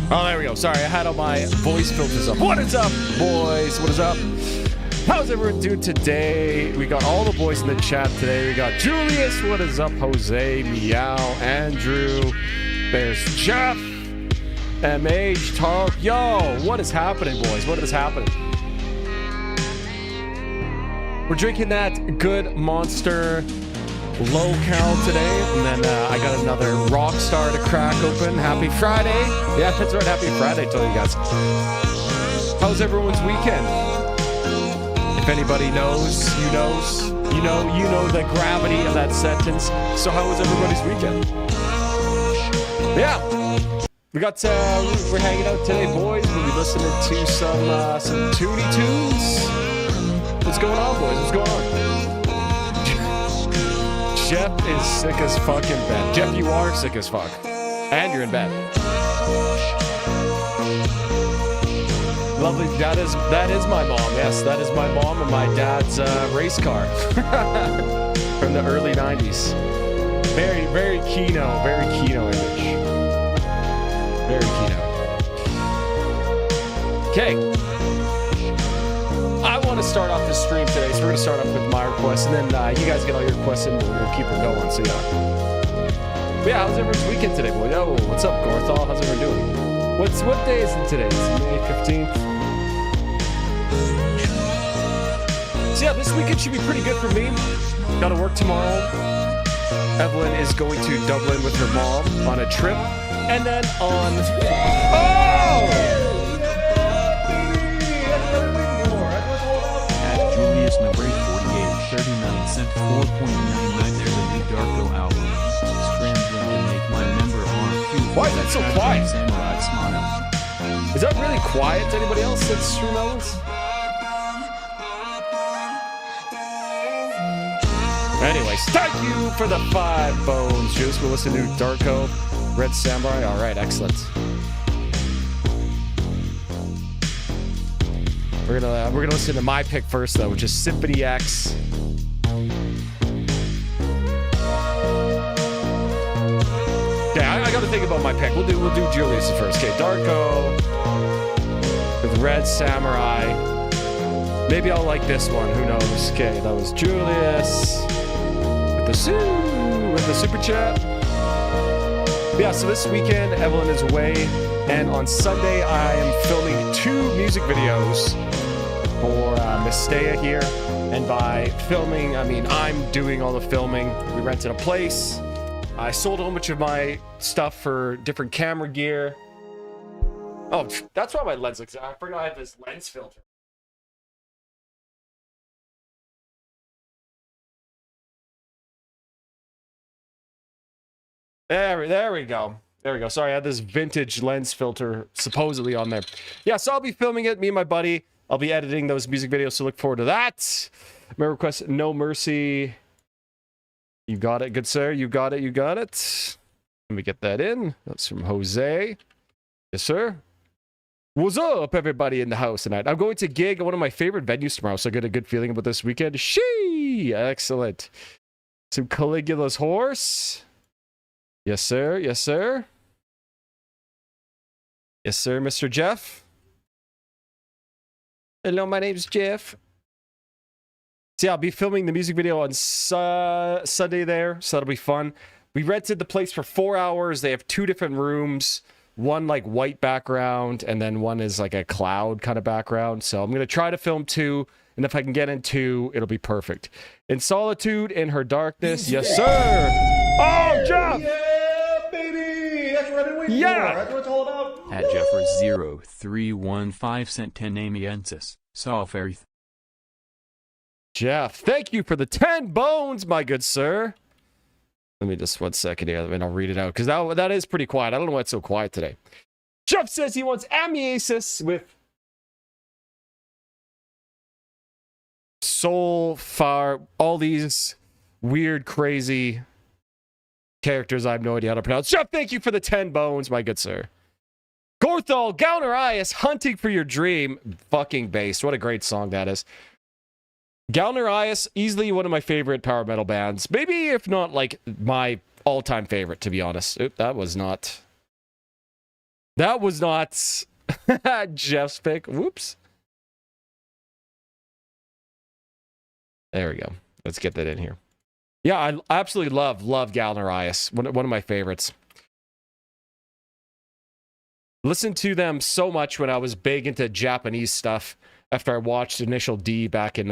Oh, there we go. Sorry, I had all my voice filters up. What is up, boys? What is up? How's everyone doing today? We got all the boys in the chat today. We got Julius. What is up? Jose, Meow, Andrew. There's Jeff. MH, Tark. Yo, what is happening, boys? What is happening? We're drinking that good Monster low cal today, and then I got another Rockstar to crack open. Happy Friday. Yeah, that's right. Happy Friday to you guys. How's everyone's weekend? If anybody knows, you know the gravity of that sentence. So how was everybody's weekend? Yeah, we got we're hanging out today, boys. We'll be listening to some Toonie Tunes. What's going on, boys? What's going on? Jeff is sick as fuck in bed. Jeff, you are sick as fuck. And you're in bed. Lovely. That is my mom. Yes, that is my mom and my dad's race car. From the early 90s. Very, very Kino image. Very Kino. Okay. I want to start off this stream today, so we're going to start off with my requests, and then you guys get all your requests, and we'll keep it going, so yeah. But yeah, how's everyone's weekend today, boy? Yo, what's up, Gorthal? How's everyone doing? What day is it today? It's May 15th. So yeah, this weekend should be pretty good for me. Got to work tomorrow. Evelyn is going to Dublin with her mom on a trip, and then on... Oh! Number 848, 39 cent, 4.99. There's a new Darko album. Scrambling to make my member RQ. Why is that so quiet? Samurai smile. Is that really quiet to anybody else that's stream elements? Anyways, thank you for the 5 bones, Juice. We'll listen to Darko, Red Samurai. All right, excellent. We're gonna listen to my pick first though, which is Symphony X. Okay, I gotta think about my pick. We'll do Julius first. Okay, Darko with Red Samurai. Maybe I'll like this one. Who knows? Okay, that was Julius with the super chat. Yeah, so this weekend Evelyn is away, and on Sunday I am filming 2 music videos for Mistea here. And by filming, I mean I'm doing all the filming. We rented a place. I sold a whole bunch of my stuff for different camera gear. Oh, that's why my lens looks... I forgot I have this lens filter. There we go. There we go. Sorry, I had this vintage lens filter supposedly on there. Yeah, so I'll be filming it, me and my buddy. I'll be editing those music videos, so look forward to that. My request, No Mercy. You got it, good sir. You got it, you got it. Let me get that in. That's from Jose. Yes, sir. What's up, everybody in the house tonight? I'm going to gig at one of my favorite venues tomorrow, so I get a good feeling about this weekend. Shee! Excellent. Some Caligula's Horse. Yes, sir. Yes, sir. Yes, sir, Mr. Jeff. Hello, my name's Jeff. See, I'll be filming the music video on Sunday there, so that'll be fun. We rented the place for 4 hours. They have 2 different rooms. One like white background, and then one is like a cloud kind of background. So I'm going to try to film 2, and if I can get in 2, it'll be perfect. In solitude, in her darkness. Yes, sir. Oh, Jeff! Yeah, baby! That's what I've been waiting for. That's what it's all about. At Jeffers 0315 cent 10 amiensis. Salferith. Jeff, thank you for the 10 bones, my good sir. Let me just 1 second here, and I'll read it out, because that is pretty quiet. I don't know why it's so quiet today. Jeff says he wants Amiasis with Soul Far, all these weird, crazy characters I have no idea how to pronounce. Jeff, thank you for the 10 bones, my good sir. Gorthal, Gaunerias, Hunting for Your Dream. Fucking bass. What a great song that is. Gaunerias, easily one of my favorite power metal bands. Maybe, if not, like, my all-time favorite, to be honest. Oop, that was not... That was not Jeff's pick. Whoops. There we go. Let's get that in here. Yeah, I absolutely love Galnerias. One of my favorites. Listened to them so much when I was big into Japanese stuff after I watched Initial D back in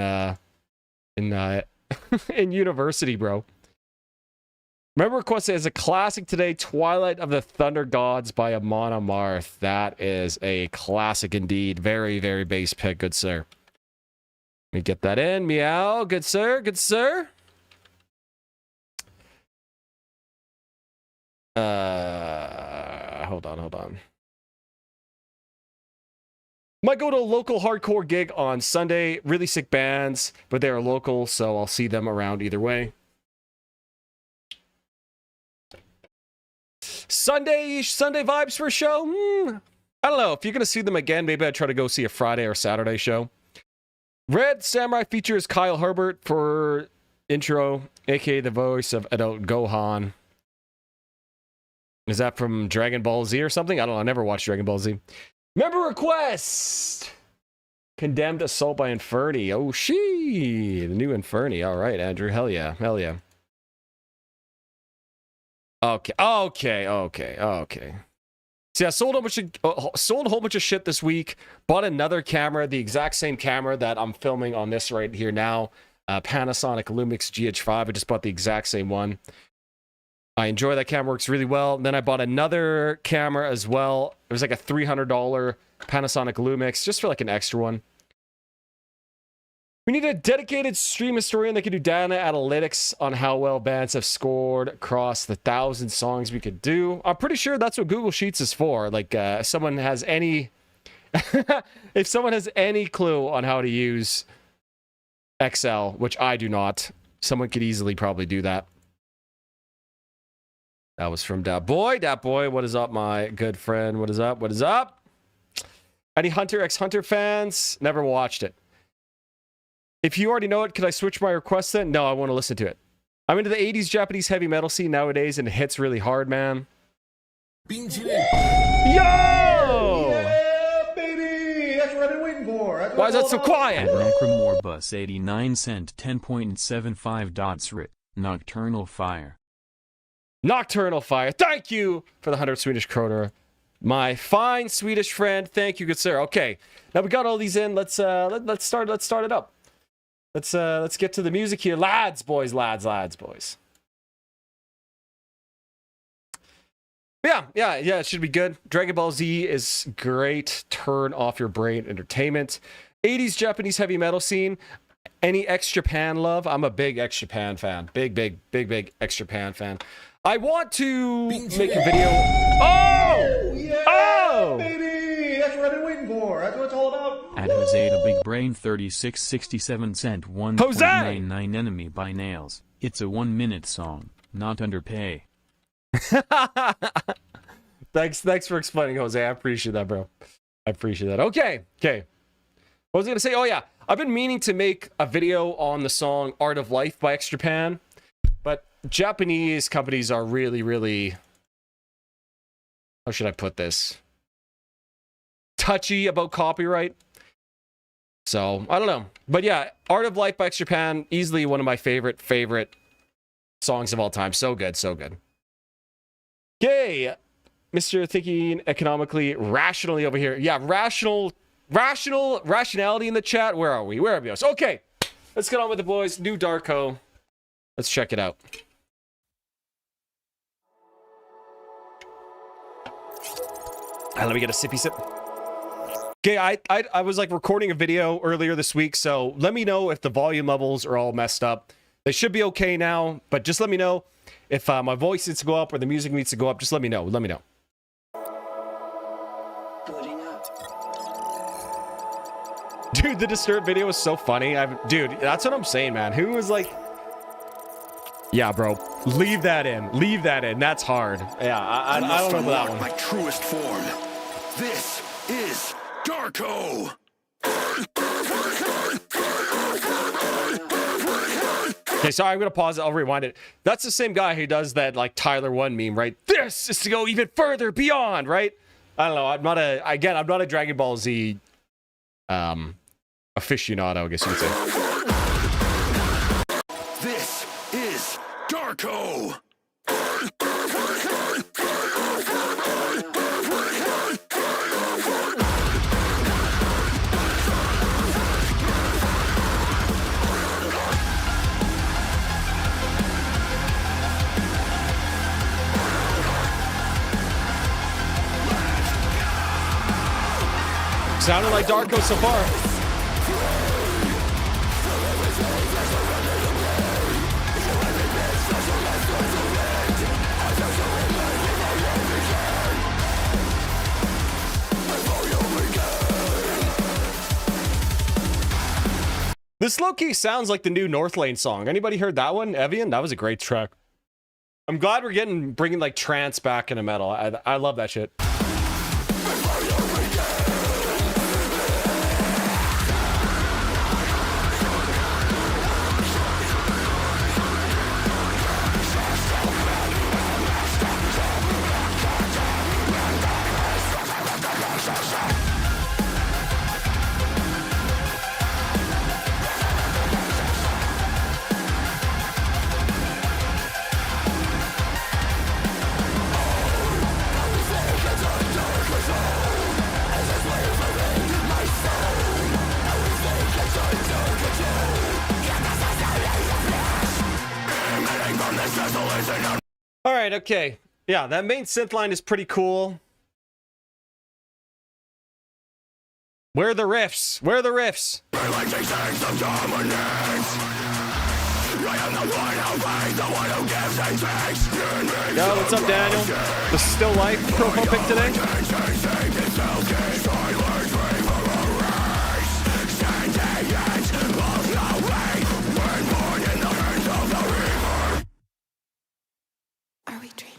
in university, bro. Remember requested as a classic today, Twilight of the Thunder Gods by Amon Amarth. That is a classic indeed. Very, very base pick, good sir. Let me get that in. Meow, good sir, good sir. Hold on. Might go to a local hardcore gig on Sunday. Really sick bands, but they're local, so I'll see them around either way. Sunday vibes for a show? I don't know. If you're going to see them again, maybe I'd try to go see a Friday or Saturday show. Red Samurai features Kyle Herbert for intro, aka the voice of adult Gohan. Is that from Dragon Ball Z or something? I don't know. I never watched Dragon Ball Z. Member request! Condemned Assault by Inferni. Oh, the new Inferni. All right, Andrew. Hell yeah. Hell yeah. Okay. See, I sold a whole bunch of shit this week. Bought another camera, the exact same camera that I'm filming on this right here now. Panasonic Lumix GH5. I just bought the exact same one. I enjoy that camera, works really well. Then I bought another camera as well. It was like a $300 Panasonic Lumix, just for like an extra one. We need a dedicated stream historian that can do data analytics on how well bands have scored across the 1,000 songs we could do. I'm pretty sure that's what Google Sheets is for. Like, if someone has any... if someone has any clue on how to use Excel, which I do not, someone could easily probably do that. That was from Dat Boy. Dat Boy, what is up, my good friend? What is up? What is up? Any Hunter x Hunter fans? Never watched it. If you already know it, could I switch my request then? No, I want to listen to it. I'm into the 80s Japanese heavy metal scene nowadays, and it hits really hard, man. Yo! Yeah, baby! That's what I've been waiting for. Why is that so quiet? Morbus 89 cent 10.75 dots writ. Nocturnal Fire. Nocturnal Fire. Thank you for the 100 Swedish kroner. My fine Swedish friend. Thank you, good sir. Okay. Now we got all these in. Let's start it up. Let's get to the music here. Lads, boys. Yeah, it should be good. Dragon Ball Z is great. Turn off your brain entertainment. 80s Japanese heavy metal scene. Any ex-Japan love? I'm a big ex-Japan fan. Big ex-Japan fan. I want to make a video. Oh! Yeah, baby! That's what I've been waiting for. That's what it's all about. At Jose the Big Brain 3667 cent 1.99 Enemy by Nails. It's a 1-minute song, not underpay. Thanks for explaining, Jose. I appreciate that, bro. I appreciate that. Okay. What was I gonna say? Oh yeah, I've been meaning to make a video on the song Art of Life by ex-Japan, but Japanese companies are really, how should I put this? Touchy about copyright. So, I don't know. But yeah, Art of Life by ex-Japan, easily one of my favorite songs of all time. So good. Okay, Mr. Thinking Economically Rationally over here. Yeah, rationality in the chat. Where are we? Okay, let's get on with the boys. New Darko. Let's check it out. Let me get a sippy sip. Okay, I was like recording a video earlier this week, so let me know if the volume levels are all messed up. They should be okay now, but just let me know if my voice needs to go up or the music needs to go up. Just let me know. Dude, the Disturbed video was so funny. Dude, that's what I'm saying, man. Who was like... Yeah, bro. Leave that in. That's hard. Yeah, I don't know about that one. My truest form. This is Darko. Okay, sorry, I'm gonna pause it. I'll rewind it. That's the same guy who does that like Tyler 1 meme, right? This is to go even further beyond, right? I don't know. I'm not a Dragon Ball Z aficionado, I guess you could say. This is Darko. Sounded like Darko so far. This low-key sounds like the new North Lane song. Anybody heard that one? Evian? That was a great track. I'm glad we're bringing like trance back into metal. I love that shit. All right, okay. Yeah, that main synth line is pretty cool. Where are the riffs? Where are the riffs? Yo, what's up, Daniel? The Still Life promo pick today? Are we dreaming?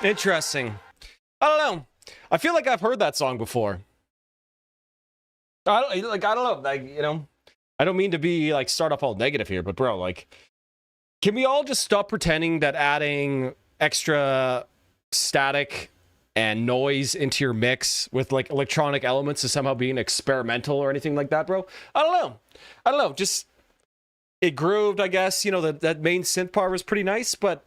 Interesting. I don't know. I feel like I've heard that song before. I don't know. Like, you know, I don't mean to be like start off all negative here, but bro, like, can we all just stop pretending that adding extra static and noise into your mix with like electronic elements is somehow being experimental or anything like that, bro? I don't know. Just it grooved, I guess. You know, that main synth part was pretty nice, but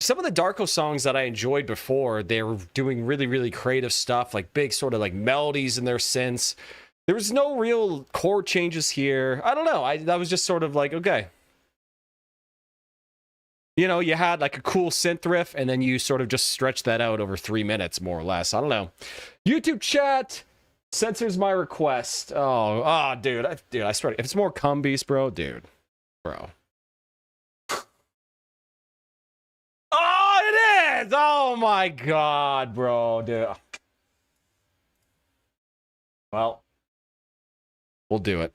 some of the Darko songs that I enjoyed before, they were doing really, really creative stuff, like big sort of like melodies in their synths. There was no real chord changes here. I don't know. That was just sort of like, okay. You know, you had like a cool synth riff, and then you sort of just stretched that out over 3 minutes, more or less. I don't know. YouTube chat censors my request. Dude, I swear, if it's more cum beast, bro. Oh, it is! Oh my god, bro, dude. Well, we'll do it.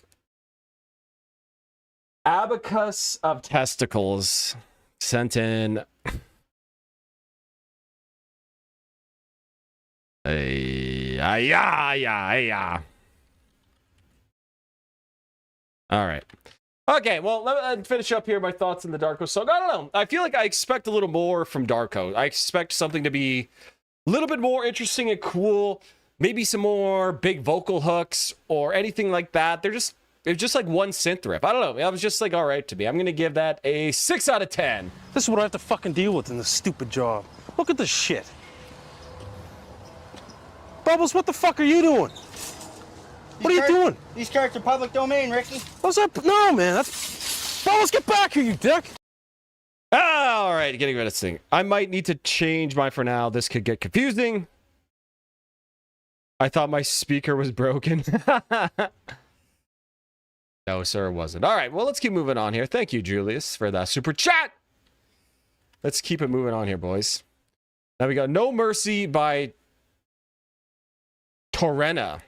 Abacus of Testicles sent in yeah. All right. Okay, well, let me finish up here my thoughts on the Darko song. I don't know. I feel like I expect a little more from Darko. I expect something to be a little bit more interesting and cool. Maybe some more big vocal hooks or anything like that. It was just like one synth riff. I don't know. That was just like all right to me. I'm going to give that a 6 out of 10. This is what I have to fucking deal with in this stupid job. Look at this shit. Bubbles, what the fuck are you doing? What are you doing? These cards are public domain, Ricky. What's up? No, man. That's... Bubbles, get back here, you dick. All right, getting rid of this thing. I might need to change my for now. This could get confusing. I thought my speaker was broken. No, sir, it wasn't. All right, well, let's keep moving on here. Thank you, Julius, for that super chat. Let's keep it moving on here, boys. Now we got No Mercy by Torrena.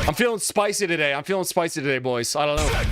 I'm feeling spicy today. I'm feeling spicy today, boys. I don't know.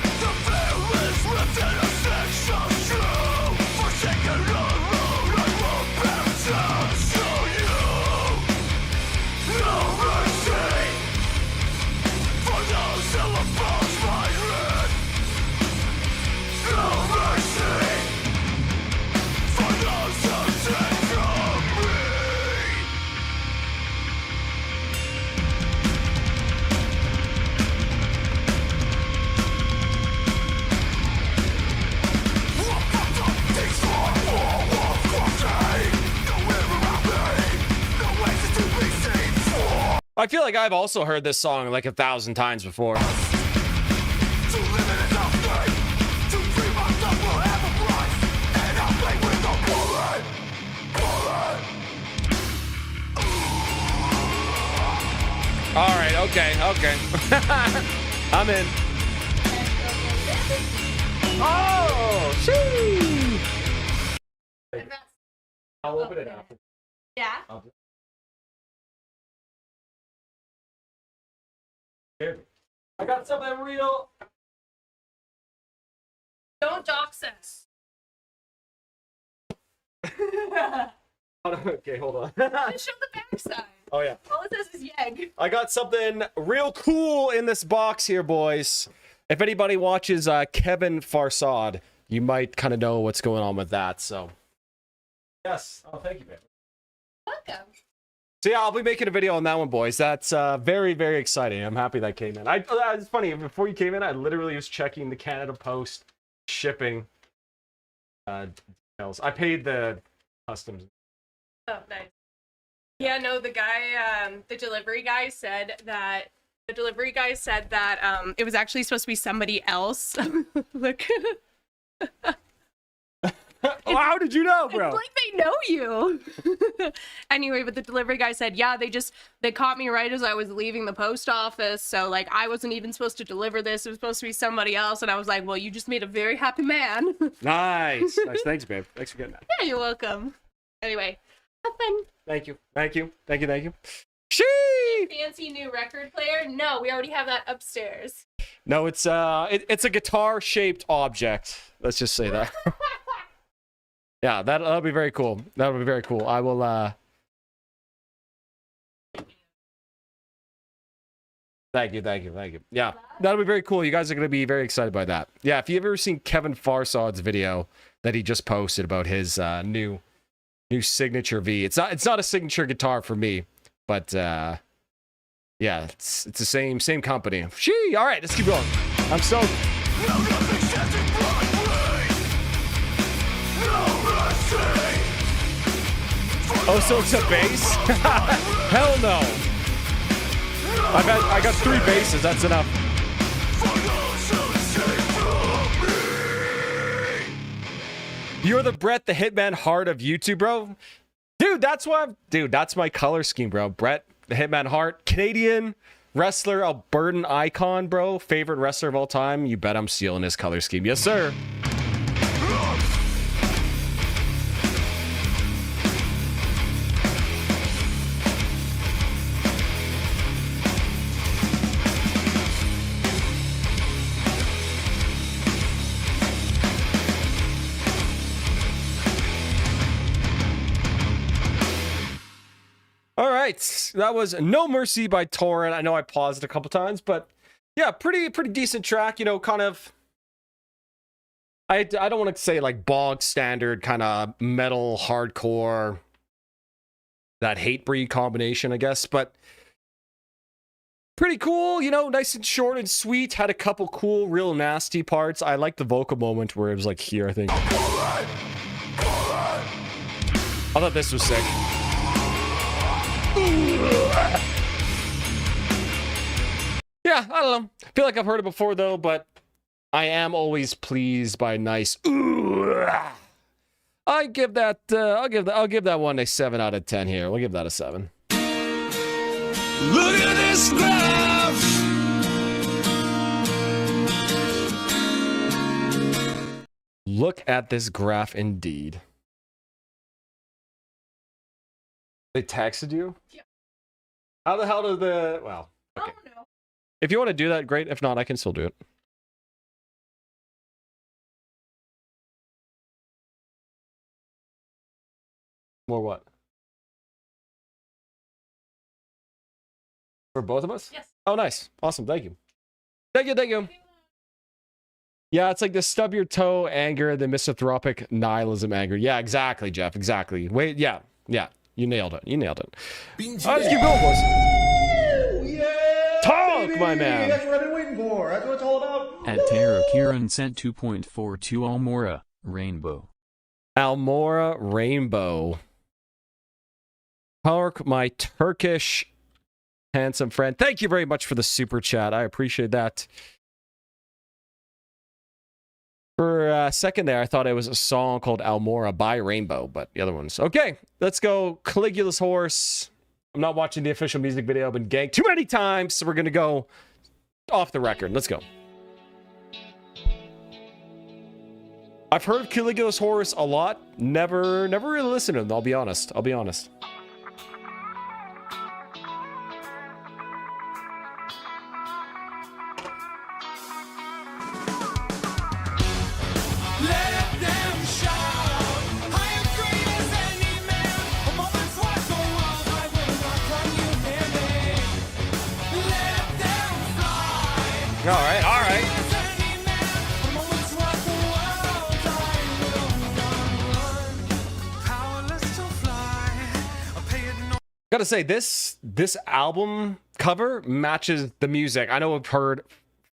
I feel like I've also heard this song like 1,000 times before. All right, okay. I'm in. Oh, shoo! I'll open it up. Yeah. I got something real. Don't dox us. Okay, hold on. Just show the backside. Oh, yeah. All it says is yeg. I got something real cool in this box here, boys. If anybody watches Kevin Farsad, you might kind of know what's going on with that, so. Yes. Oh, thank you, man. Welcome. So yeah, I'll be making a video on that one, boys. That's very, very exciting. I'm happy that came in. It's funny, before you came in, I literally was checking the Canada Post shipping details. I paid the customs. Oh, nice. Yeah, no, the guy, the delivery guy said that it was actually supposed to be somebody else. Look. Oh, how did you know, bro? It's like they know you. Anyway, but the delivery guy said, yeah, they caught me right as I was leaving the post office. So like, I wasn't even supposed to deliver this. It was supposed to be somebody else. And I was like, well, you just made a very happy man. Nice. Thanks, babe. Thanks for getting that. Yeah, you're welcome. Anyway, have fun. Thank you. Shee! Fancy new record player? No, we already have that upstairs. No, it's a guitar-shaped object. Let's just say that. Yeah, that'll be very cool. That'll be very cool. I will, Thank you. Yeah, that'll be very cool. You guys are going to be very excited by that. Yeah, if you've ever seen Kevin Farsad's video that he just posted about his new signature V. It's not a signature guitar for me, but yeah, it's the same company. Shee! All right, let's keep going. I'm stoked. Oh, so it's a bass? Hell no. I got 3 basses. That's enough. You're the Brett the Hitman Hart of YouTube, bro. Dude, that's my color scheme, bro. Brett the Hitman Hart, Canadian wrestler, Albertan icon, bro. Favorite wrestler of all time. You bet I'm stealing his color scheme. Yes, sir. All right, that was No Mercy by Torrent. I know I paused a couple times, but yeah, pretty decent track. You know, kind of. I don't want to say like bog standard kind of metal hardcore, that Hatebreed combination, I guess, but pretty cool. You know, nice and short and sweet. Had a couple cool, real nasty parts. I like the vocal moment where it was like here, I think. I thought this was sick. I don't know. I feel like I've heard it before though, but I am always pleased by nice. Ooh, I give that. I'll give that one a 7 out of 10 here. We'll give that a 7. Look at this graph. Look at this graph, indeed. They texted you? Yeah. How the hell did the... Well, okay. Oh, no. If you want to do that, great. If not, I can still do it. More what? For both of us? Yes. Oh, nice. Awesome. Thank you. Thank you. Thank you. Yeah, it's like the stub your toe anger, the misanthropic nihilism anger. Yeah, exactly, Jeff. Exactly. Wait, yeah. You nailed it. You nailed it. All right, let's keep going, boys. Yeah, Talk, baby. my man. That's what I've been waiting for. That's what it's all about. At Tara Kieran sent 2.4 to Almora, Rainbow. Almora Rainbow. Park, my Turkish handsome friend. Thank you very much for the super chat. I appreciate that. For a second there, I thought it was a song called Almora by Rainbow, but the other one's... Okay, let's go. Caligula's Horse. I'm not watching the official music video. I've been ganked too many times, so we're going to go off the record. Let's go. I've heard of Caligula's Horse a lot. Never really listened to them, I'll be honest. All right. Gotta say, this album cover matches the music. I know I've heard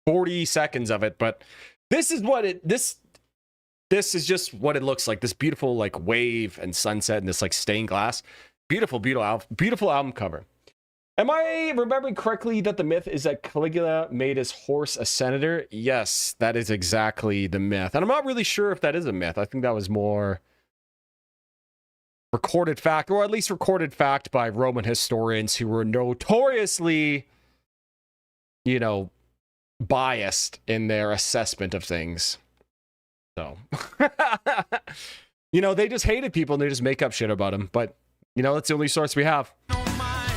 40 seconds of it, but this is what this is just what it looks like. This beautiful like wave and sunset and this like stained glass. Beautiful album cover. Am I remembering correctly that the myth is that Caligula made his horse a senator? Yes, that is exactly the myth. And I'm not really sure if that is a myth. I think that was more recorded fact, or at least recorded fact by Roman historians who were notoriously, biased in their assessment of things. So, they just hated people and they just make up shit about them. But, that's the only source we have.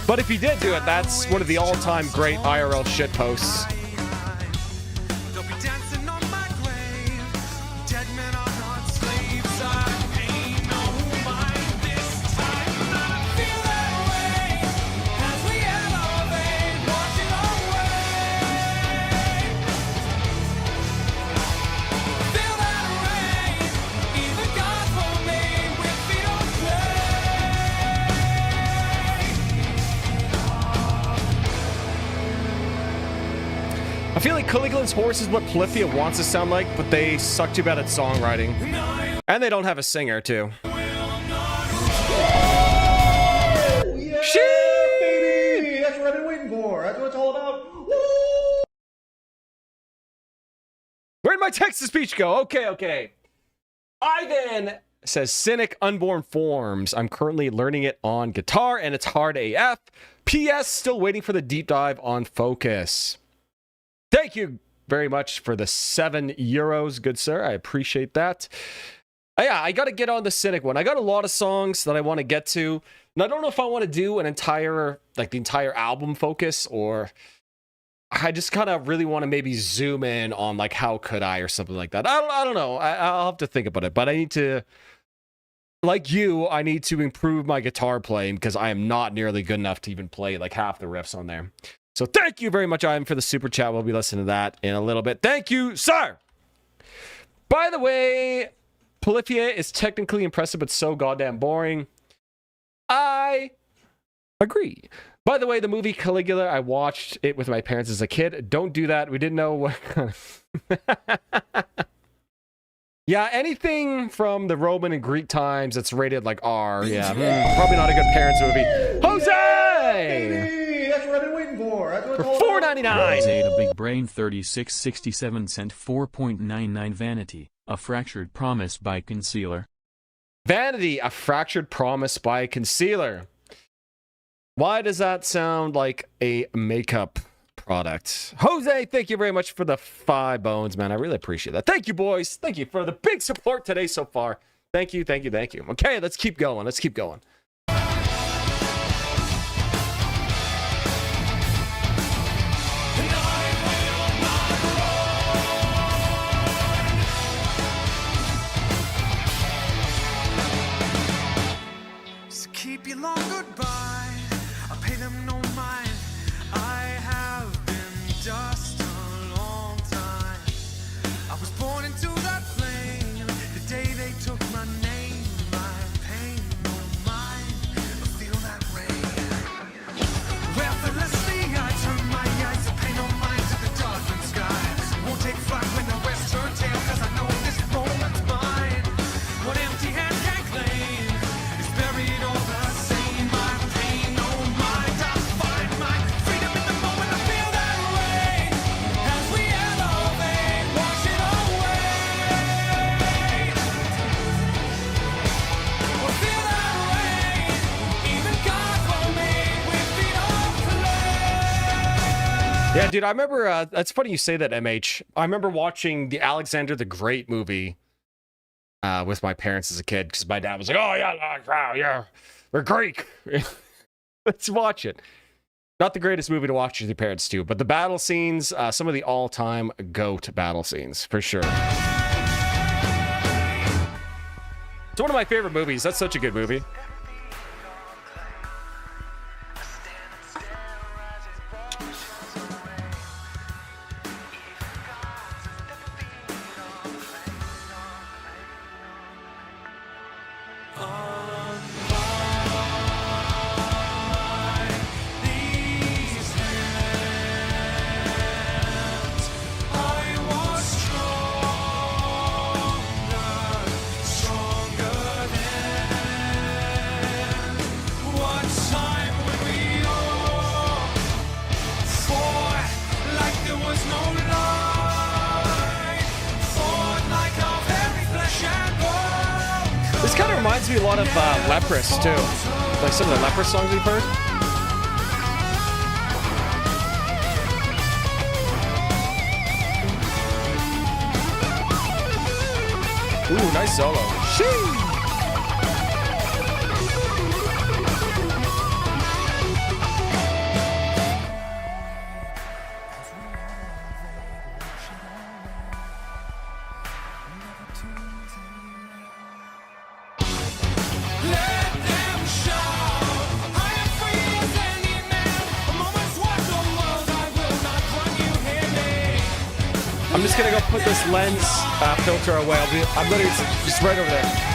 But if he did do it, that's one of the all-time great IRL shit posts. I feel like Caligula's Horse is what Polyphia wants to sound like, but they suck too bad at songwriting. And they don't have a singer, too. Yeah, baby. That's what I've been waiting for. That's what it's all about. Woo! Where'd my text-to-speech go? Okay. Ivan says, Cynic Unborn Forms. I'm currently learning it on guitar, and it's hard AF. P.S. Still waiting for the deep dive on Focus. Thank you very much for the 7 euros, good sir. I appreciate that. Yeah, I got to get on the Cynic one. I got a lot of songs that I want to get to. And I don't know if I want to do the entire album Focus, or I just kind of really want to maybe zoom in on like How Could I or something like that. I don't know. I'll have to think about it. But I need to, like you, I need to improve my guitar playing because I am not nearly good enough to even play like half the riffs on there. So thank you very much, Ivan, for the super chat. We'll be listening to that in a little bit. Thank you, sir. By the way, Polyphia is technically impressive, but so goddamn boring. I agree. By the way, the movie Caligula, I watched it with my parents as a kid. Don't do that. We didn't know what... Yeah, anything from the Roman and Greek times that's rated like R. Yeah, probably not a good parents movie. Jose! Baby. That's what I've been waiting for. That's what it's For all about. $4.99. Zeta Big Brain 3667 cent 4.99 Vanity, a fractured promise by concealer. Vanity, a fractured promise by concealer. Why does that sound like a makeup product? Jose, thank you very much for the 5 bones, man. I really appreciate that. Thank you, boys. Thank you for the big support today so far. Thank you, thank you, thank you. Okay, let's keep going. Let's keep going. Keep your long goodbye. I pay them no mind. I have been just a long time. I was born into that flame. The day they took my name, my pain no mind. I feel that rain. Breathlessly, I turn my eyes. I pay no mind to the darkened sky. Won't take flight when the rest turn tail, 'cause I know this moment's mine. What empty hand can claim is buried all the same. My pain, no mind. I find my freedom in the moment. I feel that way as we elevate, wash it away. I feel that way. Even God will make with feet of clay. Yeah, dude, I remember, that's funny you say that, MH. I remember watching the Alexander the Great movie with my parents as a kid, because my dad was like, oh, yeah, wow, yeah, we're Greek. Let's watch it. Not the greatest movie to watch with your parents, too, but the battle scenes, some of the all-time GOAT battle scenes, for sure. It's one of my favorite movies. That's such a good movie. This kind of reminds me a lot of Leprous, too. Like some of the Leprous songs we've heard. Ooh, nice solo. Sheesh. I'm just gonna go put this lens filter away. I'm literally just right over there.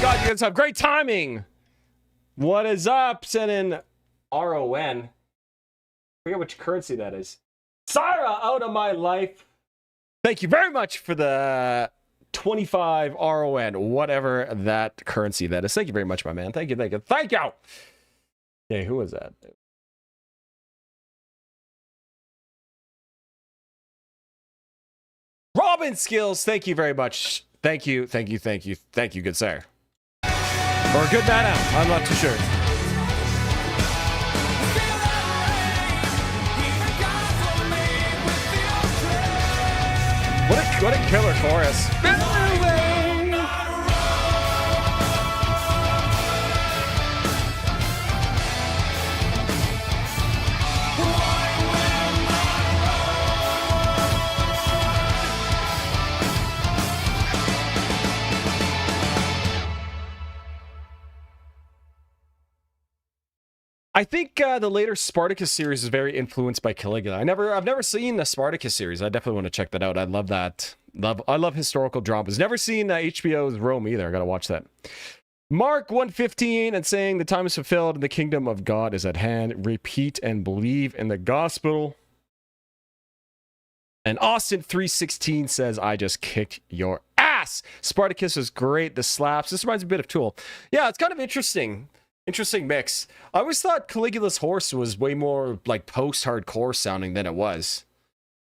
God, you guys have great timing. What is up? Send in RON. I forget which currency that is. Sarah, out of my life. Thank you very much for the 25 RON, whatever that currency that is. Thank you very much, my man. Thank you, thank you, thank you. Hey, who was that? Robin Skills, thank you very much. Thank you, thank you, thank you, thank you, good sir. Or a good night out. I'm not too sure. What a killer chorus. I think the later Spartacus series is very influenced by Caligula. I've never seen the Spartacus series. I definitely want to check that out. I love that I love historical dramas. Never seen HBO's Rome either. I gotta watch that. Mark 1:15 and saying the time is fulfilled and the kingdom of God is at hand. Repeat and believe in the gospel. And Austin 3:16 says, I just kicked your ass. Spartacus was great. The slaps. This reminds me a bit of Tool. Yeah, it's kind of interesting. Interesting mix. I always thought Caligula's Horse was way more like post-hardcore sounding than it was.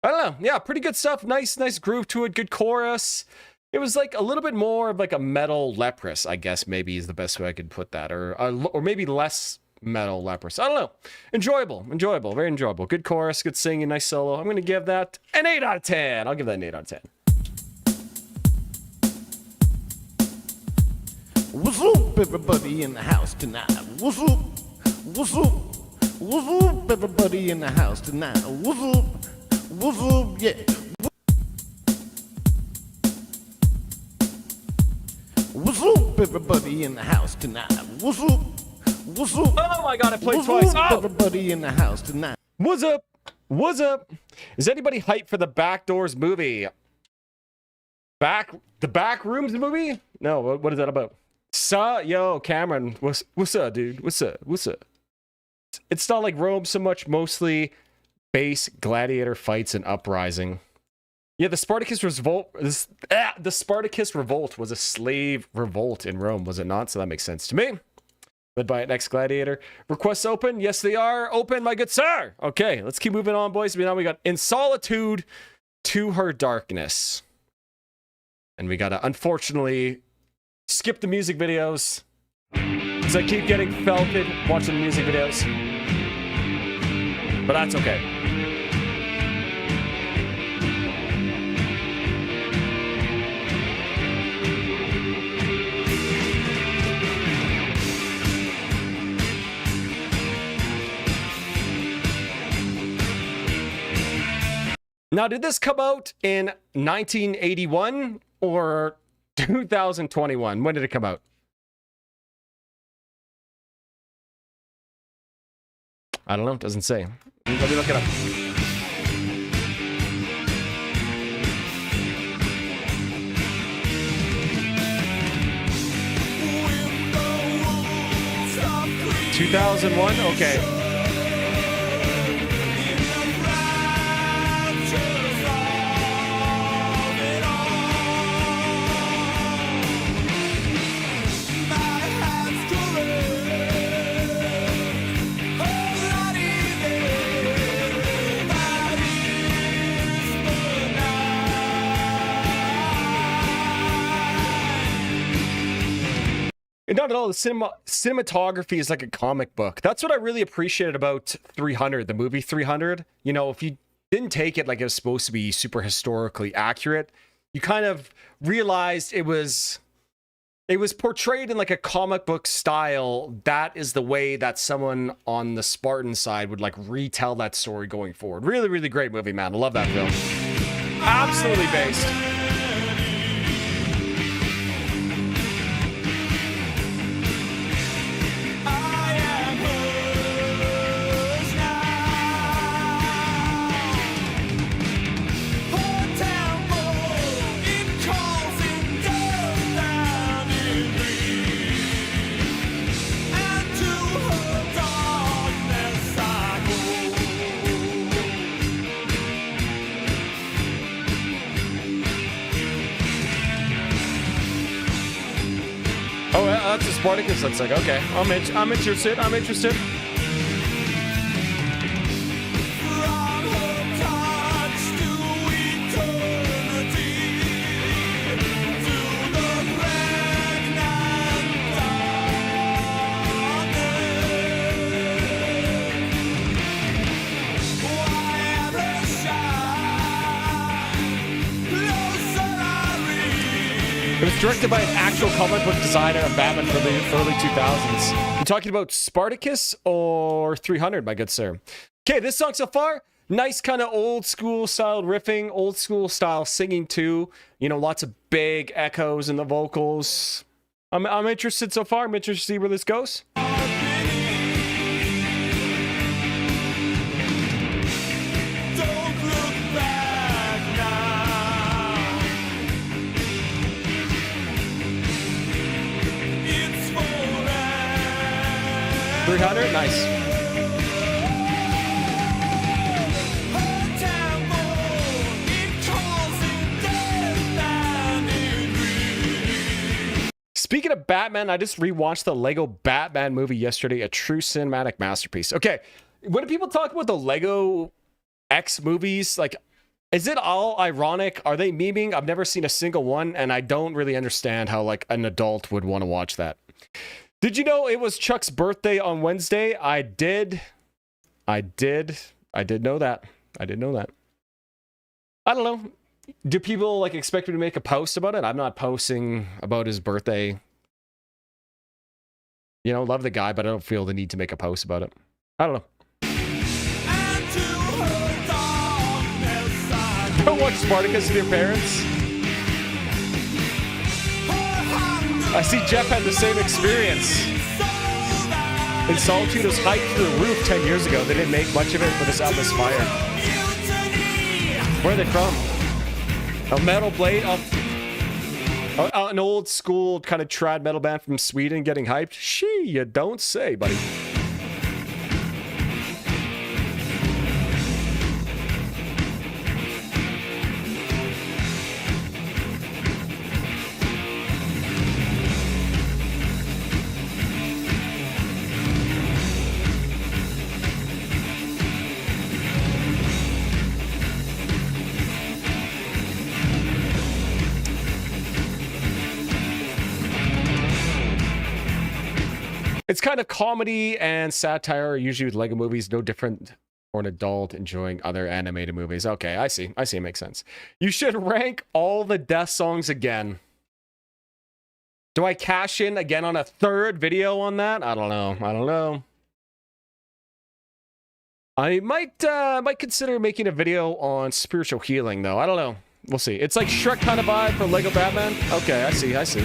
I don't know. Yeah, pretty good stuff. Nice groove to it. Good chorus. It was like a little bit more of like a metal Leprous, I guess maybe is the best way I could put that. Or maybe less metal Leprous. I don't know. Enjoyable. Very enjoyable. Good chorus, good singing, nice solo. I'm going to give that an 8 out of 10. I'll give that an 8 out of 10. What's up, everybody in the house tonight? What's up? What's up? What's up, everybody in the house tonight? What's up? What's up? Yeah. What's up, everybody in the house tonight? What's up? What's up? Oh my god, I played What's twice. up, Oh. everybody in the house tonight? What's up? What's up? Is anybody hyped for the Backdoors movie? The Backrooms movie? No, what is that about? Yo, Cameron, what's up, dude? What's up? It's not like Rome so much, mostly base gladiator fights and uprising. Yeah, the Spartacus revolt. The Spartacus revolt was a slave revolt in Rome, was it not? So that makes sense to me. Led by an ex-gladiator. Requests open? Yes, they are open, my good sir. Okay, let's keep moving on, boys. Now we got In Solitude to Her Darkness. And we gotta, unfortunately, skip the music videos. Because I keep getting felted watching the music videos. But that's okay. Now, did this come out in 1981 or 2021? When did it come out? I don't know. It doesn't say. Let me look it up. (2001) Okay. Not at all. The cinematography is like a comic book. That's what I really appreciated about 300, the movie 300. You know, if you didn't take it like it was supposed to be super historically accurate, you kind of realized it was portrayed in like a comic book style. That is the way that someone on the Spartan side would like retell that story going forward. Really, really great movie, man. I love that film. Absolutely based. Oh, that's a Spartacus. Looks like, okay. I'm interested. I'm interested. It was directed by an actual comic book designer of Batman for the early 2000s. You talking about Spartacus or 300, my good sir? Okay, this song so far, nice kind of old school style riffing, old school style singing too. You know, lots of big echoes in the vocals. I'm interested so far. I'm interested to see where this goes. 300? Nice. Speaking of Batman, I just rewatched the Lego Batman movie yesterday, a true cinematic masterpiece. Okay, when people talk about the Lego X movies, like, is it all ironic? Are they memeing? I've never seen a single one, and I don't really understand how, like, an adult would want to watch that. Did you know it was Chuck's birthday on Wednesday? I did know that. I did know that. I don't know. Do people, like, expect me to make a post about it? I'm not posting about his birthday. You know, love the guy, but I don't feel the need to make a post about it. I don't know. Don't watch Spartacus with your parents. I see Jeff had the same experience. In Solitude was hiked through the roof 10 years ago. They didn't make much of it, but this album is fire. Where are they from? A metal blade off an old school kind of trad metal band from Sweden getting hyped? You don't say, buddy. It's kind of comedy and satire, usually with Lego movies, no different for an adult enjoying other animated movies. Okay, I see. It makes sense. You should rank all the death songs again. Do I cash in again on a third video on that? I don't know. I might consider making a video on spiritual healing, though. I don't know. We'll see. It's like Shrek kind of vibe for Lego Batman. Okay, I see.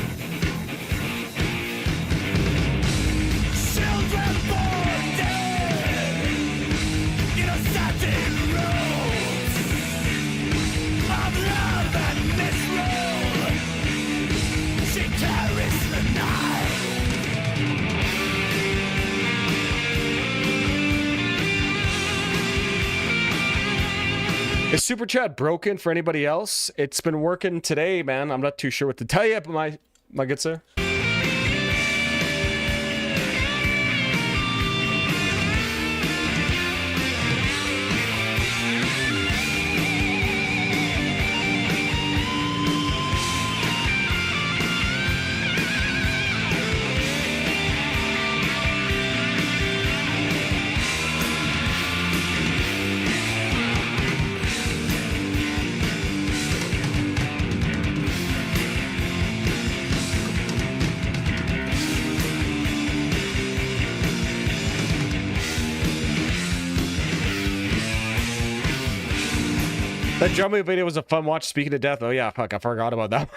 Is Super Chat broken for anybody else? It's been working today, man. I'm not too sure what to tell you, but my good sir. That drumming video was a fun watch. Speaking of death, oh yeah, fuck, I forgot about that.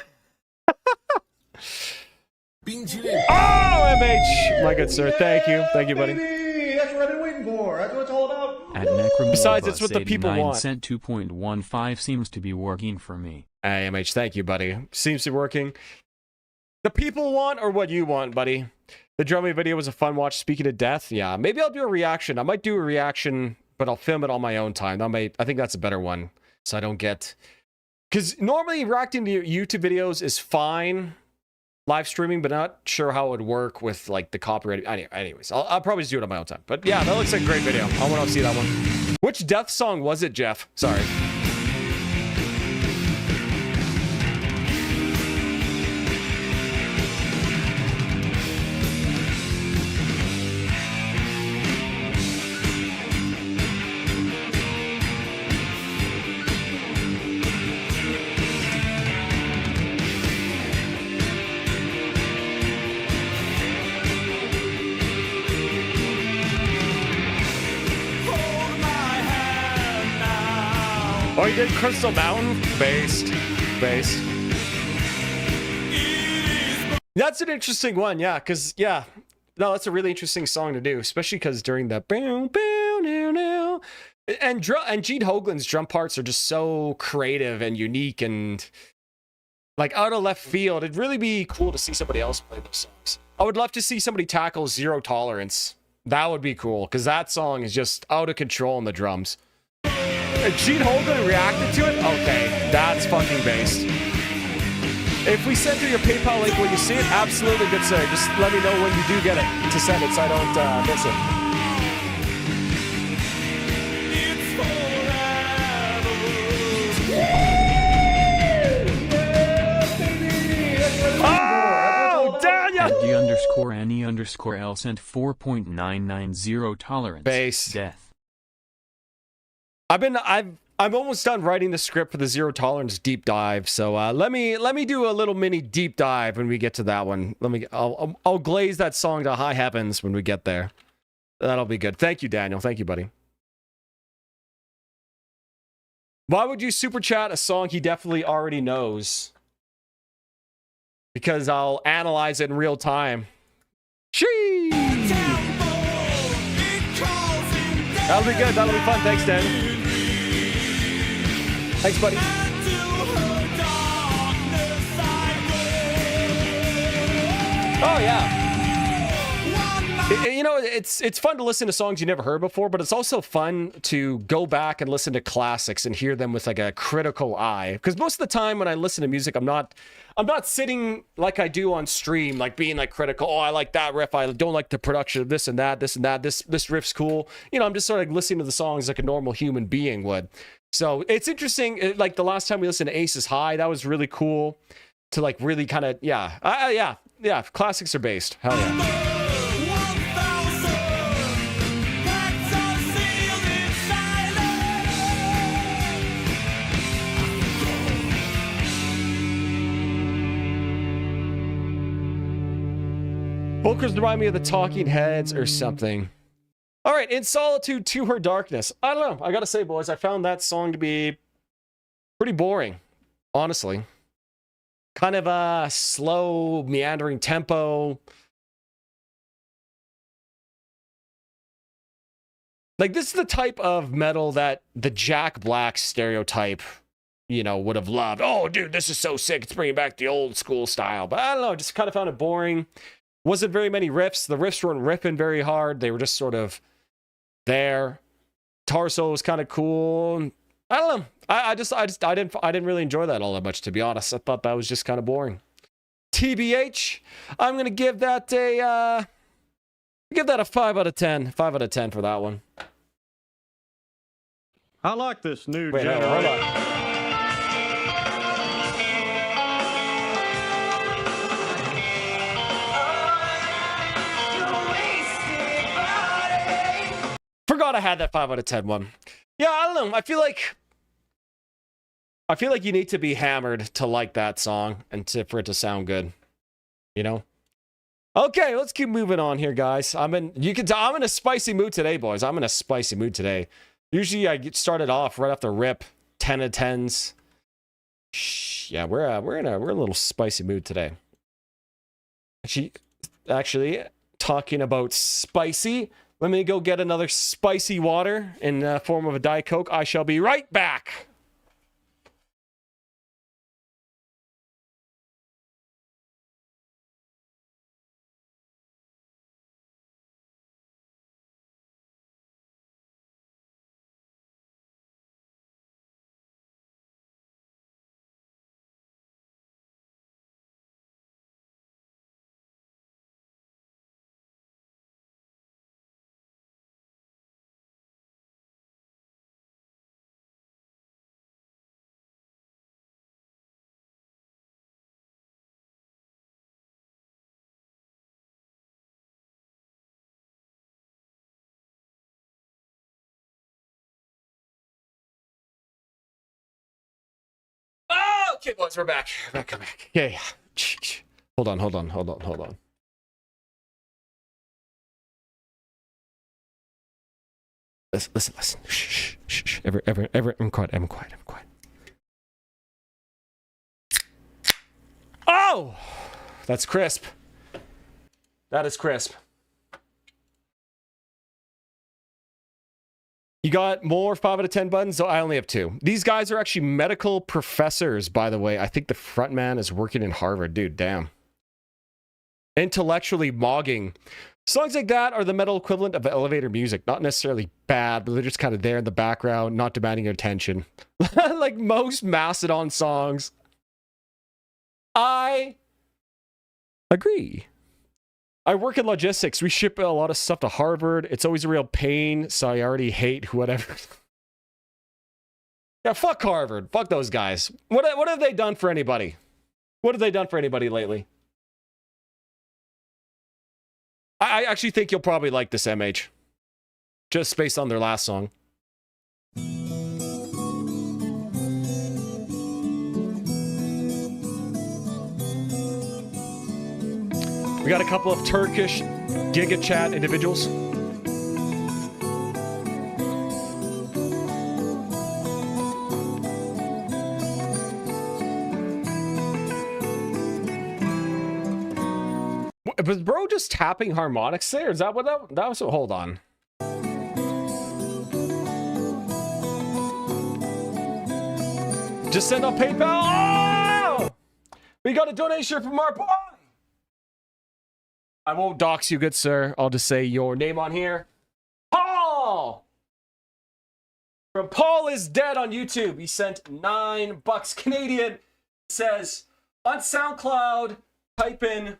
Oh, MH, my good sir, thank you, buddy. That's what I've been waiting for. That's what it's all about. At Necromorphus, besides, it's what the people want. Cent 2.15 seems to be working for me. Hey, MH, thank you, buddy. Seems to be working. The people want or what you want, buddy. The drumming video was a fun watch. Speaking of death, yeah, maybe I'll do a reaction. I might do a reaction, but I'll film it on my own time. I think that's a better one. So I don't get... Because normally reacting to YouTube videos is fine, live streaming, but not sure how it would work with, like, the copyright. Anyways, I'll probably just do it on my own time. But yeah, that looks like a great video. I want to see that one. Which death song was it, Jeff? Sorry. Oh, you did Crystal Mountain? Based. That's an interesting one, yeah, because, yeah. No, that's a really interesting song to do, especially because during the boom, boom, now, now. And Gene Hoglan's drum parts are just so creative and unique and, like, out of left field. It'd really be cool to see somebody else play those songs. I would love to see somebody tackle Zero Tolerance. That would be cool, because that song is just out of control on the drums. Gene Hogan reacted to it? Okay, that's fucking based. If we send through your PayPal link when you see it, absolutely, good sir. Just let me know when you do get it to send it so I don't miss it. Oh, Daniel! D_Annie_L sent 4.990 tolerance. Base. Death. I'm almost done writing the script for the Zero Tolerance deep dive. So let me do a little mini deep dive when we get to that one. I'll glaze that song to high heavens when we get there. That'll be good. Thank you, Daniel. Thank you, buddy. Why would you super chat a song he definitely already knows? Because I'll analyze it in real time. Sheesh! That'll be good. That'll be fun. Thanks, Daniel. Thanks, buddy. Oh, yeah. You know, it's fun to listen to songs you never heard before, but it's also fun to go back and listen to classics and hear them with like a critical eye. Because most of the time when I listen to music, I'm not sitting like I do on stream, like being like critical. Oh, I like that riff. I don't like the production of this and that. This riff's cool. You know, I'm just sort of like listening to the songs like a normal human being would. So it's interesting. Like the last time we listened to Aces High, that was really cool to like really kind of, yeah. Classics are based. Hell yeah. Vocals remind me of the Talking Heads or something. All right, In Solitude to Her Darkness. I don't know. I gotta say, boys, I found that song to be pretty boring, honestly. Kind of a slow, meandering tempo. Like, this is the type of metal that the Jack Black stereotype, you know, would have loved. Oh, dude, this is so sick. It's bringing back the old school style. But I don't know, just kind of found it boring. Wasn't very many riffs. The riffs weren't ripping very hard. They were just sort of there. Guitar solo was kind of cool. I don't know. I didn't really enjoy that all that much, to be honest. I thought that was just kind of boring. TBH, I'm gonna give that a 5 out of 10. 5 out of 10 for that one. I like this new Wait, generation. hold on. Forgot I had that 5 out of 10 one. Yeah, I don't know. I feel like you need to be hammered to like that song and for it to sound good. You know? Okay, let's keep moving on here, guys. I'm in a spicy mood today, boys. I'm in a spicy mood today. Usually I get started off right off the rip, 10 of 10s. Yeah, we're in a little spicy mood today. Actually, talking about spicy, let me go get another spicy water in the form of a Diet Coke. I shall be right back. Okay, boys, we're back. Back. Okay. Hold on. Listen. Shh. Ever. I'm quiet. Oh! That's crisp. That is crisp. You got more 5 out of 10 buttons? So I only have 2. These guys are actually medical professors, by the way. I think the front man is working in Harvard. Dude, damn. Intellectually mogging Songs like that are the metal equivalent of elevator music. Not necessarily bad, but they're just kind of there in the background, not demanding your attention. Like most Mastodon songs. I agree. I work in logistics. We ship a lot of stuff to Harvard. It's always a real pain, so I already hate whatever. Yeah, fuck Harvard. Fuck those guys. What have they done for anybody? What have they done for anybody lately? I actually think you'll probably like this, MH. Just based on their last song. We got a couple of Turkish Giga Chat individuals. Was bro just tapping harmonics there? Is that what that was? Hold on. Just send on PayPal. Oh! We got a donation from our boy. I won't dox you, good sir. I'll just say your name on here. Paul! From Paul is Dead on YouTube. He sent $9 Canadian. It says, on SoundCloud, type in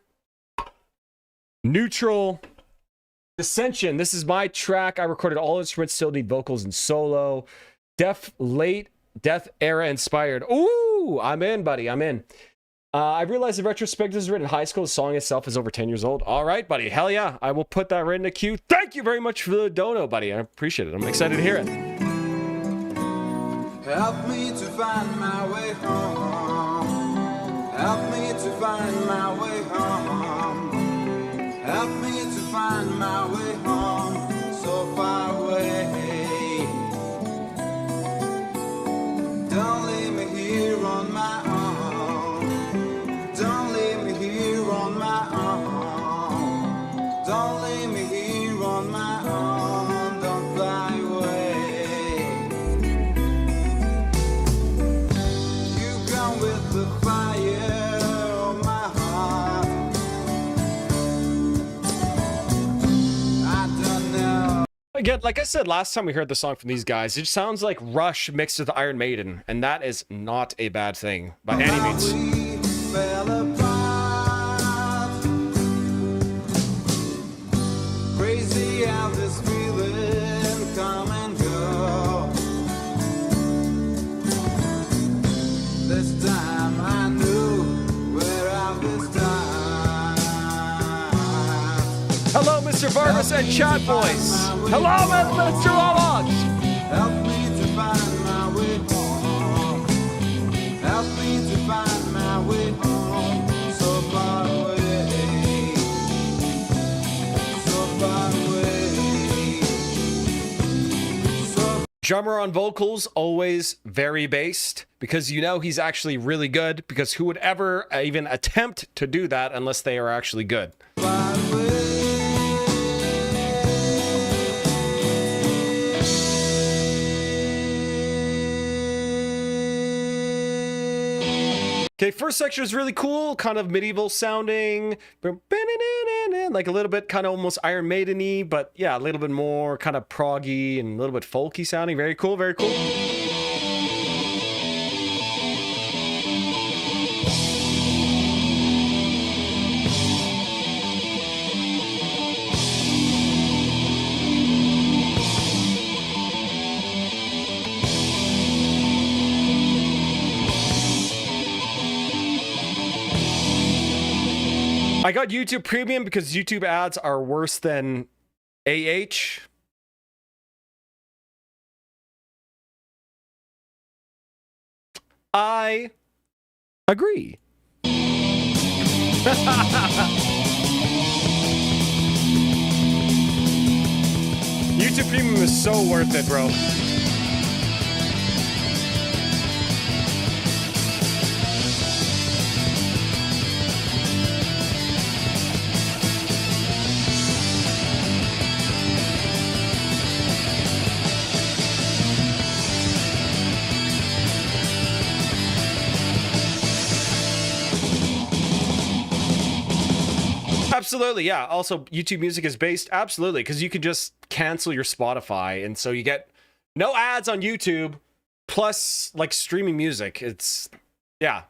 Neutral Dissension. This is my track. I recorded all instruments, still need vocals and solo. Late Death Era inspired. Ooh, I'm in, buddy. I'm in. I realize in retrospect this was written in high school. The song itself is over 10 years old. All right, buddy. Hell yeah. I will put that right in the queue. Thank you very much for the dono, buddy. I appreciate it. I'm excited to hear it. Help me to find my way home. Help me to find my way home. Help me to find my way home. So far away. Don't leave me here on my own. Don't leave me here on my own. Don't leave me here on my own. Don't fly away. You come with the fire of my heart. I don't know. Again, like I said last time we heard the song from these guys, it just sounds like Rush mixed with Iron Maiden, and that is not a bad thing by any means. We fell apart. Crazy how this feeling come and go. This time I knew where I was done. Hello, Mr. Varvis and Chat Boys. Hello, Mr. Lawlog. Help me to find my way home. Help me to find my way home. So far away. So far away. So Drummer on vocals, always very based, because you know he's actually really good, because who would ever even attempt to do that unless they are actually good? far away. Okay, first section is really cool, kind of medieval sounding, like a little bit kind of almost Iron Maiden-y, but yeah, a little bit more kind of proggy and a little bit folky sounding. Very cool, very cool. I got YouTube Premium because YouTube ads are worse than AH. I agree. YouTube Premium is so worth it, bro. Absolutely, yeah. Also, YouTube Music is based, absolutely, because you can just cancel your Spotify, and so you get no ads on YouTube, plus like streaming music. It's yeah.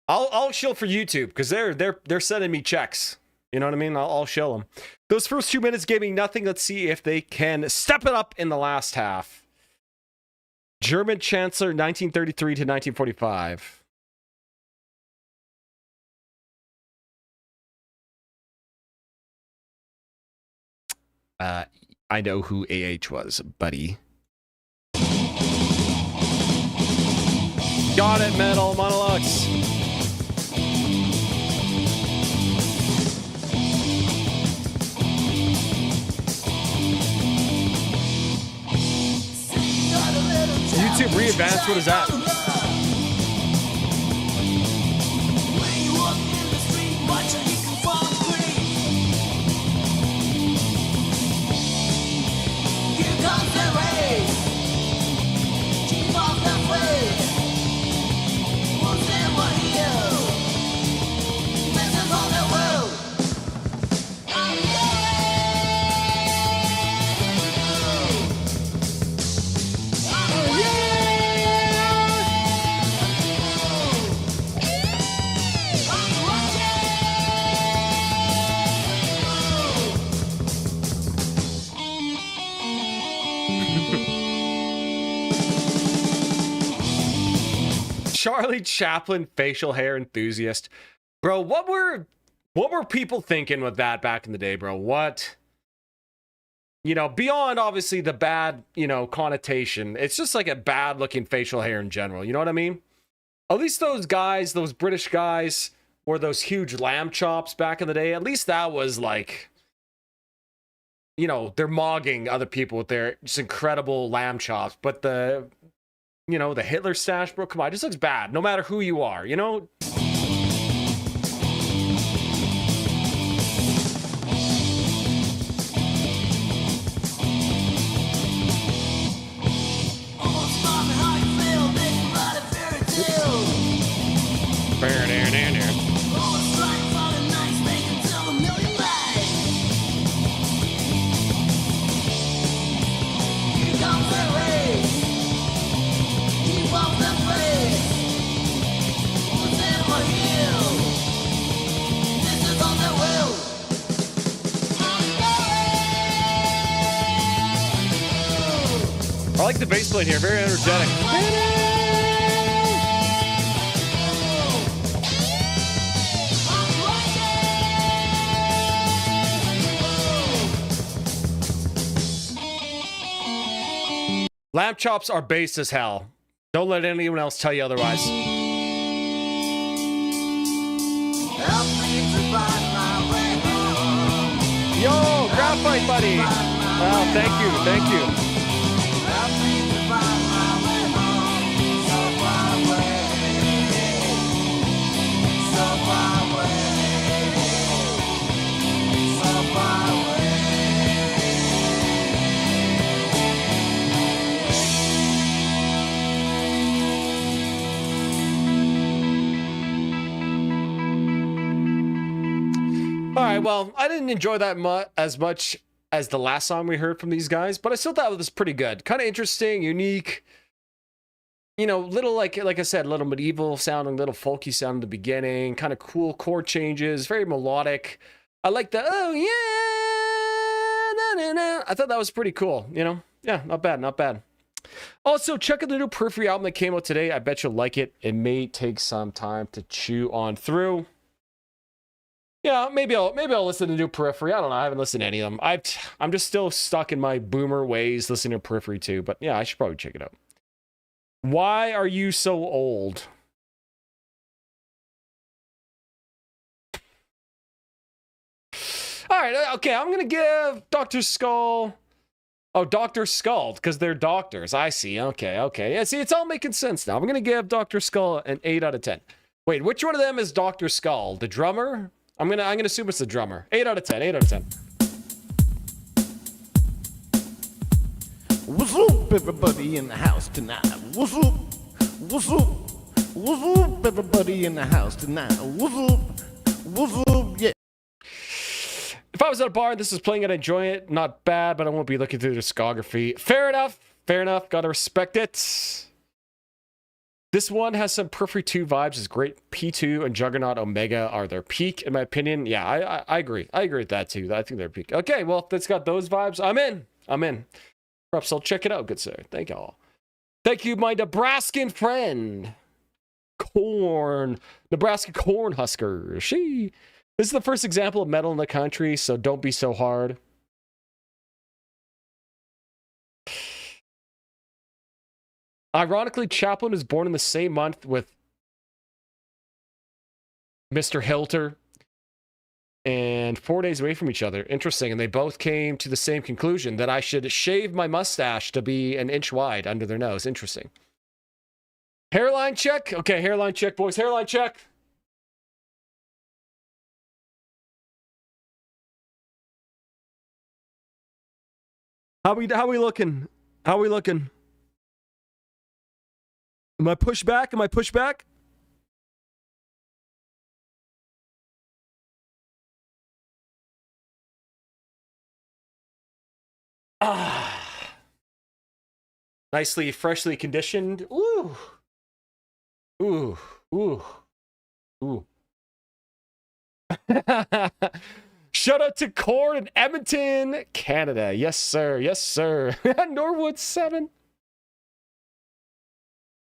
I'll shill for YouTube because they're sending me checks. You know what I mean? I'll shill them. Those first 2 minutes gave me nothing. Let's see if they can step it up in the last half. German Chancellor, 1933 to 1945. I know who AH was, buddy. Got it, Metal Monolux. YouTube re-advanced, what is that? Charlie Chaplin, facial hair enthusiast. Bro, what were people thinking with that back in the day, bro? What? You know, beyond obviously the bad, you know, connotation, it's just like a bad looking facial hair in general. You know what I mean? At least those guys, those British guys, wore those huge lamb chops back in the day. At least that was like, you know, they're mogging other people with their just incredible lamb chops. But the, you know, the Hitler stash, bro, come on, it just looks bad, no matter who you are, you know? I like the bass playing here, very energetic. Lamb chops are bass as hell. Don't let anyone else tell you otherwise. Yo, graphite buddy. Oh, thank you, thank you. All right, well, I didn't enjoy that as much as the last song we heard from these guys, but I still thought it was pretty good. Kind of interesting, unique. You know, little like I said, little medieval sounding, little folky sound in the beginning. Kind of cool chord changes, very melodic. I like the oh yeah, na, na, na. I thought that was pretty cool. You know, yeah, not bad, not bad. Also, check out the new Periphery album that came out today. I bet you'll like it. It may take some time to chew on through. Yeah, maybe I'll listen to new Periphery. I don't know. I haven't listened to any of them. I'm just still stuck in my boomer ways listening to Periphery too. But yeah, I should probably check it out. Why are you so old? All right, okay. I'm gonna give Dr. Skull. Oh, Dr. Skull, because they're doctors. I see. Okay, okay. Yeah, see, it's all making sense now. I'm gonna give Dr. Skull an 8 out of 10. Wait, which one of them is Dr. Skull? The drummer? I'm gonna assume it's the drummer. 8 out of 10. 8 out of 10. What's up, everybody in the house tonight? What's up? What's up? What's up, everybody in the house tonight? What's up? What's up? Yeah. If I was at a bar and this was playing, I'd enjoy it. Not bad, but I won't be looking through the discography. Fair enough. Fair enough. Gotta respect it. This one has some Periphery 2 vibes. It's great. P2 and Juggernaut Omega are their peak, in my opinion. Yeah, I agree. I agree with that, too. I think they're peak. Okay, well, if it's got those vibes, I'm in. I'm in. Perhaps I'll check it out, good sir. Thank y'all. Thank you, my Nebraskan friend. Corn. Nebraska corn husker. This is the first example of metal in the country, so don't be so hard. Ironically, Chaplin was born in the same month with Mr. Hilter and 4 days away from each other. Interesting. And they both came to the same conclusion that I should shave my mustache to be an inch wide under their nose. Interesting. Hairline check. Okay, hairline check, boys. Hairline check. How we looking? How we looking? Am I pushed back? Am I pushed back? Nicely, freshly conditioned. Ooh. Ooh. Ooh. Ooh. Shout out to Corn in Edmonton, Canada. Yes, sir. Yes, sir. Norwood 7.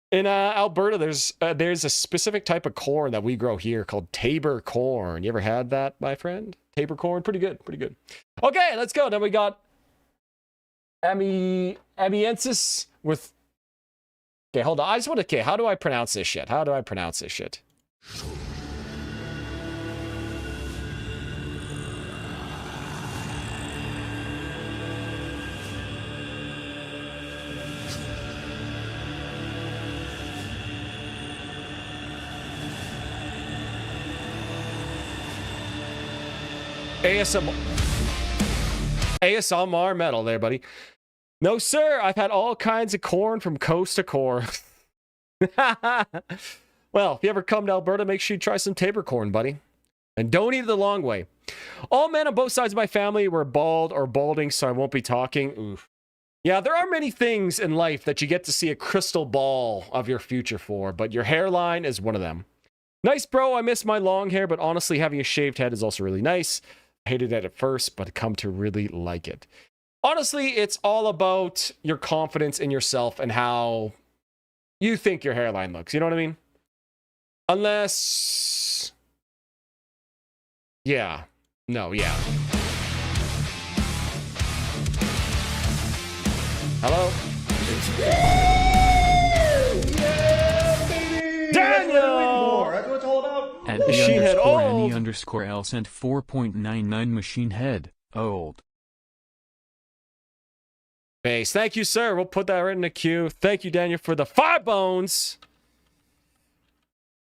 In Alberta, there's a specific type of corn that we grow here called Tabor corn. You ever had that, my friend? Tabor corn? Pretty good. Pretty good. Okay, let's go. Then we got Amiensis with... Okay, hold on. I just want to... Okay, how do I pronounce this shit? How do I pronounce this shit? ASMR metal there, buddy. No, sir. I've had all kinds of corn from coast to core. Well, if you ever come to Alberta, make sure you try some Tabor corn, buddy. And don't eat it the long way. All men on both sides of my family were bald or balding, so I won't be talking. Oof. Yeah, there are many things in life that you get to see a crystal ball of your future for, but your hairline is one of them. Nice, bro. I miss my long hair, but honestly, having a shaved head is also really nice. Hated it at first, but come to really like it. Honestly, it's all about your confidence in yourself and how you think your hairline looks. You know what I mean? Unless... Yeah. No, yeah. Hello? Yeah, baby! Daniel! That's what it's all about. At Machine Head old. _L sent 4.99 Machine Head old. Base. Thank you, sir. We'll put that right in the queue. Thank you, Daniel, for the 5 bones.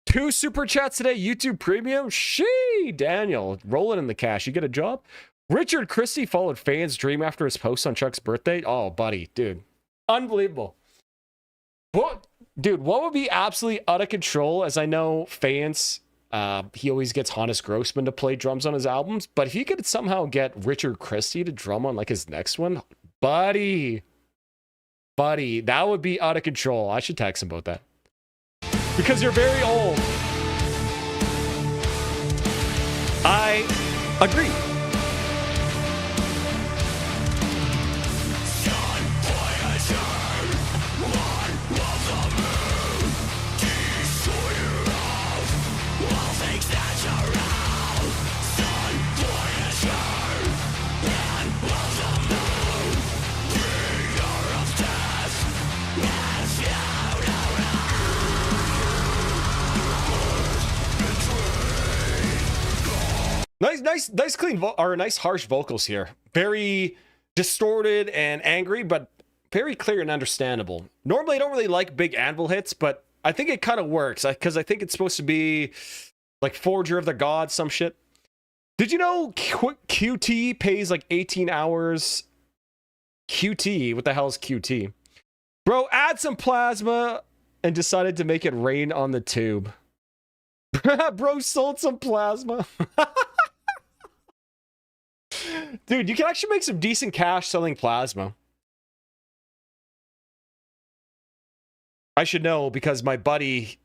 2 super chats today. YouTube Premium. Shee, Daniel. Rolling in the cash. You get a job? Richard Christie followed fans' dream after his post on Chuck's birthday. Oh, buddy. Dude. Unbelievable. What? Dude, what would be absolutely out of control, as I know fans... he always gets Hannes Grossman to play drums on his albums, but if you could somehow get Richard Christie to drum on like his next one, buddy, that would be out of control. I should text him about that. Because you're very old. I agree. Nice clean, or nice harsh vocals here. Very distorted and angry, but very clear and understandable. Normally, I don't really like big anvil hits, but I think it kind of works because I think it's supposed to be like Forger of the Gods, some shit. Did you know QT pays like 18 hours? QT? What the hell is QT? Bro, add some plasma and decided to make it rain on the tube. Bro sold some plasma. Dude, you can actually make some decent cash selling plasma. I should know because my buddy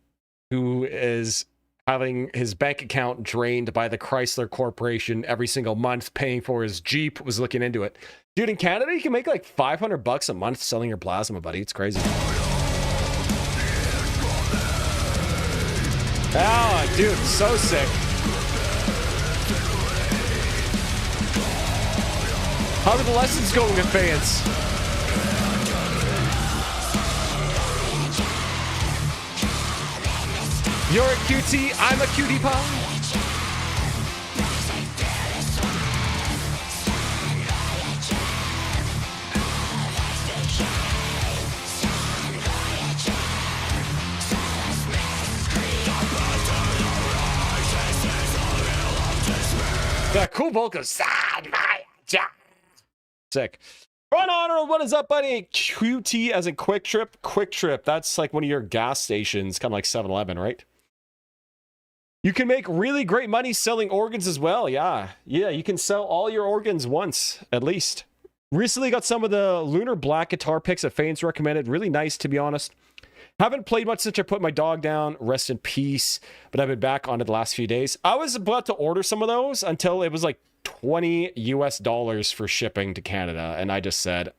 who is having his bank account drained by the Chrysler Corporation every single month paying for his Jeep was looking into it. Dude, in Canada, you can make like $500 a month selling your plasma, buddy. It's crazy. Oh, dude, so sick. How are the lessons going with fans? You're a cutie, I'm a cutie pie. Yeah, cool vocals. Sick. Ron Arnold, what is up, buddy? QT as in Quick Trip. Quick Trip, that's like one of your gas stations, kind of like 7-Eleven, right? You can make really great money selling organs as well. Yeah, you can sell all your organs once, at least. Recently got some of the Lunar Black guitar picks that Fane's recommended. Really nice, to be honest. Haven't played much since I put my dog down. Rest in peace. But I've been back on it the last few days. I was about to order some of those until it was like $20 US for shipping to Canada. And I just said,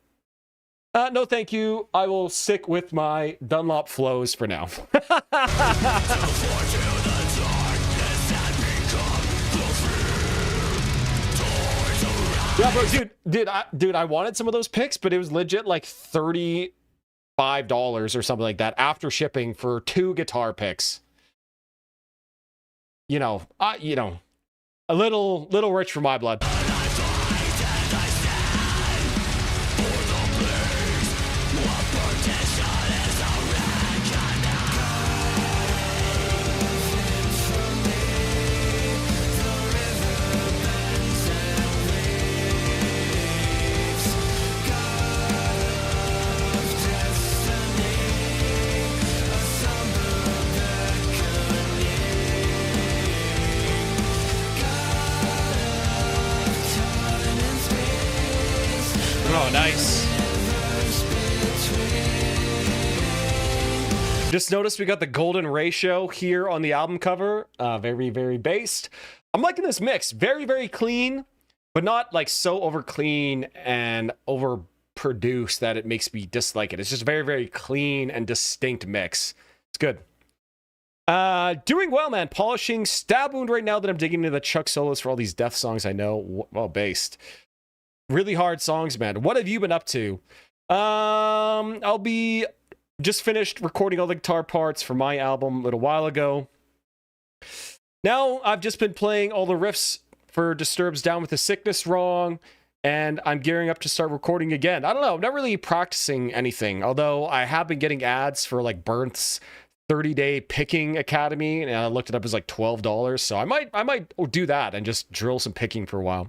no, thank you. I will stick with my Dunlop flows for now. Yeah, bro, dude, I wanted some of those picks, but it was legit like $35 or something like that after shipping for 2 guitar picks. You know, a little rich for my blood. Oh, nice. Just noticed we got the golden ratio here on the album cover. Very, very based. I'm liking this mix. Very, very clean, but not like so over clean and overproduced that it makes me dislike it. It's just very, very clean and distinct mix. It's good. Doing well, man. Polishing Stab Wound right now that I'm digging into the Chuck solos for all these death songs I know. Well based. Really hard songs, man. What have you been up to? I'll be just finished recording all the guitar parts for my album a little while ago. Now I've just been playing all the riffs for Disturbed's Down with the Sickness wrong, and I'm gearing up to start recording again. I don't know. I'm not really practicing anything, although I have been getting ads for like Bernth's 30-day picking academy, and I looked it up as like $12. So I might do that and just drill some picking for a while.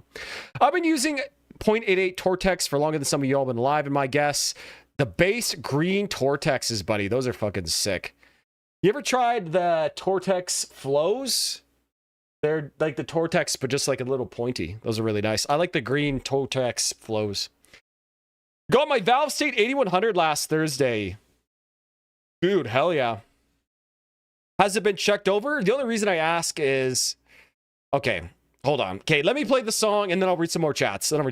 I've been using 0.88 Tortex for longer than some of y'all been live in my guess. The base green Tortexes, buddy, those are fucking sick. You ever tried the Tortex flows? They're like the Tortex, but just like a little pointy. Those are really nice. I like the green Tortex flows. Got my Valve State 8100 last Thursday. Dude, hell yeah. Has it been checked over? The only reason I ask is... Okay, hold on. Okay, let me play the song and then I'll read some more chats. I'm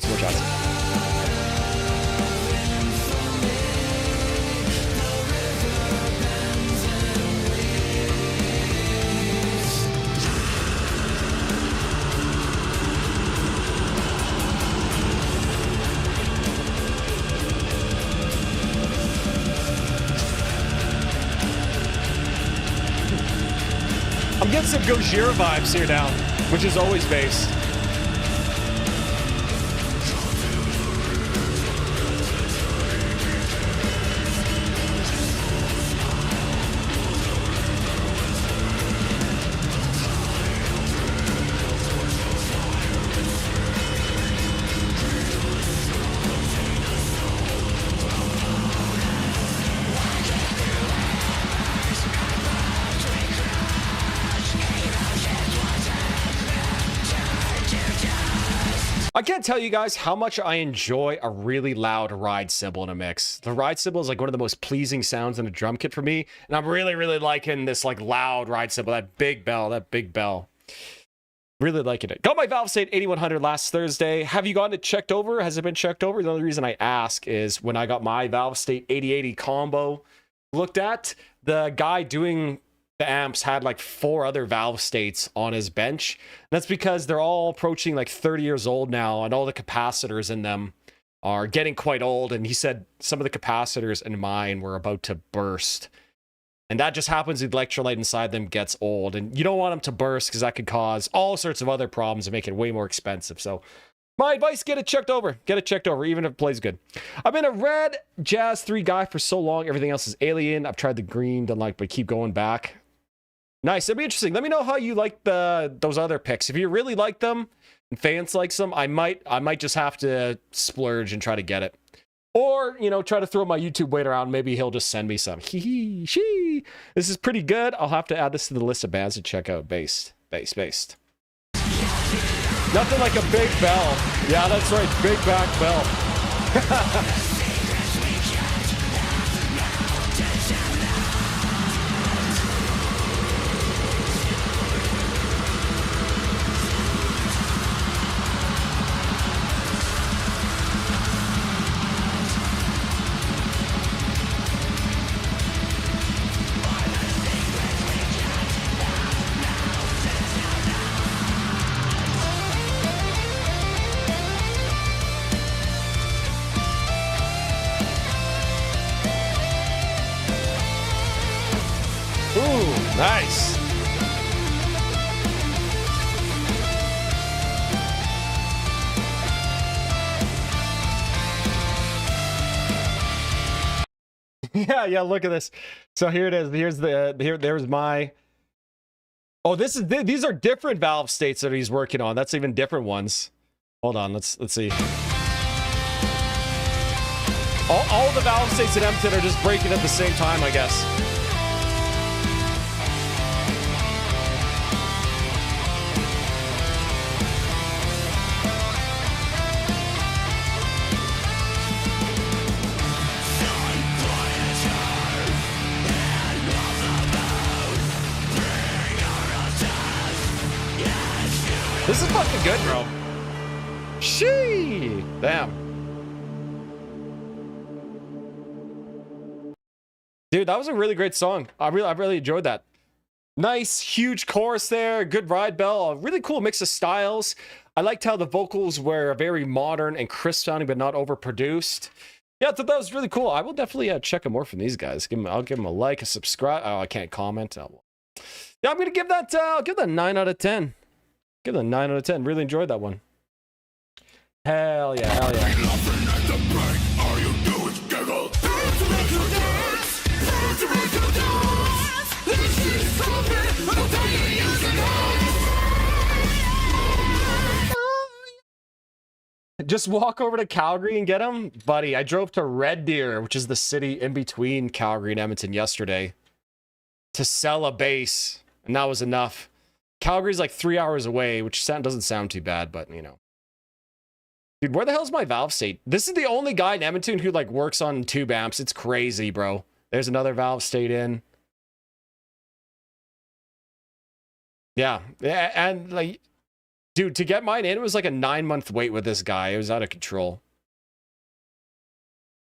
getting some Gojira vibes here now, which is always based. I can't tell you guys how much I enjoy a really loud ride cymbal in a mix. The ride cymbal is like one of the most pleasing sounds in a drum kit for me, and I'm really, really liking this like loud ride cymbal, that big bell. Really liking it. Got my Valve State 8100 last Thursday. Have you gotten it checked over? Has it been checked over? The only reason I ask is when I got my Valve State 8080 combo looked at, the guy doing the amps had like 4 other Valve States on his bench. That's because they're all approaching like 30 years old now, and all the capacitors in them are getting quite old. And he said some of the capacitors in mine were about to burst. And that just happens if the electrolyte inside them gets old. And you don't want them to burst because that could cause all sorts of other problems and make it way more expensive. So my advice, get it checked over. Get it checked over, even if it plays good. I've been a red Jazz 3 guy for so long. Everything else is alien. I've tried the green, done like, but keep going back. Nice. It'll be interesting. Let me know how you like those other picks. If you really like them and fans likes them, I might just have to splurge and try to get it. Or, you know, try to throw my YouTube weight around. Maybe he'll just send me some. Hee she. This is pretty good. I'll have to add this to the list of bands to check out. Based. Nothing like a big bell. Yeah, that's right. Big back bell. Nice. Yeah, look at this. So here it is. There's my. Oh, these are different Valve States that he's working on. That's even different ones. Hold on, let's see. All the Valve States at M10 are just breaking at the same time, I guess. This is fucking good, bro. Shee! Damn. Dude, that was a really great song. I really enjoyed that. Nice, huge chorus there. Good ride bell. A really cool mix of styles. I liked how the vocals were very modern and crisp sounding, but not overproduced. Yeah, I thought that was really cool. I will definitely check out more from these guys. I'll give them a like, a subscribe. Oh, I can't comment. Oh, yeah, I'm gonna give that. I'll give that 9 out of 10. Give it a 9 out of 10. Really enjoyed that one. Hell yeah, hell yeah. Just walk over to Calgary and get him? Buddy, I drove to Red Deer, which is the city in between Calgary and Edmonton yesterday, to sell a bass, and that was enough. Calgary's like 3 hours away, which doesn't sound too bad, but you know. Dude, where the hell's my Valve State? This is the only guy in Edmonton who like works on tube amps. It's crazy, bro. There's another Valve State in. Yeah, and like, dude, to get mine in, it was like a 9-month wait with this guy. It was out of control.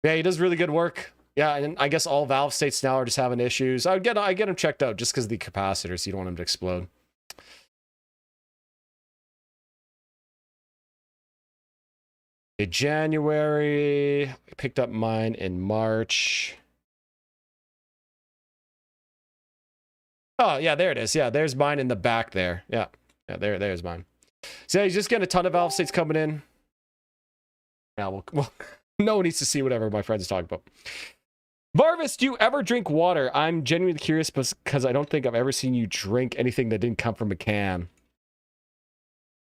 Yeah, he does really good work. Yeah, and I guess all Valve States now are just having issues. I get him checked out just because of the capacitors. You don't want him to explode. In January, I picked up mine in March. Oh, yeah, there it is. Yeah, there's mine in the back there. Yeah, there's mine. So yeah, he's just getting a ton of Valve States coming in. Yeah, well, no one needs to see whatever my friends talk about. Varvis, do you ever drink water? I'm genuinely curious because I don't think I've ever seen you drink anything that didn't come from a can.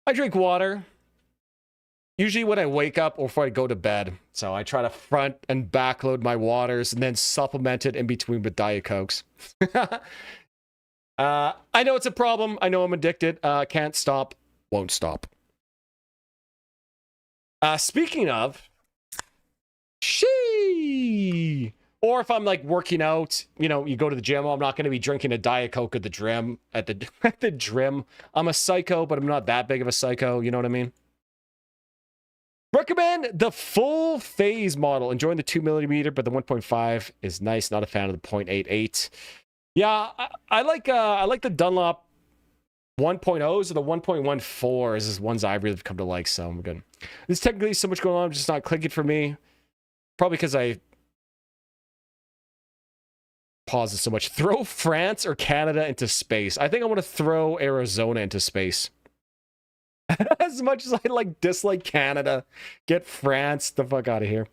I drink water. Usually when I wake up or before I go to bed. So I try to front and backload my waters and then supplement it in between with Diet Cokes. I know it's a problem. I know I'm addicted. Can't stop. Won't stop. Speaking of, or if I'm like working out, you know, you go to the gym. I'm not going to be drinking a Diet Coke at the gym. At the gym, I'm a psycho, but I'm not that big of a psycho. You know what I mean? Recommend the full phase model. Enjoying the 2mm, but the 1.5 is nice. Not a fan of the 0.88. Yeah, I like the Dunlop 1.0s or the 1.14s is ones I really have come to like. So I'm good. There's technically so much going on, just not clicking for me. Probably because I pauses so much. Throw France or Canada into space. I think I want to throw Arizona into space. As much as I like dislike Canada, get France the fuck out of here.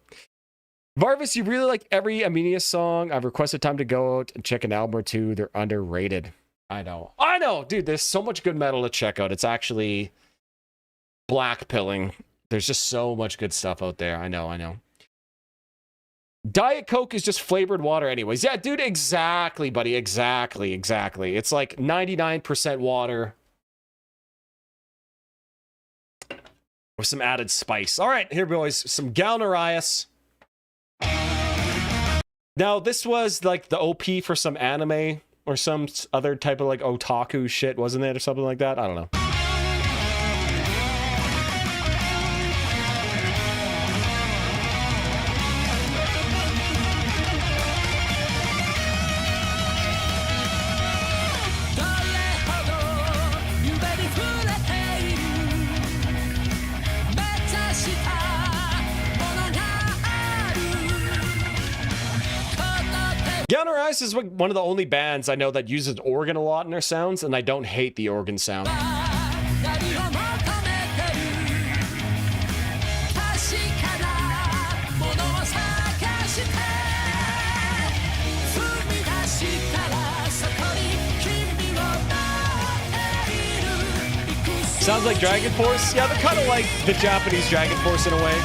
Varvis, you really like every Amenia song. I've requested time to go out and check an album or two. They're underrated. I know, dude. There's so much good metal to check out. It's actually blackpilling. There's just so much good stuff out there. I know. Diet Coke is just flavored water anyways. Yeah, dude, exactly, buddy. Exactly. It's like 99% water with some added spice. All right, here, boys. Some Galnerias. Now, this was like the OP for some anime or some other type of like otaku shit, wasn't it? Or something like that? I don't know. Galnerias is one of the only bands I know that uses organ a lot in their sounds, and I don't hate the organ sound. Sounds like Dragon Force? Yeah, they're kind of like the Japanese Dragon Force in a way.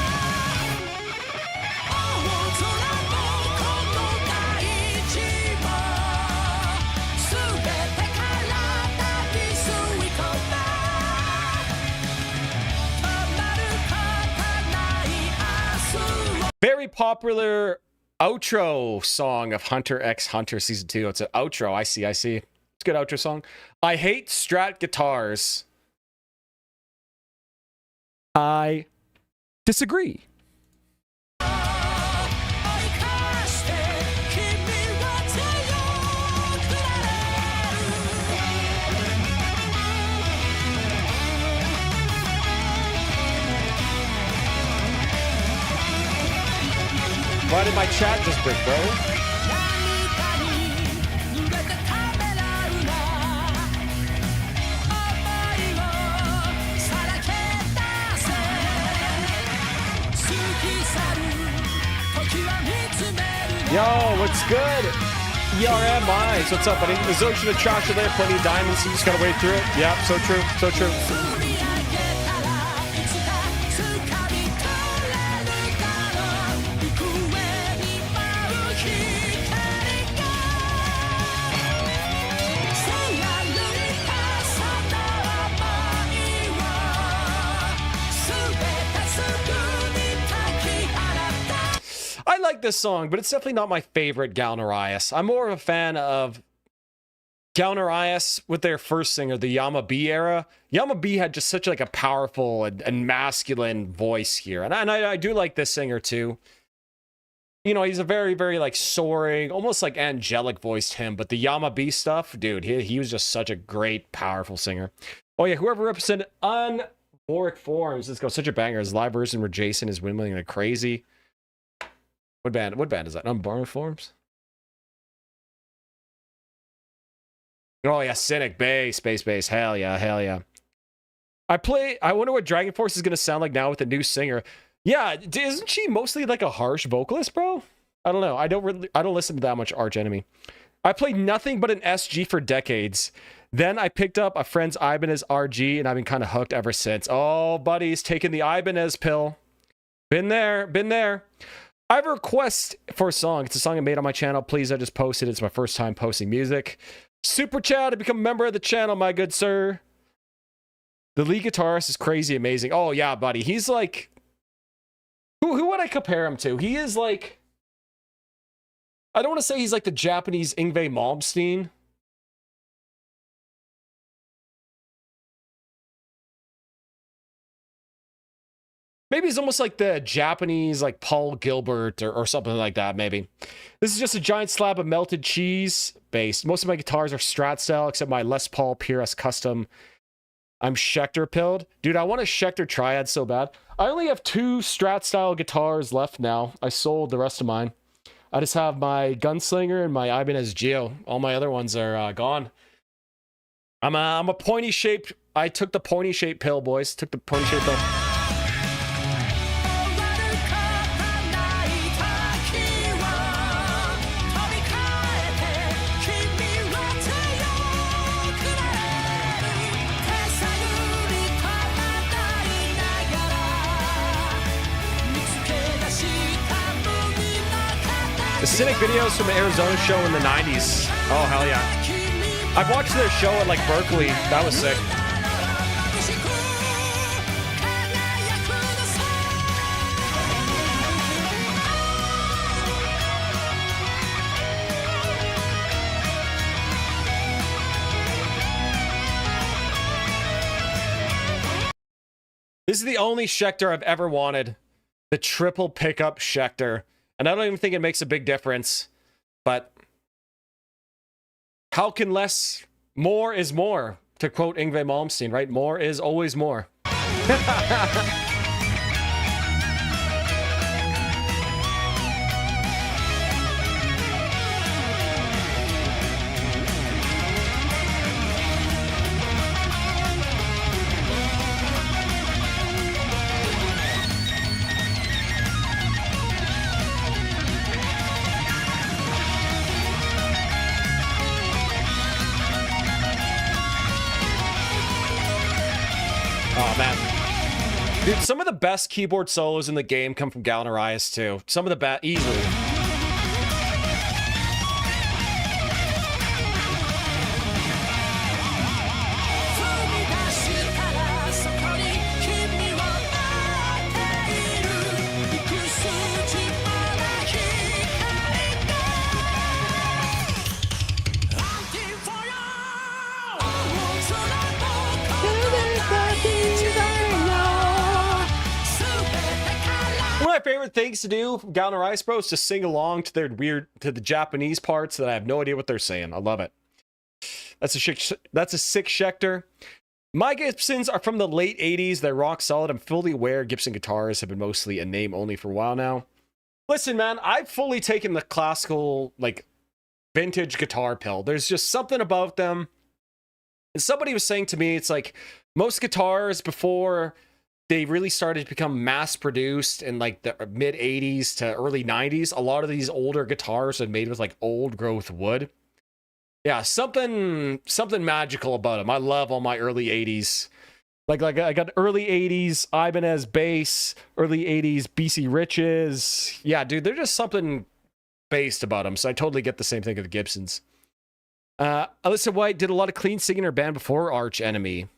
Very popular outro song of Hunter x Hunter Season 2. It's an outro. I see. It's a good outro song. I hate Strat guitars. I disagree. Why did my chat just break, bro? Yo, what's good? ERM Eyes, what's up, buddy? There's ocean of trash there, plenty of diamonds, you just gotta wade through it. Yeah, so true. I like this song, but it's definitely not my favorite Galnerias. I'm more of a fan of Galnerias with their first singer, the Yama B era. Yama B had just such like a powerful and masculine voice here. And I do like this singer too. You know, he's a very, very like soaring, almost like angelic voiced him. But the Yama B stuff, dude, he was just such a great, powerful singer. Oh yeah, whoever represented Unboric Forms, let's go, such a banger. His live version where Jason is windmilling like crazy. What band is that? Unboric Forms? Oh yeah, Cynic Bass, Bass. Hell yeah. I wonder what Dragon Force is gonna sound like now with a new singer. Yeah, isn't she mostly like a harsh vocalist, bro? I don't know. I don't listen to that much Arch Enemy. I played nothing but an SG for decades. Then I picked up a friend's Ibanez RG, and I've been kind of hooked ever since. Oh, buddy's taking the Ibanez pill. Been there. I have a request for a song. It's a song I made on my channel. Please, I just posted it. It's my first time posting music. Super chat to become a member of the channel, my good sir. The lead guitarist is crazy amazing. Oh, yeah, buddy. He's like Who would I compare him to? He is like, I don't want to say he's like the Japanese Yngwie Malmsteen. Maybe he's almost like the Japanese, like Paul Gilbert or something like that, maybe. This is just a giant slab of melted cheese based. Most of my guitars are Strat style, except my Les Paul PRS Custom. I'm Schecter pilled. Dude, I want a Schecter Triad so bad. I only have 2 Strat style guitars left now. I sold the rest of mine. I just have my Gunslinger and my Ibanez Geo. All my other ones are gone. I'm a pointy shaped. I took the pointy shaped pill, boys. Took the pointy shaped pill. The Cynic videos from the Arizona show in the 90s. Oh, hell yeah. I've watched their show at like Berkeley. That was sick. This is the only Schecter I've ever wanted. The triple pickup Schecter. And I don't even think it makes a big difference. But how can more is more? To quote Yngwie Malmsteen, right? More is always more. Oh, man. Dude, some of the best keyboard solos in the game come from Galen Arias, too. Some of the best, easily. One of my favorite things to do from Galen Arias, bro, is to sing along to their to the Japanese parts that I have no idea what they're saying. I love it. That's a sick Schecter. My Gibsons are from the late 80s. They're rock solid. I'm fully aware Gibson guitars have been mostly a name only for a while now. Listen, man, I've fully taken the classical, like, vintage guitar pill. There's just something about them. And somebody was saying to me, it's like most guitars before they really started to become mass produced in like the mid 80s to early 90s, a lot of these older guitars are made with like old growth wood. Yeah, something magical about them. I love all my early 80s. Like I got early 80s Ibanez bass, early 80s BC Riches. Yeah, dude, they're just something based about them. So I totally get the same thing with the Gibsons. Alyssa White did a lot of clean singing in her band before Arch Enemy.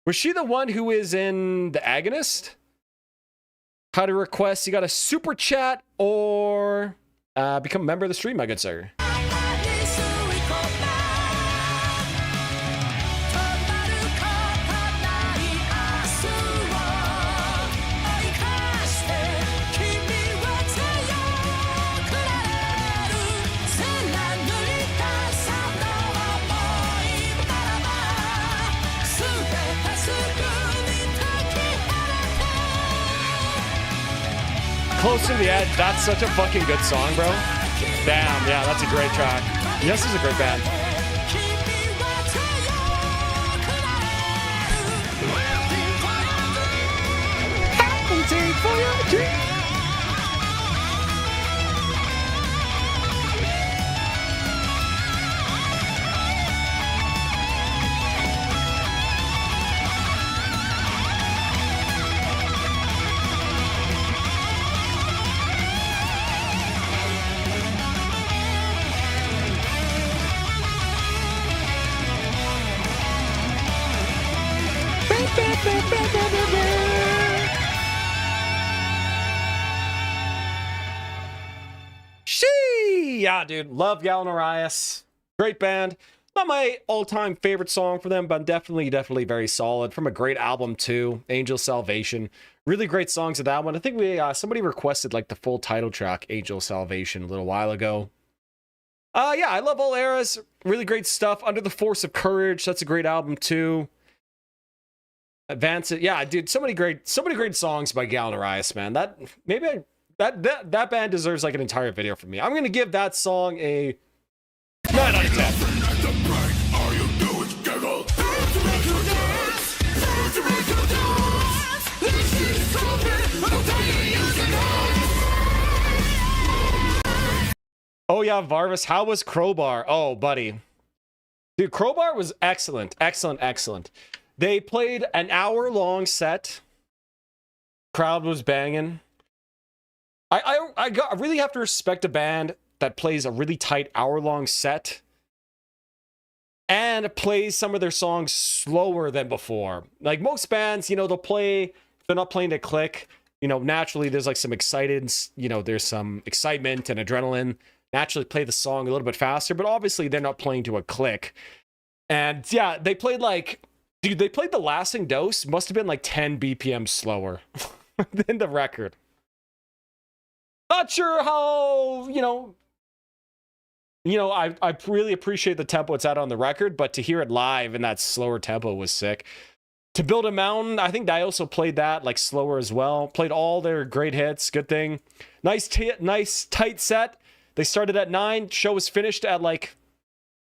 Was she the one who is in The Agonist? How to request? You got a super chat or become a member of the stream, my good sir. Close to the Edge, that's such a fucking good song, bro. Damn, yeah, that's a great track. Yes, is a great band. Yeah, dude. Love Gallon Arias. Great band. Not my all-time favorite song for them, but definitely very solid. From a great album too, Angel Salvation. Really great songs of that one. I think we somebody requested like the full title track, Angel Salvation, a little while ago. Yeah, I love all eras. Really great stuff. Under the Force of Courage. That's a great album too. Advance It. Yeah, dude. So many great songs by Gallon Arias, man. That band deserves like an entire video from me. I'm gonna give that song a 9 out of 10. Oh yeah, Varvis, how was Crowbar? Oh, buddy. Dude, Crowbar was excellent. Excellent. They played an hour-long set. Crowd was banging. I really have to respect a band that plays a really tight hour-long set and plays some of their songs slower than before. Like most bands, you know, they're not playing to click. You know, naturally there's like some there's some excitement and adrenaline. Naturally play the song a little bit faster, but obviously they're not playing to a click. And yeah, they played The Lasting Dose must have been like 10 BPM slower than the record. Not sure how, I really appreciate the tempo it's at on the record, but to hear it live in that slower tempo was sick. To Build a Mountain, I think they also played that like slower as well. Played all their great hits. Good thing. Nice tight set. They started at 9. Show was finished at like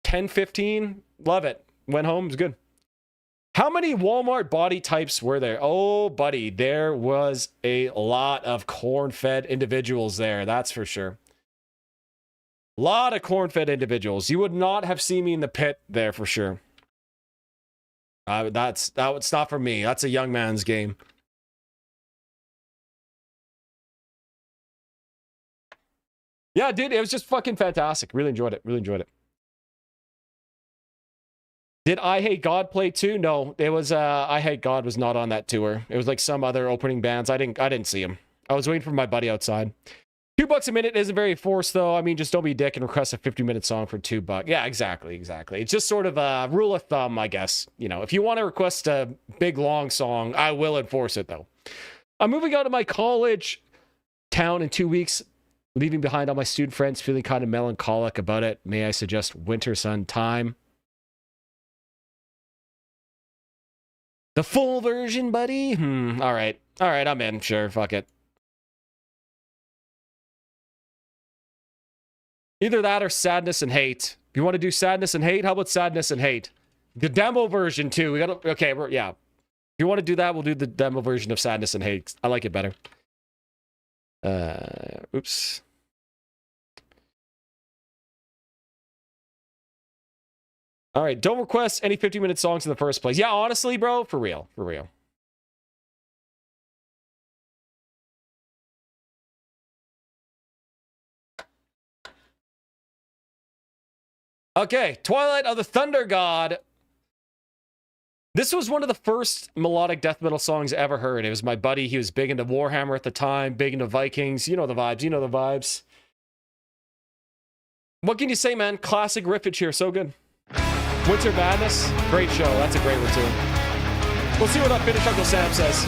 10:15. Love it. Went home. It was good. How many Walmart body types were there? Oh, buddy, there was a lot of corn-fed individuals there. That's for sure. A lot of corn-fed individuals. You would not have seen me in the pit there for sure. That's not for me. That's a young man's game. Yeah, dude, it was just fucking fantastic. Really enjoyed it. Did I Hate God play too? No, it was I Hate God was not on that tour. It was like some other opening bands. I didn't see him. I was waiting for my buddy outside. $2 a minute isn't very forced though. I mean, just don't be a dick and request a 50-minute song for $2. Yeah, exactly. It's just sort of a rule of thumb, I guess. You know, if you want to request a big long song, I will enforce it though. I'm moving out of my college town in 2 weeks. Leaving behind all my student friends, feeling kind of melancholic about it. May I suggest Winter Sun Time? The full version, buddy? All right, I'm in. Sure, fuck it. Either that or Sadness and Hate. If you want to do Sadness and Hate, how about Sadness and Hate? The demo version, too. Yeah. If you want to do that, we'll do the demo version of Sadness and Hate. I like it better. Oops. All right, don't request any 50-minute songs in the first place. Yeah, honestly, bro, for real. Okay, Twilight of the Thunder God. This was one of the first melodic death metal songs I ever heard. It was my buddy. He was big into Warhammer at the time, big into Vikings. You know the vibes. What can you say, man? Classic riffage here. So good. Winter Madness. Great show. That's a great one, too. We'll see what Finish Uncle Sam says.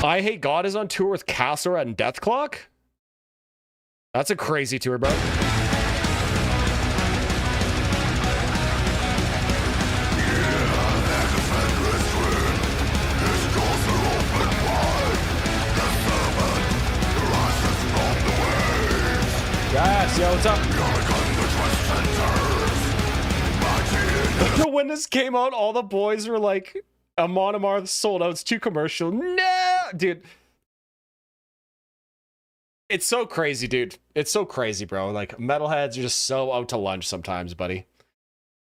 I Hate God is on tour with Castle and Deathclock? That's a crazy tour, bro. Yes, yo, what's up? When this came out, all the boys were like, Amon Amarth sold out. It's too commercial. No, dude. It's so crazy, dude. It's so crazy, bro. Like, metalheads are just so out to lunch sometimes, buddy.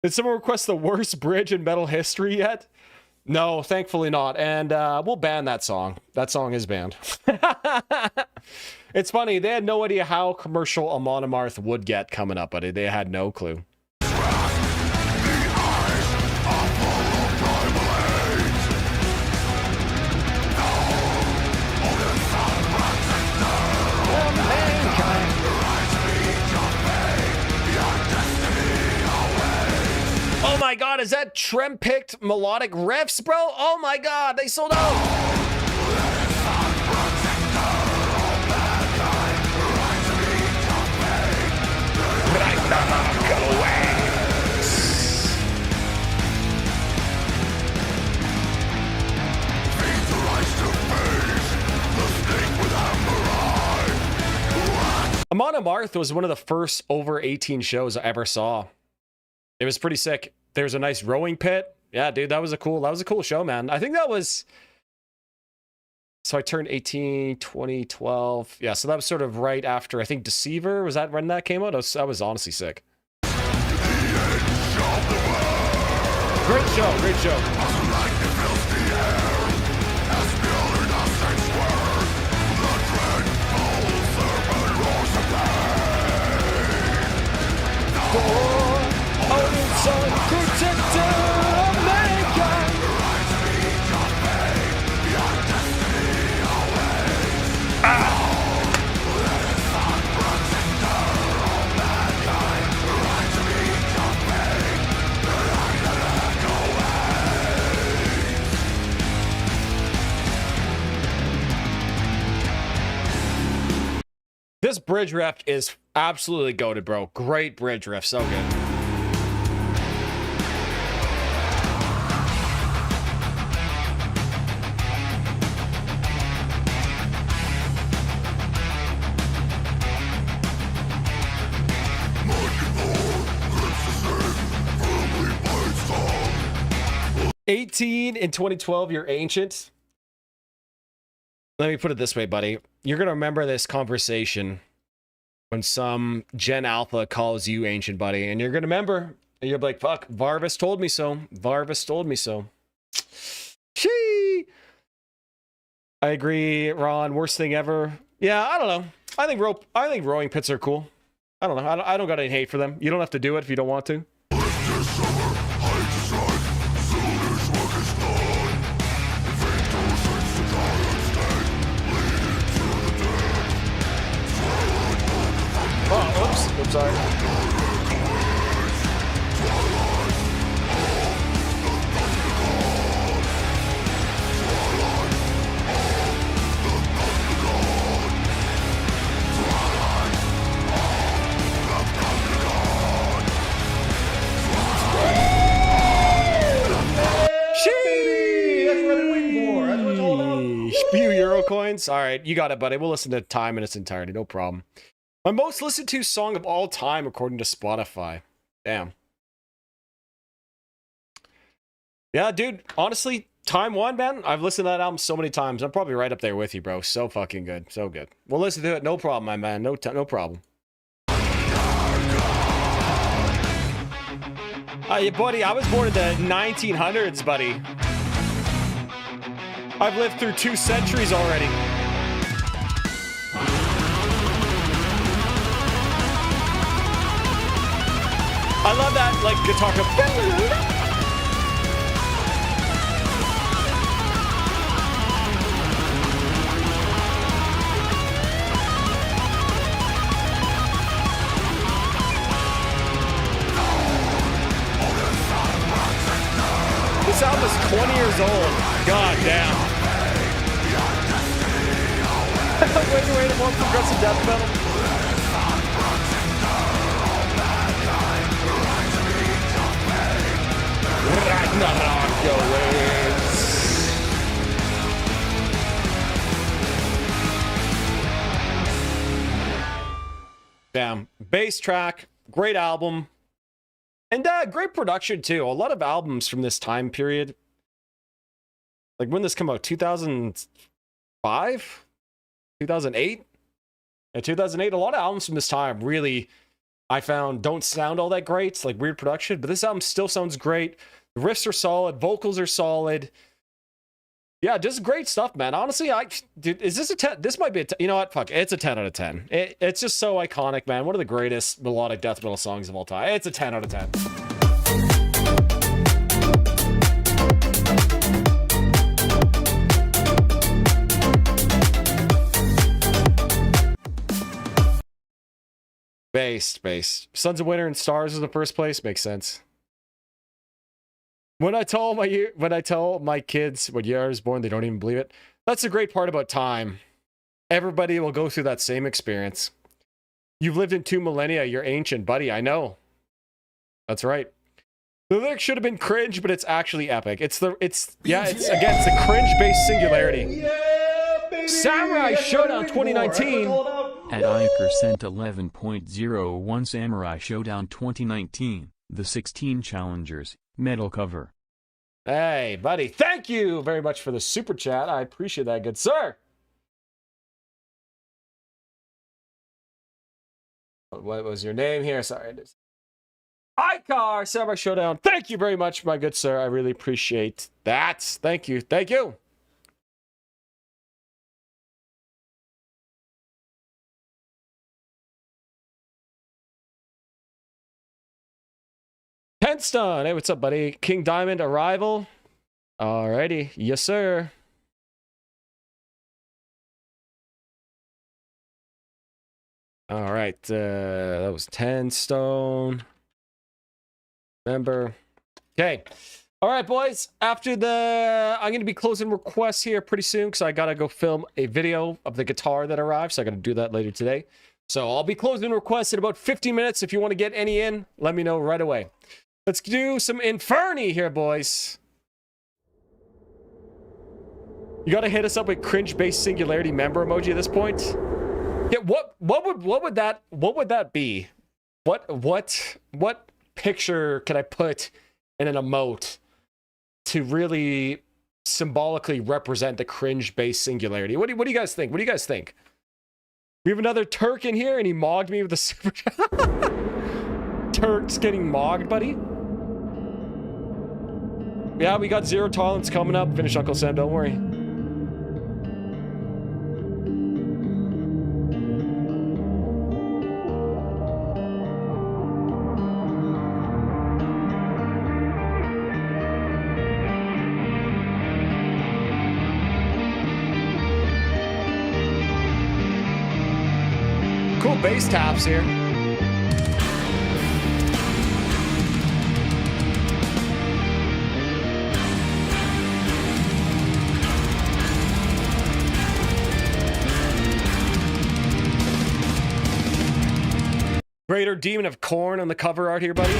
Did someone request the worst bridge in metal history yet? No, thankfully not. And we'll ban that song. That song is banned. It's funny. They had no idea how commercial Amon Amarth would get coming up, but they had no clue. Oh my god, is that Trem-picked melodic riffs, bro? Oh my god, they sold out! Amon Amarth was one of the first over 18 shows I ever saw. It was pretty sick. There's a nice rowing pit. Yeah, dude, that was a cool show, man. I think that was... So I turned 18, 2012. Yeah, so that was sort of right after, I think, Deceiver. Was that when that came out? That was honestly sick. Great show, great show. This bridge riff is absolutely goated, bro. Great bridge riff, so good. '18 in 2012, you're ancient. Let me put it this way, buddy. You're going to remember this conversation when some Gen Alpha calls you ancient, buddy. And you're going to remember, and you're like, fuck, Varvis told me so. Varvis told me so. Shee! I agree, Ron. Worst thing ever. Yeah, I don't know. I think rowing pits are cool. I don't know. I don't got any hate for them. You don't have to do it if you don't want to. Oh, oops. I'm sorry. Spew Euro coins. All right, you got it, buddy. We'll listen to Time in its entirety. No problem. My most listened to song of all time, according to Spotify. Damn. Yeah, dude. Honestly, Time One, man. I've listened to that album so many times. I'm probably right up there with you, bro. So fucking good. So good. We'll listen to it. No problem, my man. No problem. Yeah, buddy, I was born in the 1900s, buddy. I've lived through 2 centuries already. I love that, like, guitar. This album is 20 years old. God damn. Wait, more progressive death metal. Ragnarok awaits. Damn. Bass track, great album. And great production too. A lot of albums from this time period. Like when this came out, 2005? 2008? Yeah, 2008. A lot of albums from this time really I found don't sound all that great. It's like weird production, but this album still sounds great. The riffs are solid, vocals are solid. Yeah, just great stuff, man. Honestly, dude, is this a 10? This might be a 10. You know what? Fuck, it's a 10 out of 10. It's just so iconic, man. One of the greatest melodic death metal songs of all time. It's a 10 out of 10. Based. Sons of Winter and Stars is the first place. Makes sense. When I tell my kids when year I was born, they don't even believe it. That's the great part about time. Everybody will go through that same experience. You've lived in 2 millennia. You're ancient, buddy. I know. That's right. The lyrics should have been cringe, but it's actually epic. It's the cringe-based singularity. Samurai Showdown 2019. At Iker sent 11.01 Samurai Showdown 2019, the 16 challengers, metal cover. Hey, buddy. Thank you very much for the super chat. I appreciate that, good sir. What was your name here? Sorry. Icar Samurai Showdown. Thank you very much, my good sir. I really appreciate that. Thank you. Thank you. Penston. Hey, what's up, buddy? King Diamond Arrival. Alrighty. Yes, sir. All right. That was 10 stone. Remember. Okay. All right, boys. After I'm going to be closing requests here pretty soon because I got to go film a video of the guitar that arrived. So I got to do that later today. So I'll be closing requests in about 15 minutes. If you want to get any in, let me know right away. Let's do some Inferni here, boys. You got to hit us up with cringe-based singularity member emoji at this point. Yeah, what would that be? What picture could I put in an emote to really symbolically represent the cringe-based singularity? What do you guys think? What do you guys think? We have another Turk in here, and he mogged me with a super chat. Turk's getting mogged, buddy. Yeah, we got Zero Tolerance coming up. Finish Uncle Sam, don't worry. Cool bass taps here. Greater Demon of Corn on the cover art here, buddy.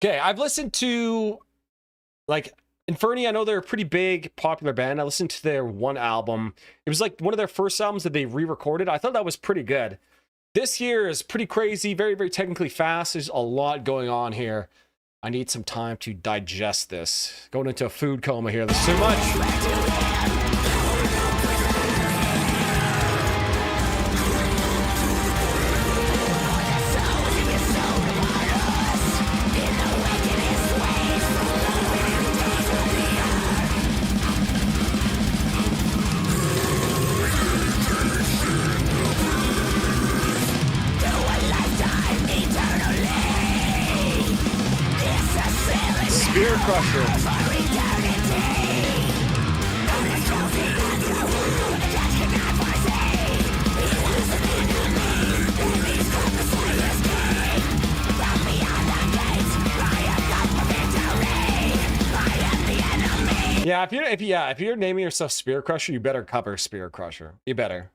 Okay, I've listened to, like, Inferni. I know they're a pretty big, popular band. I listened to their one album. It was like one of their first albums that they re-recorded. I thought that was pretty good. This here is pretty crazy, very, very technically fast. There's a lot going on here. I need some time to digest this. Going into a food coma here. There's too much. Spear Crusher. Yeah, if you're naming yourself Spear Crusher, you better cover Spear Crusher. You better.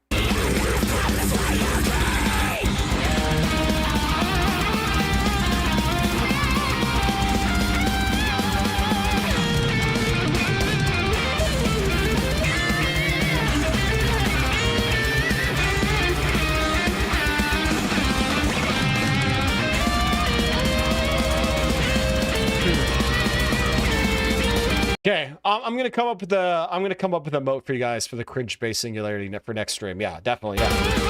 Okay, I'm gonna come up with a moat for you guys for the cringe base singularity for next stream. Yeah, definitely. Yeah.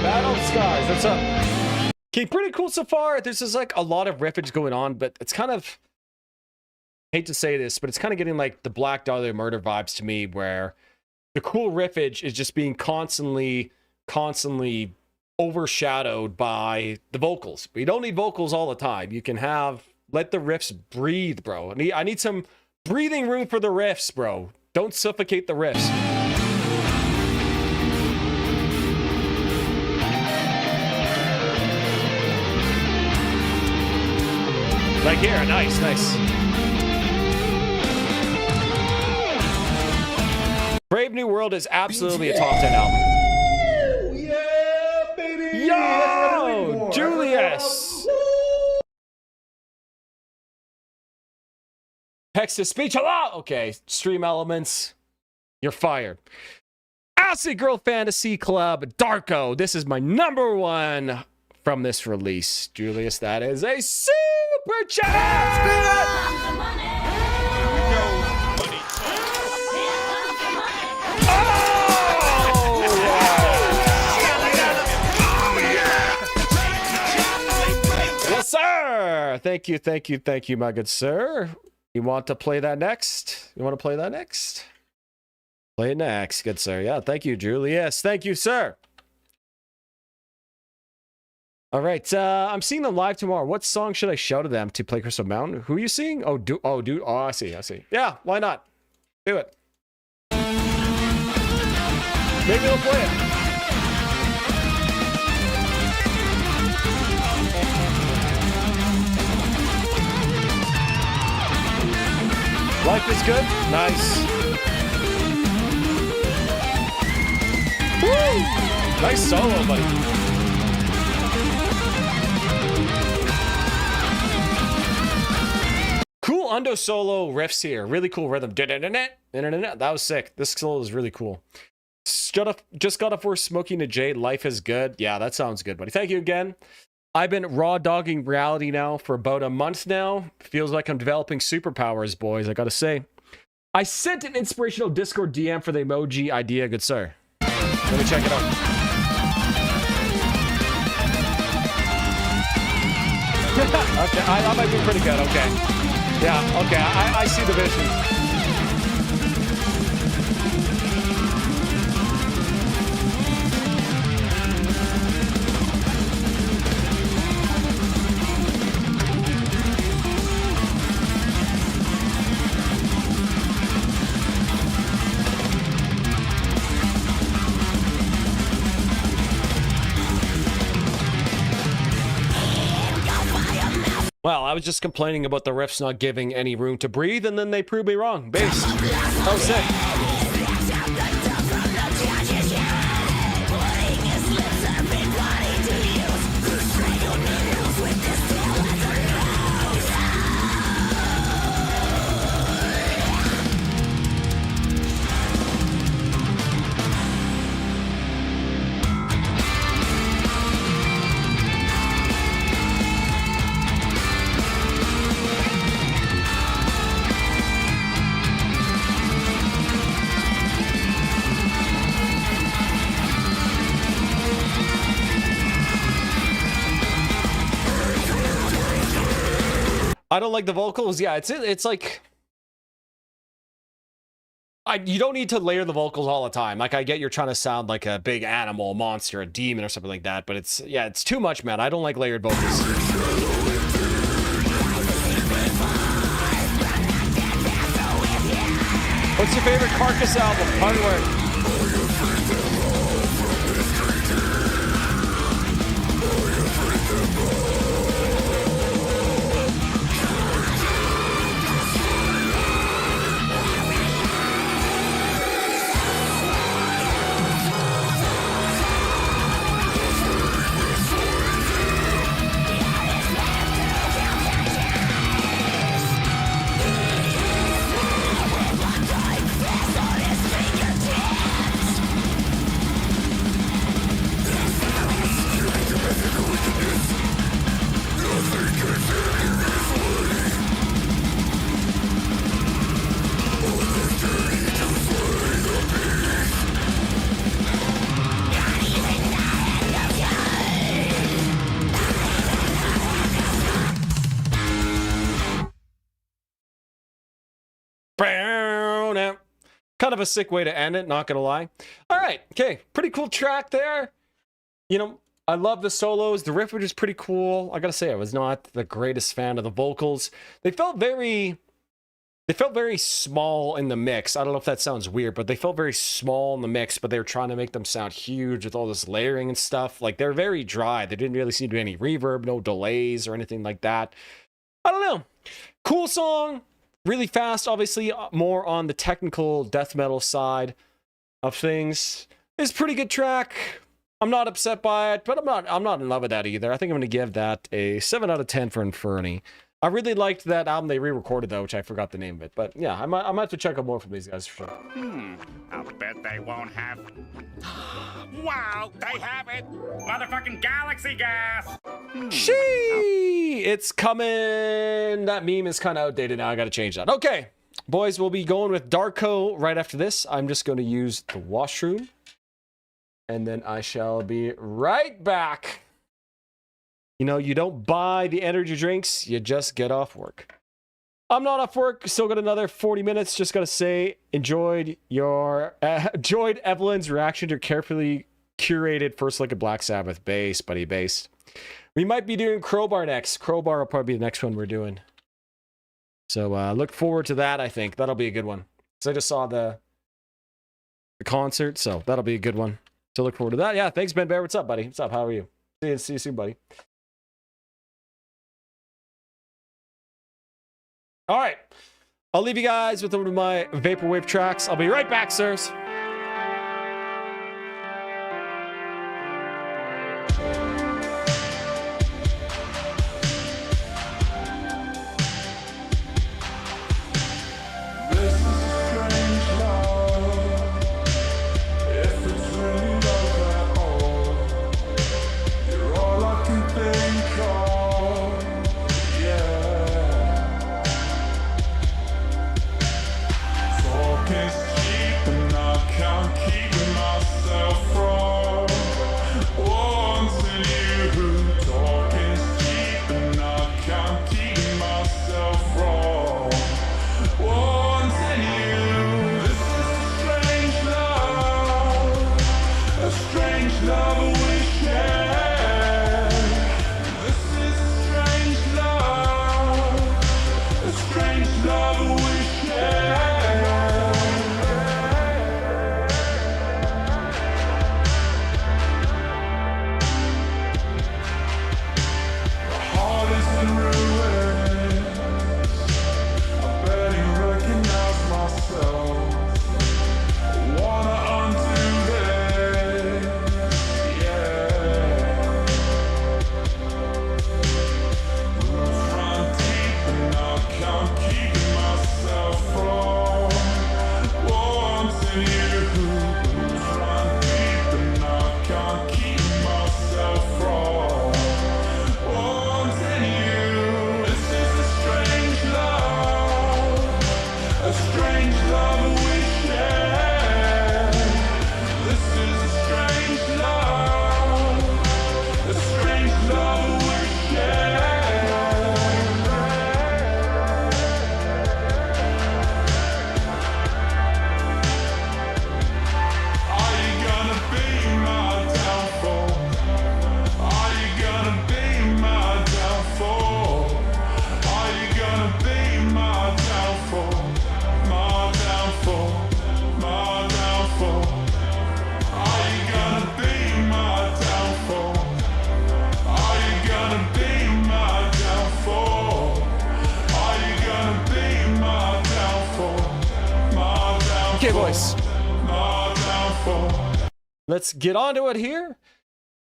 Battle Skies, what's up? Okay, pretty cool so far. There's just like a lot of riffage going on, but it's kind of, hate to say this, but it's kind of getting like the Black Dahlia Murder vibes to me, where the cool riffage is just being constantly overshadowed by the vocals. But you don't need vocals all the time. You can let the riffs breathe, bro. I need some breathing room for the riffs, bro. Don't suffocate the riffs. Like here, nice. Brave New World is absolutely a top 10 album. Yeah, baby. Yo, Julius. Text to speech. Hello. Okay, stream elements. You're fired. Acid Girl Fantasy Club, Darko. This is my number one from this release. Julius, that is a super chat. Yes, sir. Thank you, my good sir. You want to play that next? Play it next, good sir. Yeah, thank you, Julius. Thank you, sir. All right, I'm seeing them live tomorrow. What song should I shout to them to play Crystal Mountain? Who are you seeing? Oh, dude. Oh, I see. Yeah, why not? Do it. Maybe they'll play it. Life is good. Nice. Woo! Nice solo, buddy. Cool Undo solo riffs here. Really cool rhythm. That was sick. This solo is really cool. Just got off for smoking a Jade. Life is good. Yeah, that sounds good, buddy. Thank you again. I've been raw dogging reality now for about a month now. Feels like I'm developing superpowers, boys. I gotta say. I sent an inspirational Discord DM for the emoji idea, good sir. Let me check it out. Okay, I might be pretty good. Okay. Yeah, okay, I see the vision. Well, I was just complaining about the riffs not giving any room to breathe, and then they proved me wrong. Bass. Oh, sick. I don't like the vocals. Yeah, it's like you don't need to layer the vocals all the time. Like, I get you're trying to sound like a big animal, a monster, a demon, or something like that, but it's, yeah, it's too much, man. I don't like layered vocals. What's your favorite Carcass album? Hardware. Kind of a sick way to end it, not gonna lie. All right, okay, pretty cool track there. You know, I love the solos. The riff was just pretty cool. I gotta say, I was not the greatest fan of the vocals. They felt very small in the mix. I don't know if that sounds weird, but they felt very small in the mix, but they were trying to make them sound huge with all this layering and stuff. Like, they're very dry. There didn't really seem to be any reverb, no delays or anything like that. I don't know. Cool song. Really fast, obviously, more on the technical death metal side of things. It's a pretty good track. I'm not upset by it, but I'm not in love with that either. I think I'm going to give that a 7 out of 10 for Inferni. I really liked that album they re-recorded, though, which I forgot the name of it. But yeah, I might have to check out more from these guys for sure. I'll bet they won't have... Wow, they have it! Motherfucking galaxy gas! Shee! It's coming. That meme is kind of outdated now. I got to change that. Okay, boys, we'll be going with Darko right after this. I'm just going to use the washroom. And then I shall be right back. You know, you don't buy the energy drinks, you just get off work. I'm not off work, still got another 40 minutes. Just gotta say, enjoyed Evelyn's reaction to your carefully curated First Look at Black Sabbath bass, buddy bass. We might be doing Crowbar next. Crowbar will probably be the next one we're doing. So look forward to that, I think. That'll be a good one. So I just saw the concert, so that'll be a good one. So look forward to that. Yeah, thanks, Ben Bear. What's up, buddy? What's up? How are you? See you soon, buddy. All right, I'll leave you guys with one of my Vaporwave tracks. I'll be right back, sirs. Talk is cheap and not Okay, boys. Let's get on to it here.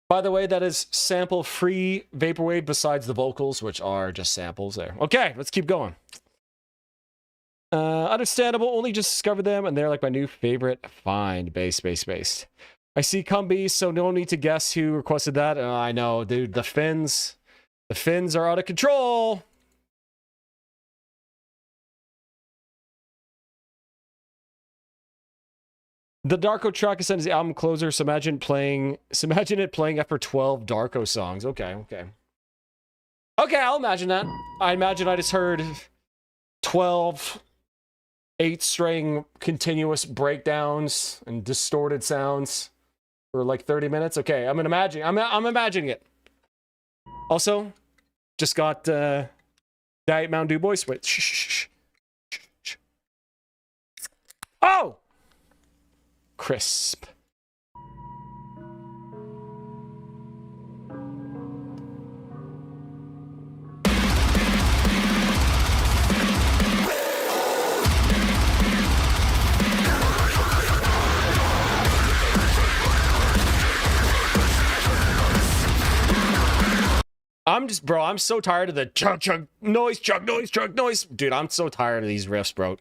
By the way, that is sample-free Vaporwave besides the vocals, which are just samples there. Okay, let's keep going. Understandable, only just discovered them, and they're like my new favorite find. Bass. I see Cumby, so no need to guess who requested that. I know, dude, the fins are out of control. The Darko track is the album closer, so imagine it playing after 12 Darko songs. Okay, I'll imagine that. I imagine I just heard 12 8-string continuous breakdowns and distorted sounds for like 30 minutes. Okay, I'm imagining it. Also, just got Diet Mountain Dew boys. Wait, shh. Oh! Crisp. I'm so tired of the chug noise. Dude, I'm so tired of these riffs, bro.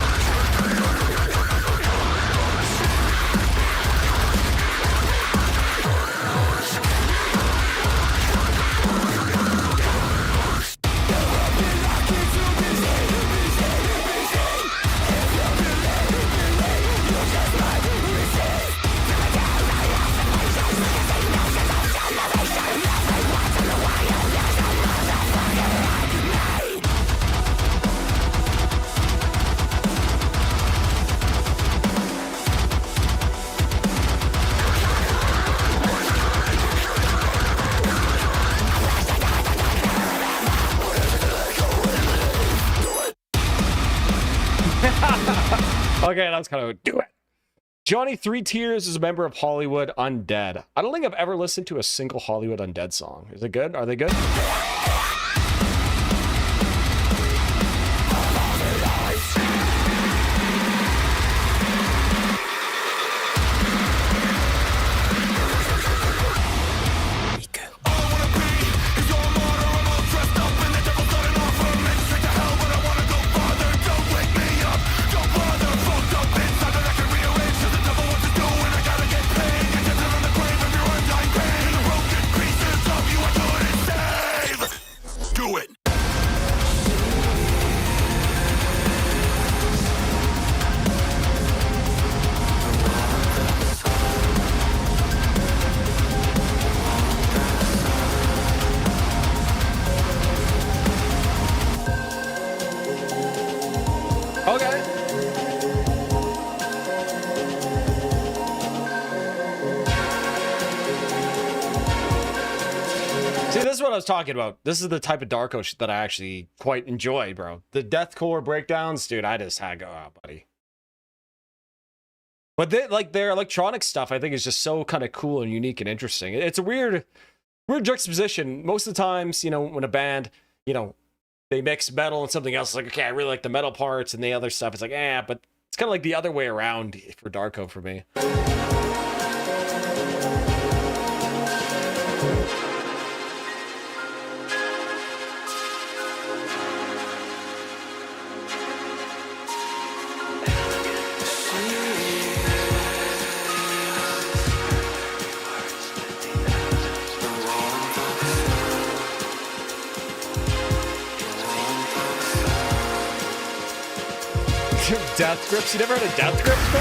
Okay, that's kind of do it. Johnny 3 Tears is a member of Hollywood Undead. I don't think I've ever listened to a single Hollywood Undead song. Is it good? Are they good? I was talking about. This is the type of Darko shit that I actually quite enjoy, bro. The deathcore breakdowns, dude, I just had to go out, buddy. But they, like, their electronic stuff, I think, is just so kind of cool and unique and interesting. It's a weird juxtaposition. Most of the times, you know, when a band, you know, they mix metal and something else, it's like, okay, I really like the metal parts, and the other stuff, it's like, but it's kind of like the other way around for Darko for me. Death Grips? You never heard of Death Grips, bro?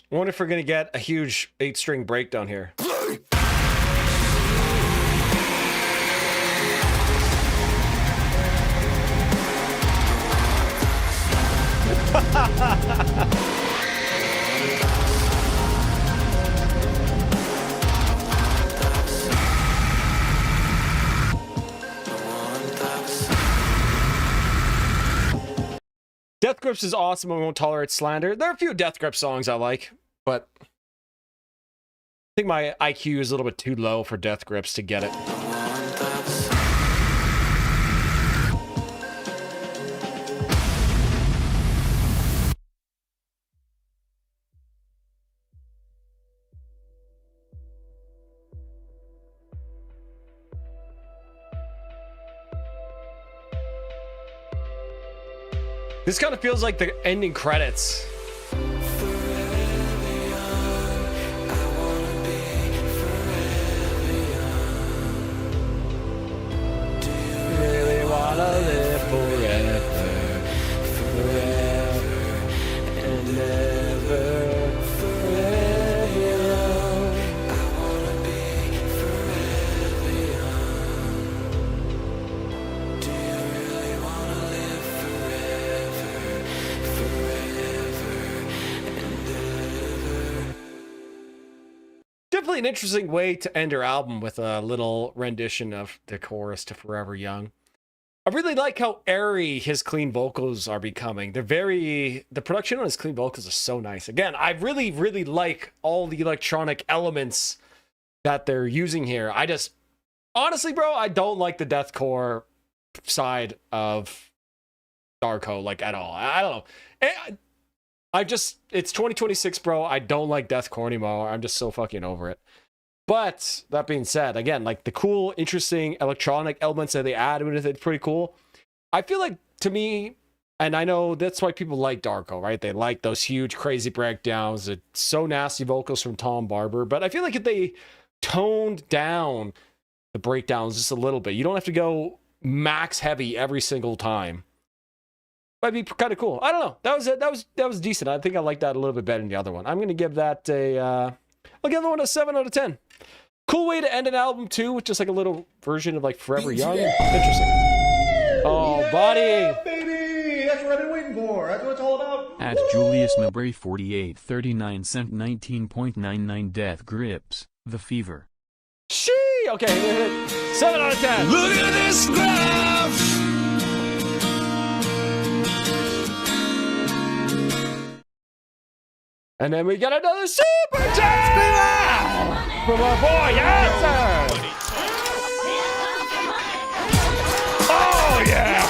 I wonder if we're gonna get a huge 8-string breakdown here. Death Grips is awesome and won't tolerate slander. There are a few Death Grip songs I like, but I think my IQ is a little bit too low for Death Grips to get it. This kind of feels like the ending credits. Really wanna live forever, forever and ever, forever young. I wanna be forever young. Do you really wanna live forever, forever and ever? Definitely an interesting way to end her album with a little rendition of the chorus to Forever Young. I really like how airy his clean vocals are becoming. The production on his clean vocals is so nice. Again, I really, really like all the electronic elements that they're using here. Honestly, bro, I don't like the deathcore side of Darko, like, at all. I don't know. It's 2026, bro. I don't like deathcore anymore. I'm just so fucking over it. But that being said, again, like the cool, interesting electronic elements that they add with it, it's pretty cool. I feel like, to me, and I know that's why people like Darko, right? They like those huge, crazy breakdowns. It's so nasty vocals from Tom Barber. But I feel like if they toned down the breakdowns just a little bit, you don't have to go max heavy every single time. Might be kind of cool. I don't know. That was decent. I think I like that a little bit better than the other one. I'm gonna give that I'll give that one a 7 out of 10. Cool way to end an album too, with just like a little version of like Forever Young. Interesting. Oh, Yeah, buddy. baby! That's what I've been waiting for. That's what it's all about. At Julius Mabray 4839 cent 19.99 Death Grips, The Fever. Shee! Okay, 7 out of 10. Look at this graph. And then we got another super chat from our boy, yes, sir. Oh, yeah.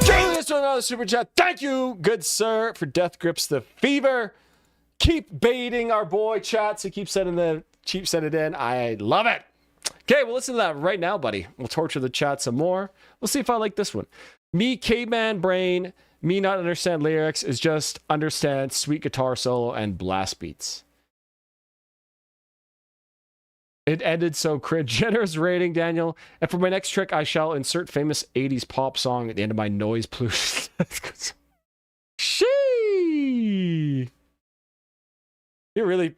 Julius with another super chat. Thank you, good sir, for Death Grips the Fever. Keep baiting our boy chats. He keeps sending it in. I love it. Okay, well, listen to that right now, buddy. We'll torture the chat some more. We'll see if I like this one. Me, caveman brain, me not understand lyrics is just understand sweet guitar solo and blast beats. It ended so cringe. Generous rating, Daniel. And for my next trick, I shall insert famous 80s pop song at the end of my noise pollution. Shee! You really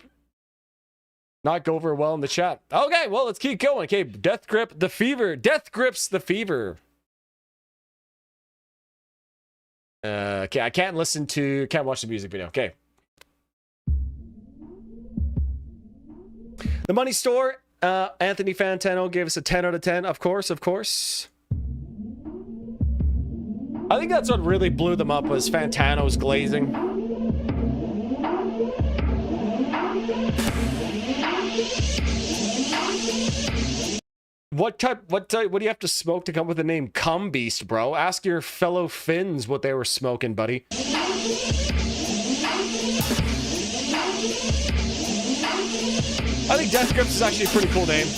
not go over well in the chat. Okay, well, let's keep going. Okay, Death Grips the Fever. Okay, I can't watch the music video. Okay. The Money Store, Anthony Fantano gave us a 10 out of 10. Of course. I think that's what really blew them up was Fantano's glazing. What do you have to smoke to come up with the name Cum Beast, bro? Ask your fellow Finns what they were smoking, buddy. I think Death Grips is actually a pretty cool name,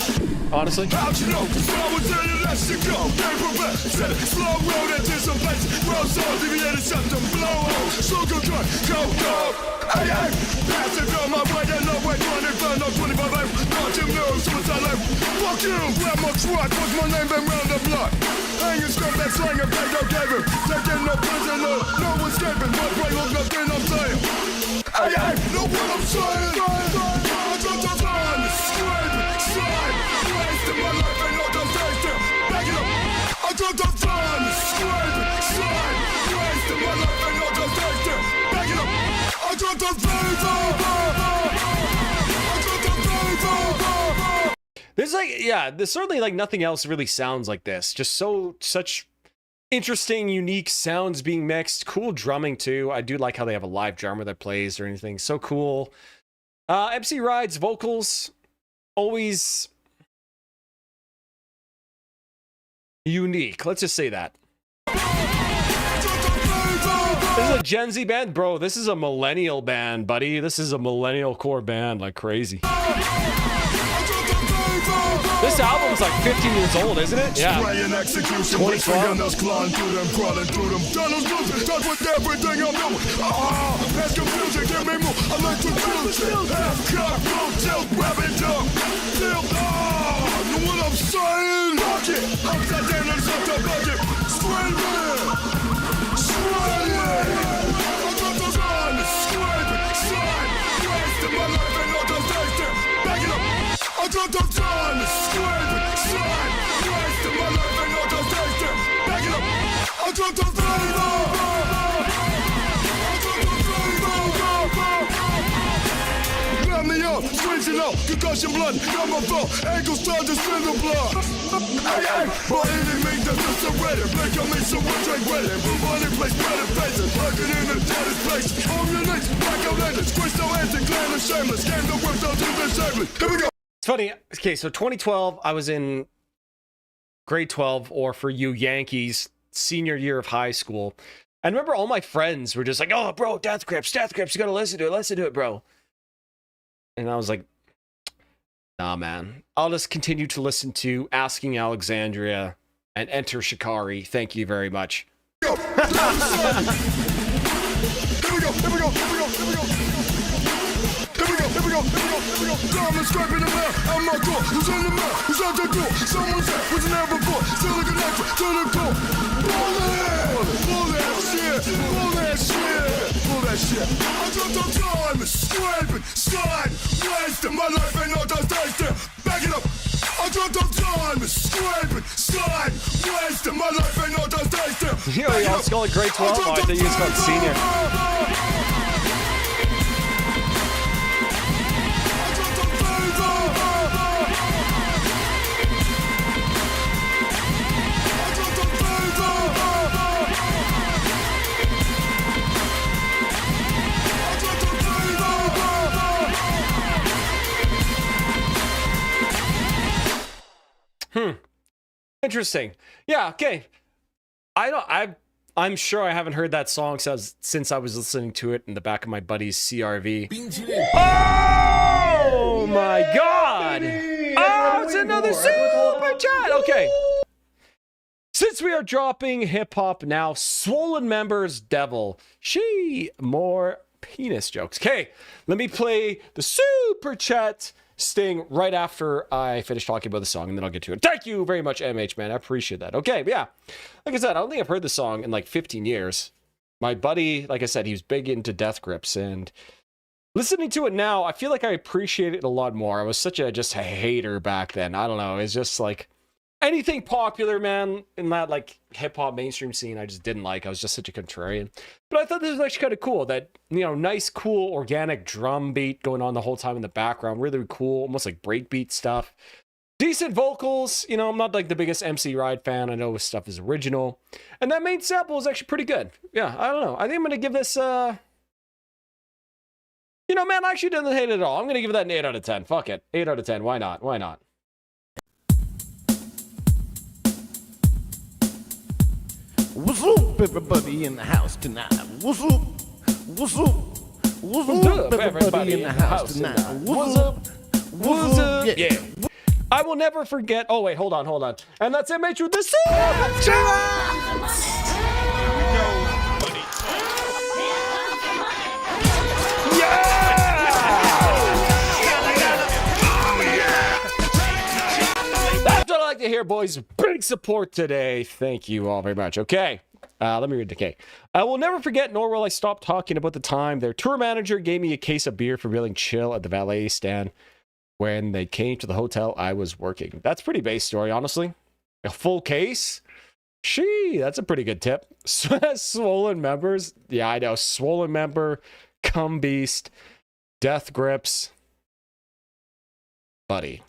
honestly. How'd you know? 'Cause I would tell you let's go. Paperback, set it, slow road anticipation. Rose on, deviated septum, blow on. So go, go. Hey, pass it on my way, no way, 25, no 25, life. Watch him know, suicide life. Fuck you, grab my truck, what's my name been round the block? Hanging scrub that slang and pay no gave him. Taking no prisoner, no escaping. My brain was nothing I'm saying. Hey, know what I'm saying? I don't have time, scraping, slide. Wasting my life and all those days still. Back it up. I don't have time, scraping, slide. Wasting my life and all those days still. Back it up. I don't have time, This There's like, yeah, there's certainly like nothing else really sounds like this. Just such interesting, unique sounds being mixed. Cool drumming too. I do like how they have a live drummer that plays or anything. So cool. MC Ride's vocals, always unique. Let's just say that. This is a Gen Z band? Bro, this is a millennial band, buddy. This is a millennial core band like crazy. This album's like 15 years old, isn't it? Yeah. 2012. I got the time to scrape it, slide, waste in my life and not just taste it. Back it up. I got the flavor. I got the flavor. Grab me up, switching up, concussion blood, number 4, ankles start to spin the blood. Hey, hey, my enemy that's just a ready. Make a mix of one drink ready. Move on in place, better faces, working in the deadest place. On your knees, like a legend, squish so anti, clan and shameless. Game the work, don't do this shameless. Here we go. It's funny. Okay, so 2012, I was in grade 12, or for you Yankees, senior year of high school. And I remember all my friends were just like, oh, bro, Death Grips, you gotta listen to it, bro. And I was like, nah, man. I'll just continue to listen to Asking Alexandria and Enter Shikari. Thank you very much. Here we go, here we go. Diamond scraping the mail out my door. Who's in the mail? Who's out the door? Someone's there. Who's in there before? Still a connection to the core. Pull that shit. I got the time scraping, slide, wasting. My life ain't no just tasting. Back it up. I got the time scraping, slide, wasting. My life ain't no just tasting. You know, y'all call it grade 12. Oh, I think you just called senior. Interesting. Yeah, okay. I'm sure I haven't heard that song since I was listening to it in the back of my buddy's CRV. Oh my god! Oh, it's another super chat! Okay. Since we are dropping hip-hop now, Swollen Members Devil. She more penis jokes. Okay, let me play the super chat sting right after I finish talking about the song, and then I'll get to it. Thank you very much, MH, man. I appreciate that. Okay, yeah. Like I said, I don't think I've heard the song in like 15 years. My buddy, like I said, he was big into Death Grips, and listening to it now, I feel like I appreciate it a lot more. I was such a hater back then. I don't know. It's just like anything popular, man, in that like hip-hop mainstream scene, I just didn't like. I was just such a contrarian. But I thought this was actually kind of cool. That, you know, nice, cool, organic drum beat going on the whole time in the background. Really cool, almost like breakbeat stuff. Decent vocals. You know, I'm not like the biggest MC Ride fan. I know his stuff is original. And that main sample is actually pretty good. Yeah, I don't know. I think I'm going to give this, you know, man, I actually didn't hate it at all. I'm going to give that an 8 out of 10. Fuck it. 8 out of 10. Why not? Why not? What's up, everybody in the house tonight? What's up? What's up? What's up, everybody in the house tonight? What's up? What's up? Yeah. I will never forget. Oh, wait, hold on. And that's MH with the super chats! That's what I like to hear, boys. Big support today. Thank you all very much. Okay. Let me read the K. I will never forget, nor will I stop talking about the time their tour manager gave me a case of beer for feeling chill at the valet stand when they came to the hotel I was working. That's a pretty base story, honestly. A full case? That's a pretty good tip. Swollen Members? Yeah, I know. Swollen Member, Cum Beast, Death Grips. Buddy.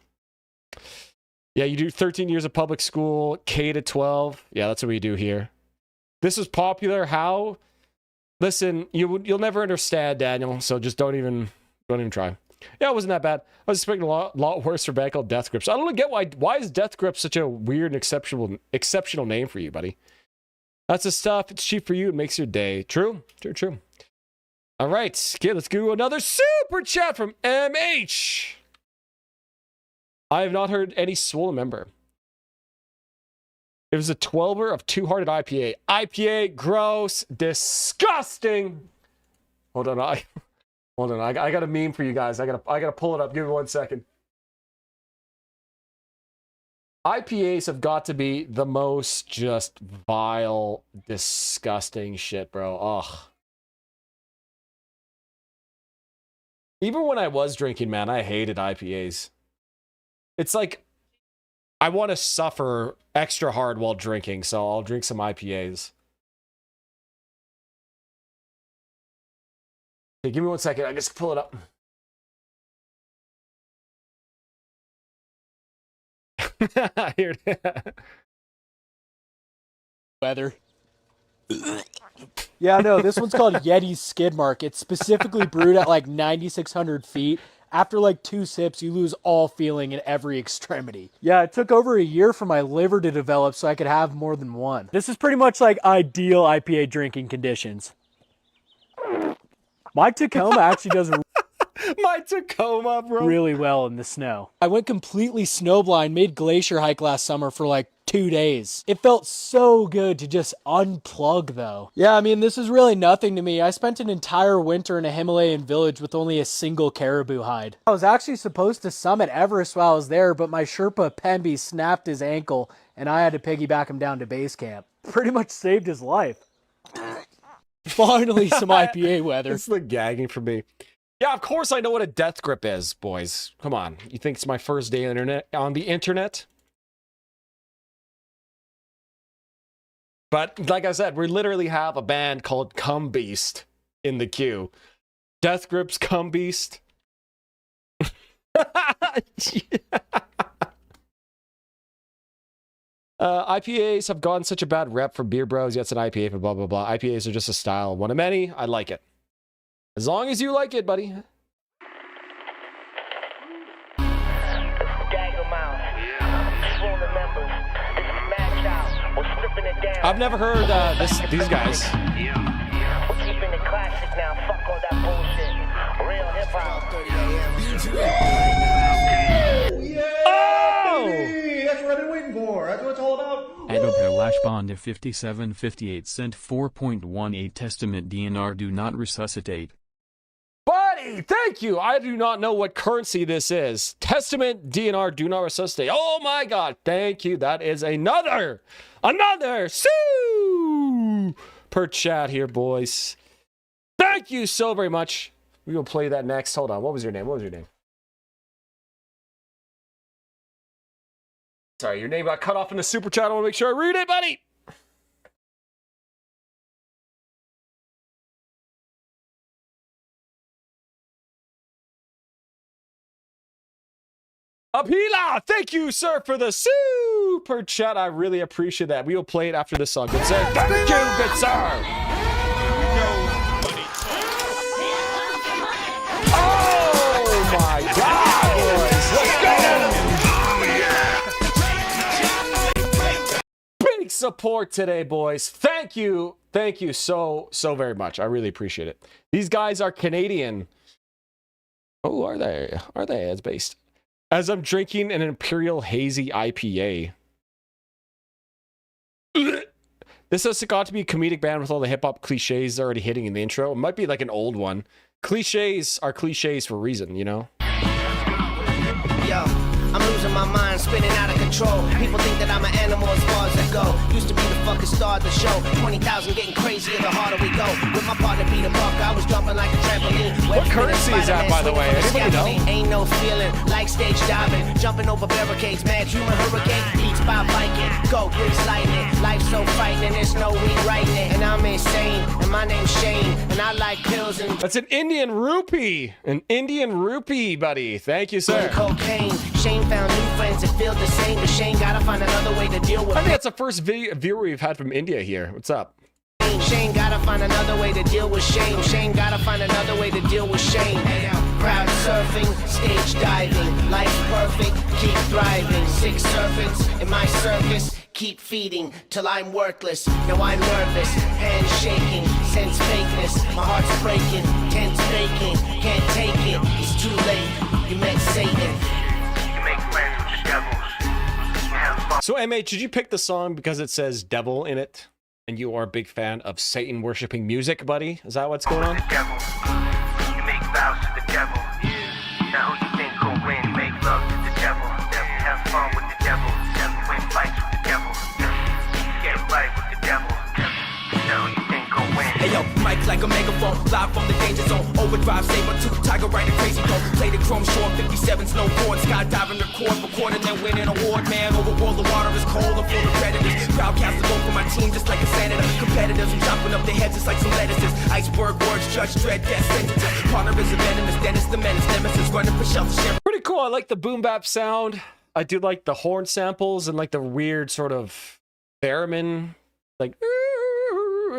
Yeah, you do 13 years of public school, K to 12. Yeah, that's what we do here. This is popular. How? Listen, you'll never understand, Daniel. So just don't even try. Yeah, it wasn't that bad. I was expecting a lot worse for band called Death Grips. I don't get why is Death Grips such a weird and exceptional name for you, buddy? That's the stuff. It's cheap for you. It makes your day. True. All right, okay, let's do another super chat from MH. I have not heard any swollen member. It was a 12er of Two-Hearted IPA. IPA, gross, disgusting. Hold on, I got a meme for you guys. I gotta pull it up. Give me 1 second. IPAs have got to be the most just vile, disgusting shit, bro. Ugh. Even when I was drinking, man, I hated IPAs. It's like I want to suffer extra hard while drinking, so I'll drink some IPAs. Okay, give me 1 second. I just pull it up. Here it is. Weather. Yeah, no, this one's called Yeti's Skid Mark. It's specifically brewed at like 9,600 feet. After like 2 sips, you lose all feeling in every extremity. Yeah, it took over a year for my liver to develop so I could have more than one. This is pretty much like ideal IPA drinking conditions. My Tacoma actually does My Tacoma, bro. really well in the snow. I went completely snowblind, made glacier hike last summer for like 2 days. It felt so good to just unplug though. Yeah, I mean, this is really nothing to me. I spent an entire winter in a Himalayan village with only a single caribou hide. I was actually supposed to summit Everest while I was there, but my Sherpa Pembe snapped his ankle and I had to piggyback him down to base camp. Pretty much saved his life. Finally, some IPA weather. It's the gagging for me. Yeah, of course I know what a death grip is, boys. Come on. You think it's my first day on the internet? But like I said, we literally have a band called Cum Beast in the queue. Death Grips, Cum Beast. IPAs have gotten such a bad rep for beer bros. Yeah, it's an IPA for blah, blah, blah. IPAs are just a style. One of many. I like it. As long as you like it, buddy. I've never heard these guys. We're keeping it classic now. Fuck all that bullshit. Real hip hop. Oh! Baby! That's what I've been waiting for. That's what it's all about. Adobe Lash Bond of 57.58 cent 4.18 Testament DNR do not resuscitate. Buddy, thank you. I do not know what currency this is. Testament DNR do not resuscitate. Oh my God. Thank you. That is another super chat here, boys. Thank you so very much. We will play that next. Hold on. What was your name? Sorry, your name got cut off in the super chat. I want to make sure I read it, buddy. Apila, thank you, sir, for the super chat. I really appreciate that. We will play it after this song. Good sir. Thank you, good sir. Oh my God, boys. Let's go. Big support today, boys. Thank you so very much. I really appreciate it. These guys are Canadian. Oh, are they? It's based. As I'm drinking an Imperial Hazy IPA. This has got to be a comedic band with all the hip-hop cliches already hitting in the intro. It might be like an old one. Cliches are cliches for a reason, you know? Yo, I'm losing my mind, spinning out of control. People think that I'm an animal as far as I go. Used to be the fucking star of the show. 20,000 getting crazier the harder we go. With my partner Peter Buck, I was jumping like a trampoline. What currency is that, by the way? Anybody know? Ain't no feeling like stage diving, jumping over barricades, mad human hurricane, beats by Viking, go Grease lightning. Life's so frightening, there's no rewriting it. And I I'm insane, and my name's Shane, and I like pills and That's an Indian rupee. An Indian rupee, buddy. Thank you, sir. cocaine. Shane found new friends that feel the same, but Shane gotta find another way to deal with I think that's the first viewer we've had from India here. What's up? pain. Shane gotta find another way to deal with shame. Shane gotta find another way to deal with shame. Crowd surfing, stage diving, life's perfect, keep thriving. 6 serpents in my circus, keep feeding till I'm worthless. Now I'm nervous, hands shaking, sense fakeness. My heart's breaking, tense baking, can't take it. It's too late. You met Satan. You make friends with the devil. So, MH, did you pick the song because it says devil in it? And you are a big fan of Satan worshipping music, buddy? Is that what's going on? The devil. You make vows to the devil. Now who you think will win? Make love to the devil. Have fun with the devil. Win fights with the devil. Get right with the devil. Now who you think will win? Hey yo, mic like a megaphone, live from the danger zone. Overdrive, saber tooth, tiger riding crazy cone. Play the chrome shore, 57 snowboard, skydiving the court, recording and winning award, man. Overworld, the water is cold, I'm full of predators. Crowd cast the go for my team just like a senator. Competitors, I'm chopping up their heads just like some lettuces. Iceberg words, judge, dread, death sentences. Partner is a venomous, Dennis the menace, nemesis, running for shelter. Pretty cool. I like the boom bap sound. I do like the horn samples and like the weird sort of theremin, like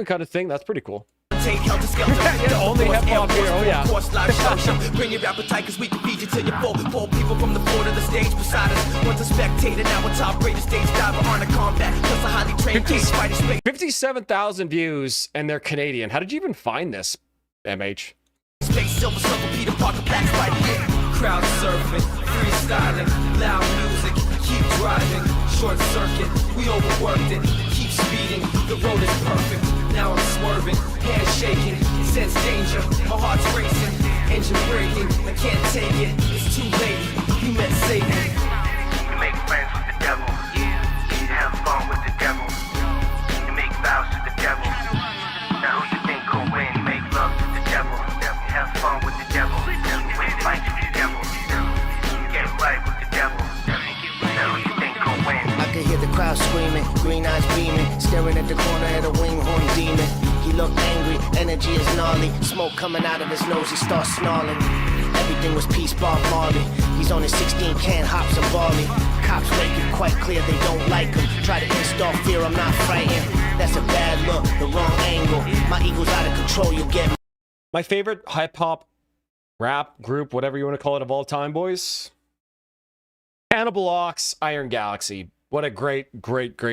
kind of thing. That's pretty cool. Take helter skelter. Only hip hop here. Oh yeah. Bring your appetite, cause we can feed you till you're full. 4 people from the floor to the stage beside us. Once a spectator, now a top rated stage diver on a combat. Plus a highly trained case fighter space. 57,000 views, and they're Canadian. How did you even find this, MH? Space silver circle, Peter Parker, black spider. Crowd surfing, freestyling, loud music, keep driving. Short circuit, we overworked it. Keep speeding, the road is perfect. Now I'm swerving, hands shaking, sense danger, my heart's racing, engine braking, I can't take it, it's too late, you met Satan. You make friends with the devil. You have fun with the devil. You make vows to the devil. Now who you think will win? Make love to the devil. Have fun with the devil. Win fights with the devil. Get right with the devil. Now who you think will win? I could hear the crowd screaming, green eyes beaming, staring at the corner at a wing-horn demon. He looked angry, energy is gnarly. Smoke coming out of his nose, he starts snarling. Everything was peace, Bob Marley. He's on his 16 can hops and barley. Cops make it quite clear they don't like him. Try to install fear, I'm not frightened. That's a bad look, the wrong angle. My ego's out of control, you get me. My favorite hip-hop rap group, whatever you want to call it, of all time, boys. Cannibal Ox, Iron Galaxy. What a great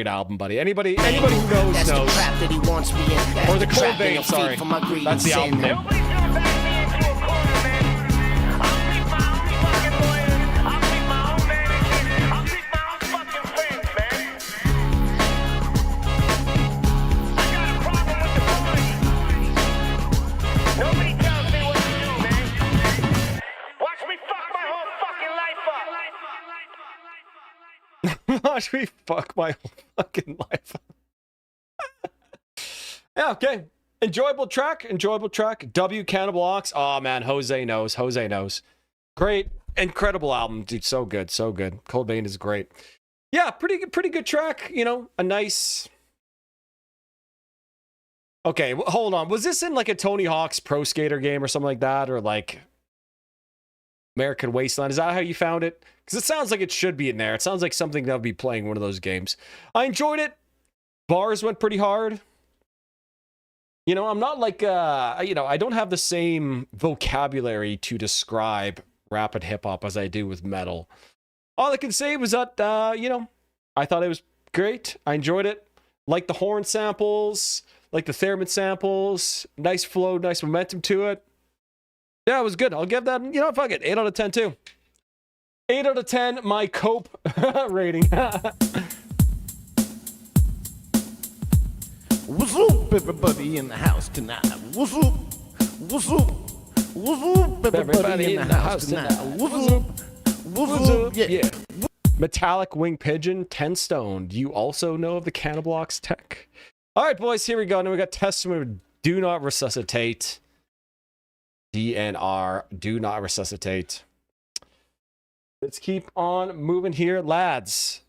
album, buddy. Anybody who knows That's knows. the trap that he wants me in. That's Or the Cold trap that Vein, he'll sorry. feed for my greed That's the and album sin. name. Watch me fuck my whole fucking life. Yeah, okay. Enjoyable track. W Cannibal Ox. Oh man, Jose knows. Great, incredible album, dude. So good. Cold Vein is great. Yeah, pretty good track. You know, a nice. Okay, hold on. Was this in like a Tony Hawk's Pro Skater game or something like that, or like American Wasteland? Is that how you found it? Because it sounds like it should be in there. It sounds like something that would be playing one of those games. I enjoyed it. Bars went pretty hard. You know, I'm not like, I don't have the same vocabulary to describe rapid hip hop as I do with metal. All I can say was that, I thought it was great. I enjoyed it. Like the horn samples, like the theremin samples. Nice flow, nice momentum to it. Yeah, it was good. I'll give that, fuck it. 8 out of 10 too. 8 out of 10, my Cope rating. What's up, everybody in the house tonight? What's up? What's up? What's up, everybody in the house tonight? What's up? What's up? Yeah. Metallic Wing Pigeon, 10 stone. Do you also know of the Cannibal Ox tech? All right, boys, here we go. Now we got Testament, Do Not Resuscitate. DNR, Do Not Resuscitate. Let's keep on moving here, lads.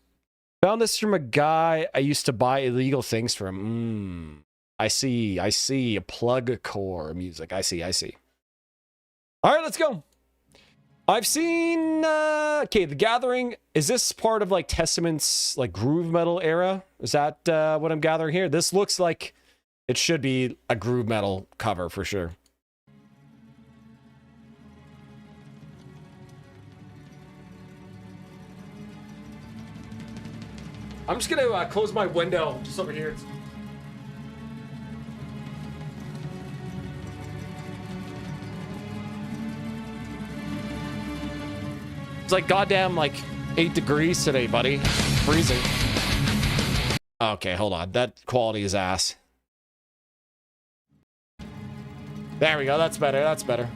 Found this from a guy I used to buy illegal things from. I see. A plug core music. I see. All right, let's go. I've seen, okay, The Gathering. Is this part of like Testament's like groove metal era? Is that what I'm gathering here? This looks like it should be a groove metal cover for sure. I'm just gonna close my window just over here. It's like goddamn like 8 degrees today, buddy. Freezing. Okay, hold on. That quality is ass. There we go. That's better. That's better.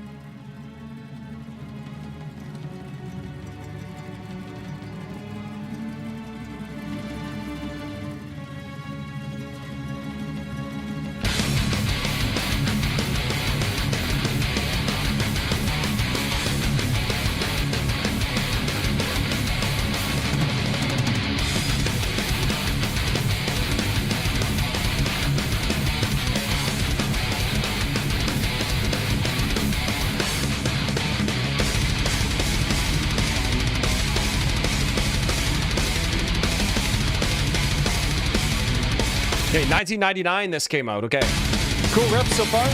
Okay, 1999 this came out, okay. Cool riff so far.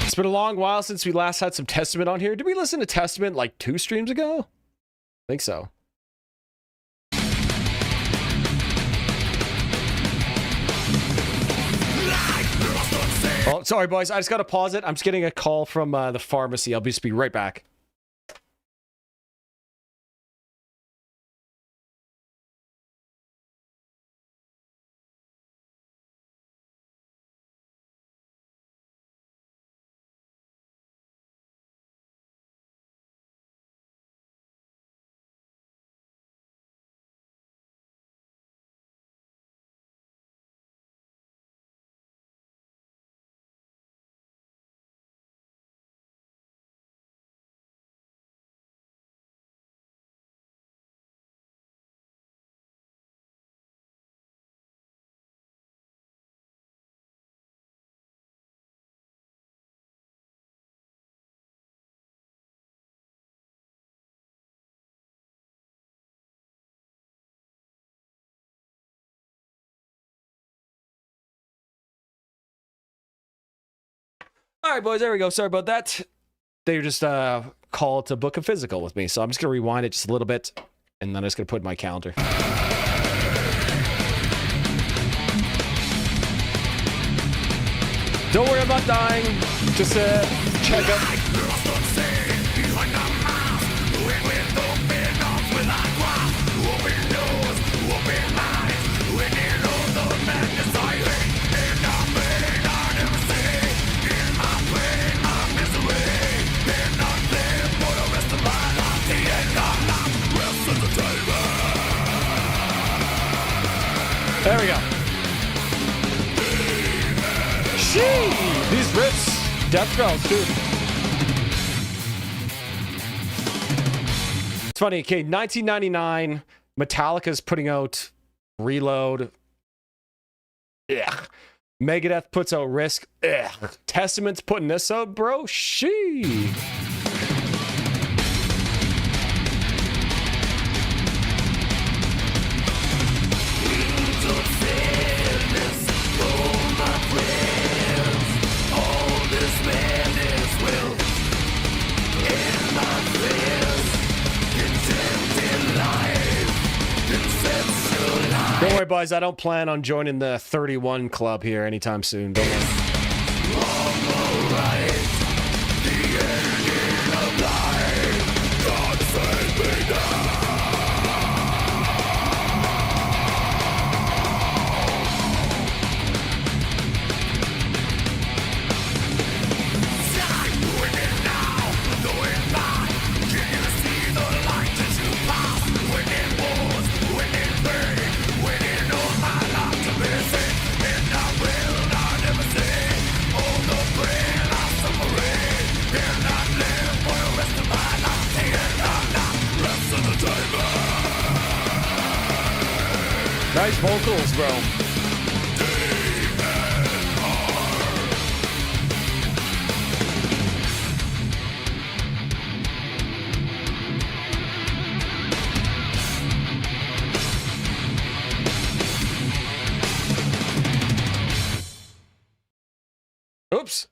It's been a long while since we last had some Testament on here. Did we listen to Testament like 2 streams ago? I think so. Oh, sorry, boys. I just got to pause it. I'm just getting a call from the pharmacy. I'll just be right back. All right, boys, there we go. Sorry about that. They just called to book a physical with me, so I'm just going to rewind it just a little bit, and then I'm just going to put it in my calendar. Don't worry about dying. Just check up. There we go. Shee! These riffs, death growls too. It's funny, okay, 1999, Metallica's putting out Reload. Ugh. Megadeth puts out Risk. Ugh. Testament's putting this out, bro. Shee! Don't worry, boys. I don't plan on joining the 31 club here anytime soon. Don't worry. Nice vocals, bro. Oops.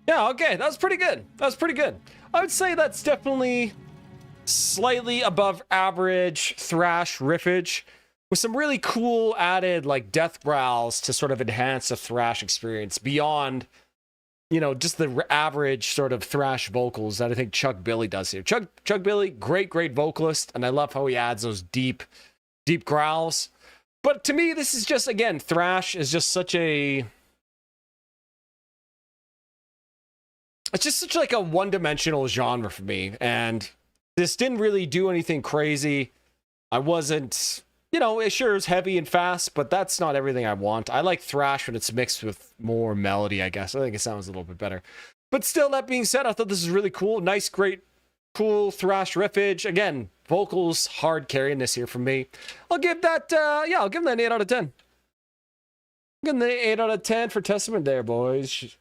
Yeah, okay, that was pretty good. That was pretty good. I would say that's definitely slightly above average thrash riffage with some really cool added like death growls to sort of enhance the thrash experience beyond, you know, just the average sort of thrash vocals that I think Chuck Billy does here. Chuck Billy, great vocalist, and I love how he adds those deep growls. But to me, this is just, again, thrash is just such a... It's just such like a one-dimensional genre for me, and this didn't really do anything crazy. I wasn't, you know, it sure is heavy and fast, but that's not everything I want. I like thrash when it's mixed with more melody, I guess. I think it sounds a little bit better. But still, that being said, I thought this was really cool. Nice, great, cool thrash riffage. Again, vocals hard carrying this here from me. I'll give that, yeah, I'll give them an 8 out of 10. I'll give them the 8 out of 10 for Testament there, boys.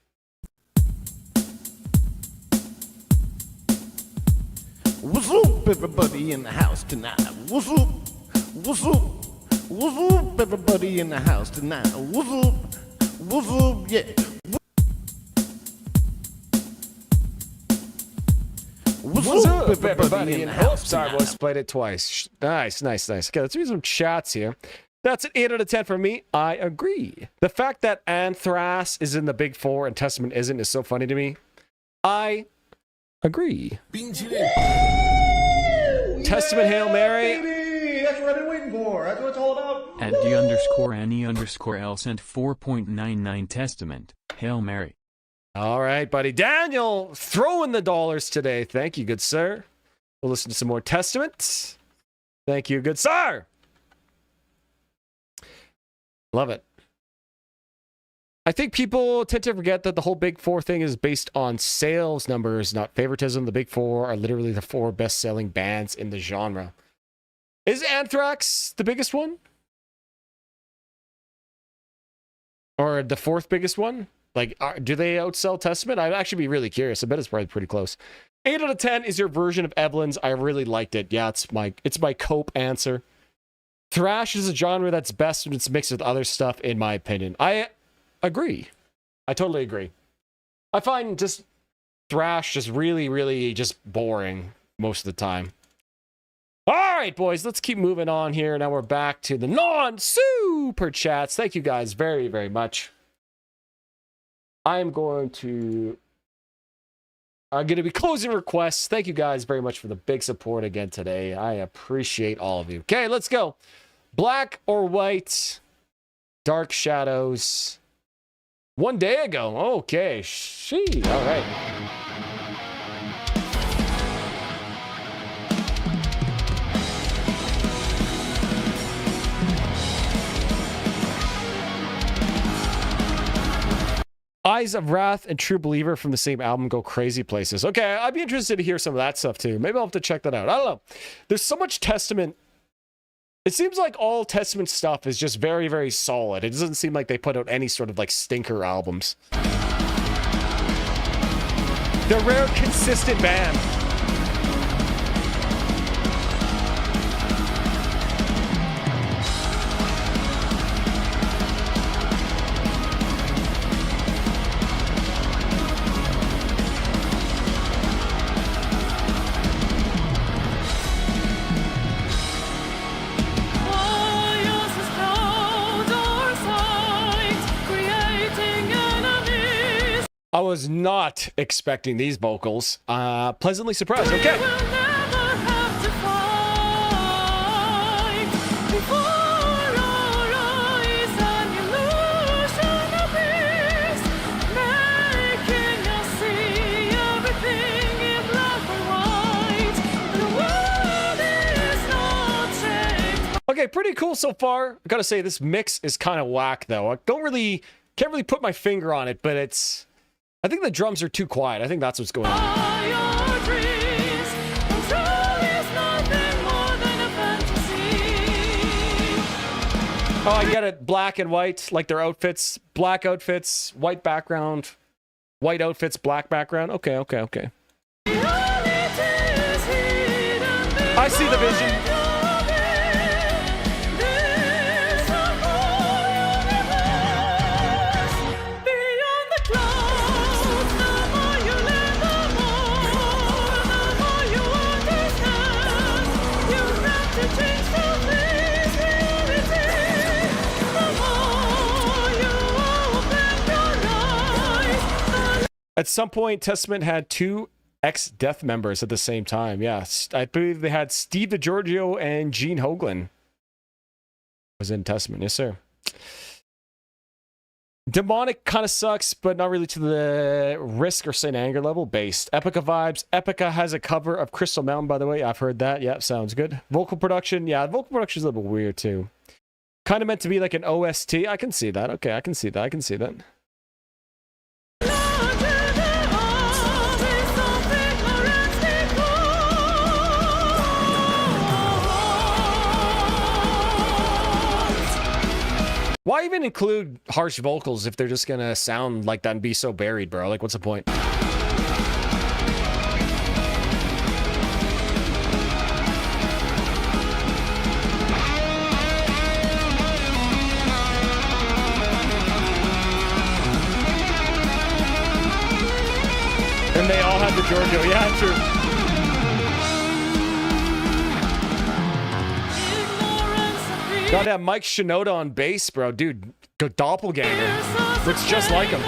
What's up, everybody in the house tonight? What's up? What's up? What's up, everybody in the house tonight? What's up? What's up? Yeah. What's up, everybody in the house? Sorry, boys, played it twice. Nice. Okay, let's read some chats here. That's an 8 out of 10 for me. I agree. The fact that Anthrax is in the Big Four and Testament isn't is so funny to me. I agree. Testament Hail Mary. Baby, that's what I've been waiting for. That's what it's all about. At D_Annie_L sent 4.99 Testament. Hail Mary. All right, buddy. Daniel, throwing the dollars today. Thank you, good sir. We'll listen to some more Testament. Thank you, good sir. Love it. I think people tend to forget that the whole Big Four thing is based on sales numbers, not favoritism. The Big Four are literally the 4 best-selling bands in the genre. Is Anthrax the biggest one? Or the 4th biggest one? Like, do they outsell Testament? I'd actually be really curious. I bet it's probably pretty close. 8 out of 10 is your version of Evelyn's. I really liked it. Yeah, it's my cope answer. Thrash is a genre that's best when it's mixed with other stuff, in my opinion. I agree. I totally agree. I find just thrash just really just boring most of the time. All right, boys, let's keep moving on here. Now we're back to the non-super chats. Thank you guys very much. I'm going to be closing requests. Thank you guys very much for the big support again today. I appreciate all of you. Okay, let's go. Black or white, Dark Shadows. 1 day ago. Okay, all right. Eyes of Wrath and True Believer from the same album go crazy places. Okay, I'd be interested to hear some of that stuff too. Maybe I'll have to check that out. I don't know. There's so much Testament. It seems like all Testament stuff is just very solid. It doesn't seem like they put out any sort of like stinker albums. They're a rare, consistent band. I was not expecting these vocals. Pleasantly surprised. Okay. Okay, pretty cool so far. I gotta say, this mix is kind of whack, though. I can't really put my finger on it, but it's... I think the drums are too quiet. I think that's what's going on. Oh, I get it. Black and white, like their outfits. Black outfits, white background. White outfits, black background. Okay, okay, okay. I see the vision. At some point, Testament had 2 ex-Death members at the same time. Yes, I believe they had Steve DiGiorgio and Gene Hoglan was in Testament. Yes, sir. Demonic kind of sucks, but not really to the Risk or Saint Anger level. Based. Epica vibes. Epica has a cover of Crystal Mountain, by the way. I've heard that. Yep, sounds good. Vocal production. Yeah, vocal production is a little bit weird, too. Kind of meant to be like an OST. I can see that. Okay, I can see that. I can see that. Why even include harsh vocals if they're just gonna sound like that and be so buried, bro? Like, what's the point? And they all had the Giorgio. Yeah, true. Goddamn Mike Shinoda on bass, bro. Dude, go doppelganger. Looks just like him.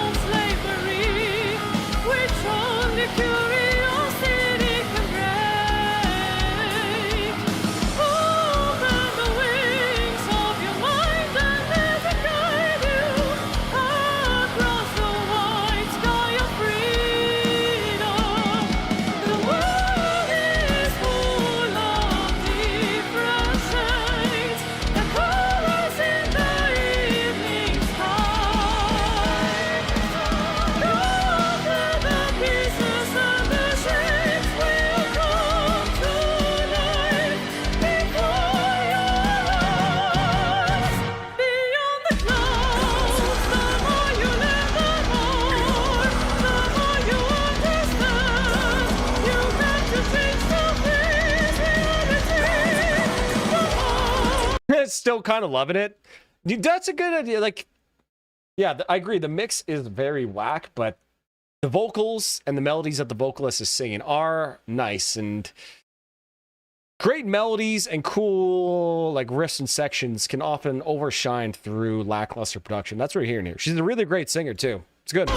Still kind of loving it. Dude, that's a good idea. Like, yeah, I agree. The mix is very whack, but the vocals and the melodies that the vocalist is singing are nice and great melodies and cool like riffs and sections can often overshine through lackluster production. That's what we're hearing here. She's a really great singer too. It's good.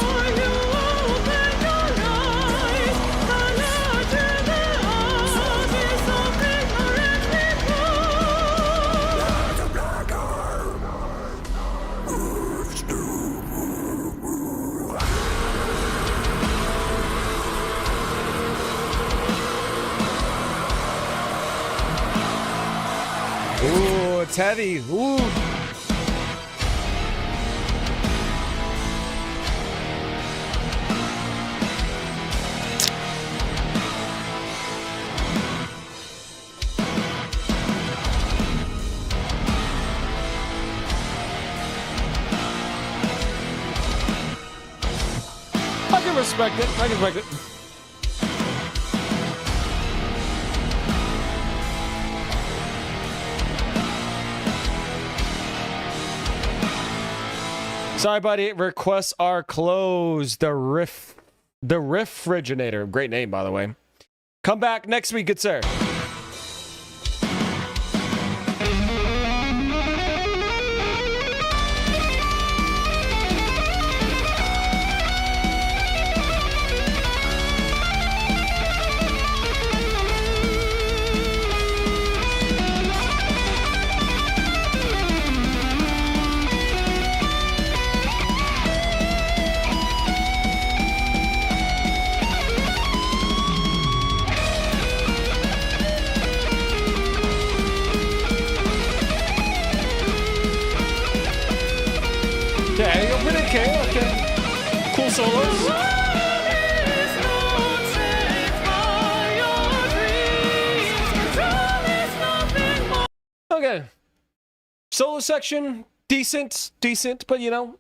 Ooh, it's heavy. Ooh. I can respect it. I can respect it. Sorry, buddy. Requests are closed. The Refrigerator. Great name, by the way. Come back next week, good sir. Okay. Cool solos. Okay. Solo section, decent, but you know,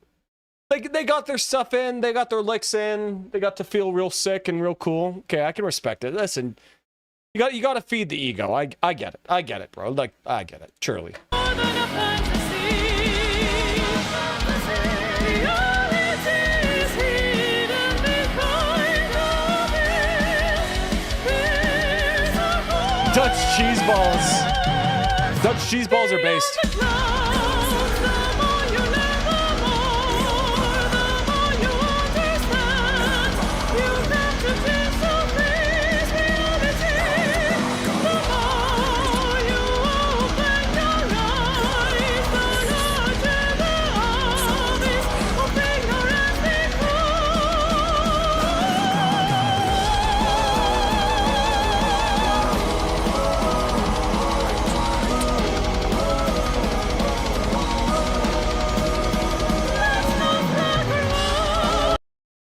they got their stuff in, they got their licks in, they got to feel real sick and real cool. Okay, I can respect it. Listen, you got to feed the ego. I get it, bro. Like, I get it, surely. Dutch cheese balls. Dutch cheese balls are based.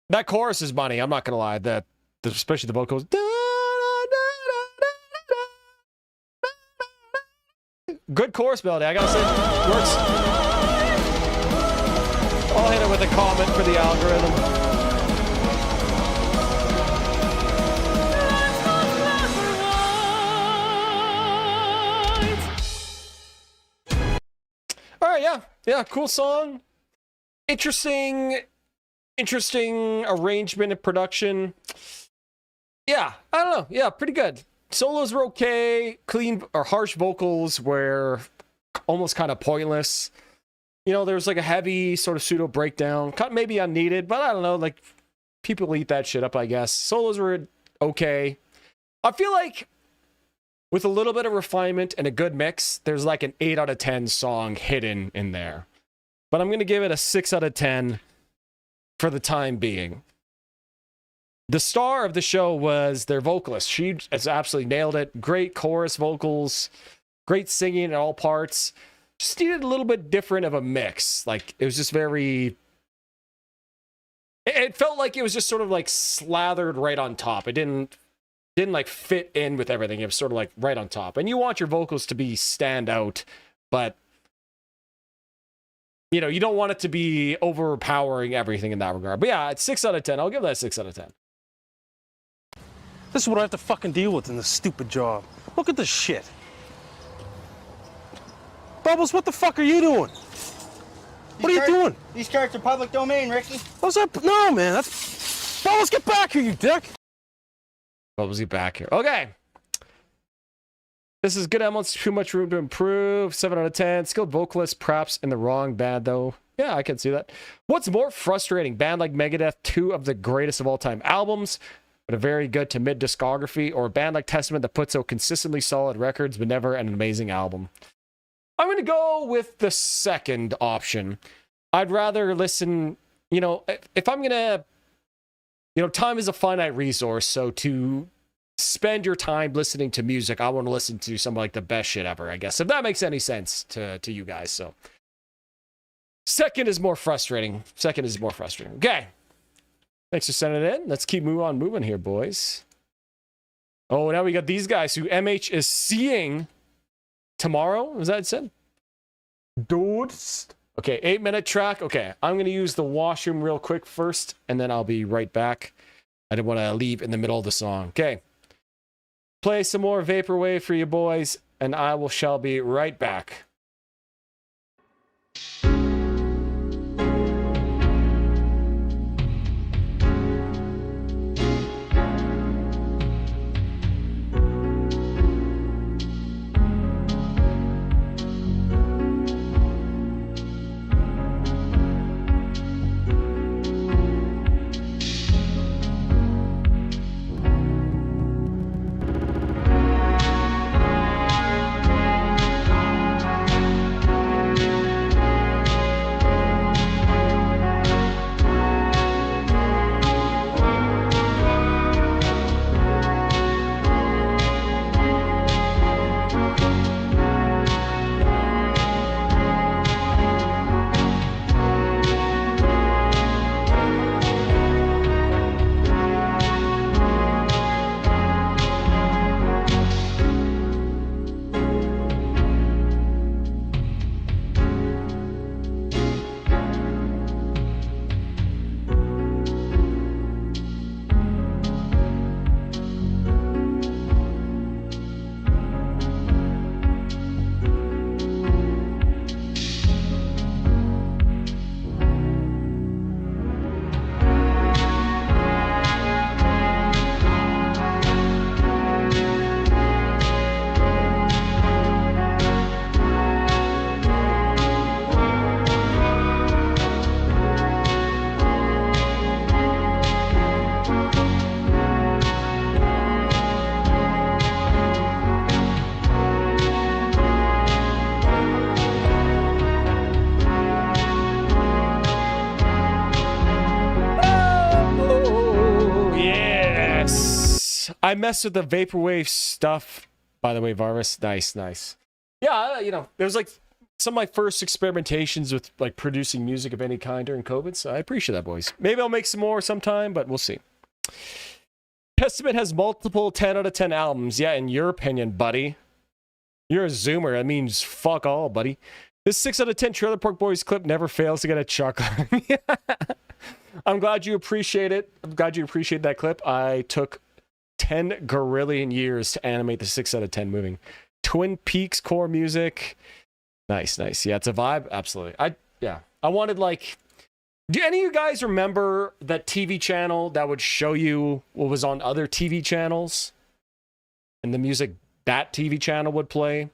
That chorus is money. I'm not gonna lie. That especially the vocals. Good chorus melody. I gotta say, works. I'll hit it with a comment for the algorithm. All right, yeah, cool song. Interesting arrangement and production. Yeah, I don't know. Yeah, pretty good. Solos were okay. Clean or harsh vocals were almost kind of pointless. You know, there was like a heavy sort of pseudo breakdown. Maybe unneeded, but I don't know. Like, people eat that shit up, I guess. Solos were okay. I feel like with a little bit of refinement and a good mix, there's like an 8 out of 10 song hidden in there. But I'm going to give it a 6 out of 10 for the time being. The star of the show was their vocalist. She has absolutely nailed it. Great chorus vocals, great singing in all parts. Just needed a little bit different of a mix. Like, it was just very... It felt like it was just sort of like slathered right on top. It didn't like fit in with everything. It was sort of like right on top. And you want your vocals to be stand out, but you know, you don't want it to be overpowering everything in that regard. But yeah, it's 6 out of 10. I'll give that a 6 out of 10. This is what I have to fucking deal with in this stupid job. Look at this shit. Bubbles, what the fuck are you doing? What are you doing? These cards are public domain, Ricky. What's up? No, man. That's... Bubbles, get back here, you dick. Bubbles, get back here. Okay. This is good. Almost too much room to improve. 7 out of 10. Skilled vocalist, perhaps in the wrong band, though. Yeah, I can see that. What's more frustrating? Band like Megadeth, 2 of the greatest of all time albums, but a very good to mid discography, or a band like Testament that puts out consistently solid records, but never an amazing album? I'm going to go with the second option. I'd rather listen, you know, if I'm going to, you know, time is a finite resource, so to spend your time listening to music, I want to listen to some like the best shit ever, I guess, if that makes any sense to you guys. So second is more frustrating. Okay, thanks for sending it in. Let's keep moving here, boys. Oh, now we got these guys who MH is seeing tomorrow. Was that it said? Dudes. Okay, 8-minute track. Okay, I'm gonna use the washroom real quick first, and then I'll be right back. I didn't want to leave in the middle of the song. Okay. Play some more Vaporwave for you boys, and shall be right back. I messed with the vaporwave stuff, by the way, Varvis. Nice, nice. Yeah, you know, there's like some of my first experimentations with like producing music of any kind during COVID, so I appreciate that, boys. Maybe I'll make some more sometime, but we'll see. Testament has multiple 10 out of 10 albums. Yeah, in your opinion, buddy. You're a zoomer. That means fuck all, buddy. This 6 out of 10 Trailer Park Boys clip never fails to get a chuckle. I'm glad you appreciate it. I'm glad you appreciate that clip. I took 10 gorillion years to animate the 6 out of 10 movie. Twin Peaks core music. Nice, nice. Yeah, it's a vibe. Absolutely. I wanted like... Do any of you guys remember that TV channel that would show you what was on other TV channels? And the music that TV channel would play?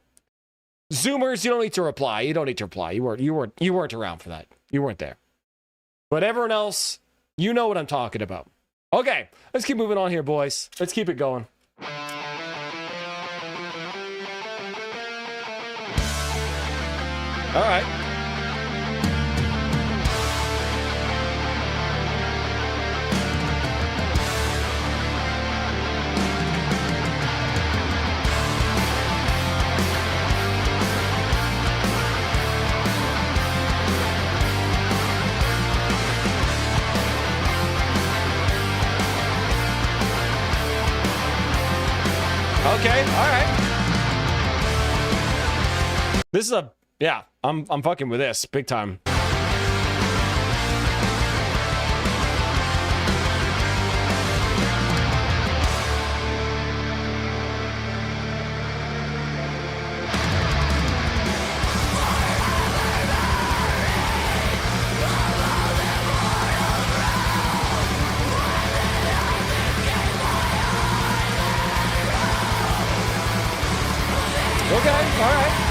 Zoomers, you don't need to reply. You don't need to reply. You weren't around for that. You weren't there. But everyone else, you know what I'm talking about. Okay, let's keep moving on here, boys. Let's keep it going. All right. Okay, all right. This is a yeah. I'm fucking with this big time. Okay, all right.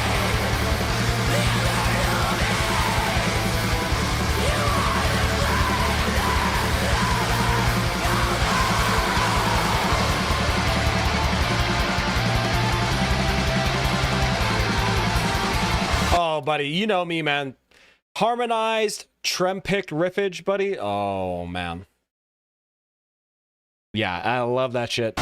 Oh, buddy, you know me, man. Harmonized, trem-picked riffage, buddy. Oh, man. Yeah, I love that shit.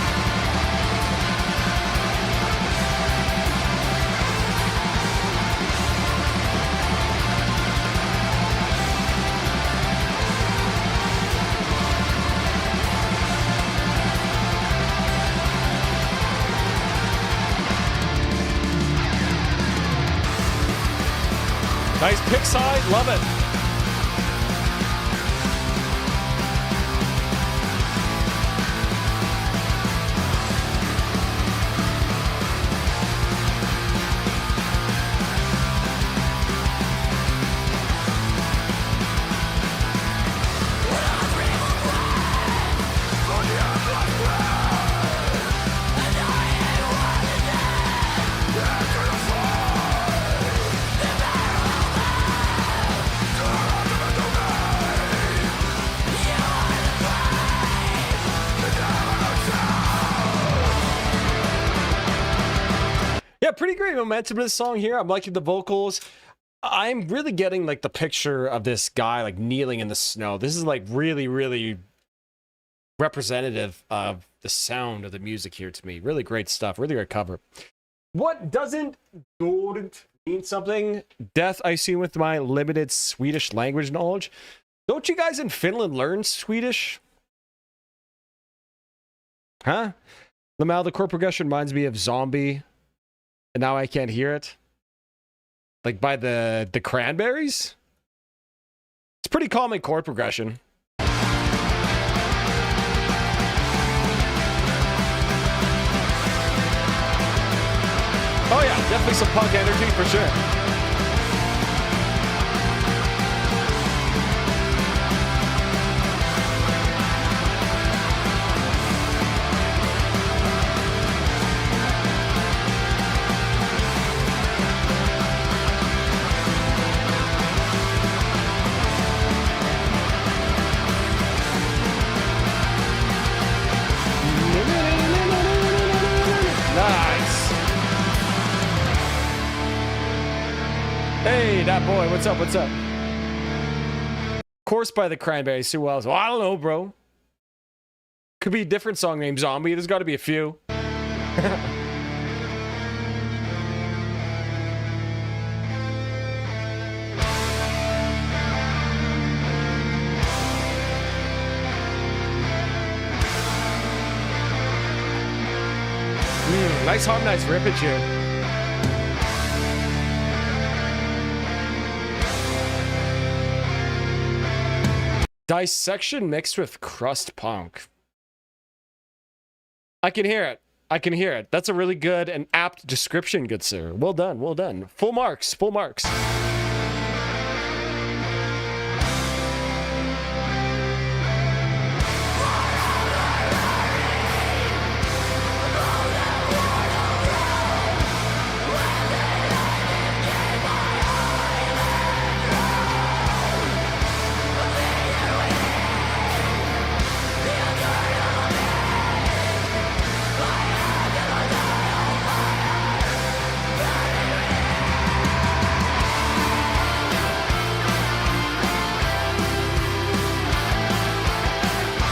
Nice pick side, love it. Yeah, pretty great momentum in this song here. I'm liking the vocals. I'm really getting like the picture of this guy like kneeling in the snow. This is like really, really representative of the sound of the music here to me. Really great stuff. Really great cover. What don't mean something? Death, I see with my limited Swedish language knowledge. Don't you guys in Finland learn Swedish? Huh? LMAO, the chord progression reminds me of Zombie. And now I can't hear it. Like by the Cranberries? It's pretty common chord progression. Oh yeah, definitely some punk energy for sure. Hey, that boy, what's up, what's up? Course by the Cranberries, who else? Well, I don't know, bro. Could be a different song named Zombie. There's got to be a few. Nice harmonized rippage here. Dissection mixed with crust punk. I can hear it. I can hear it. That's a really good and apt description, good sir. Well done, well done. Full marks, full marks.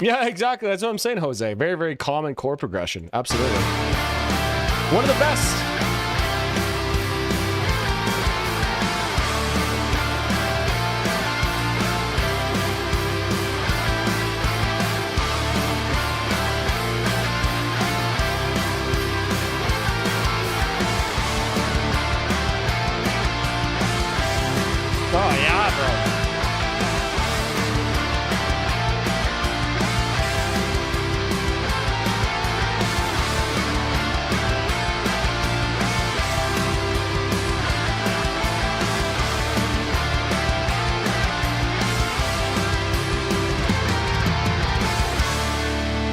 Yeah, exactly. That's what I'm saying, Jose. Very, very common chord progression. Absolutely. One of the best. Oh, yeah, bro.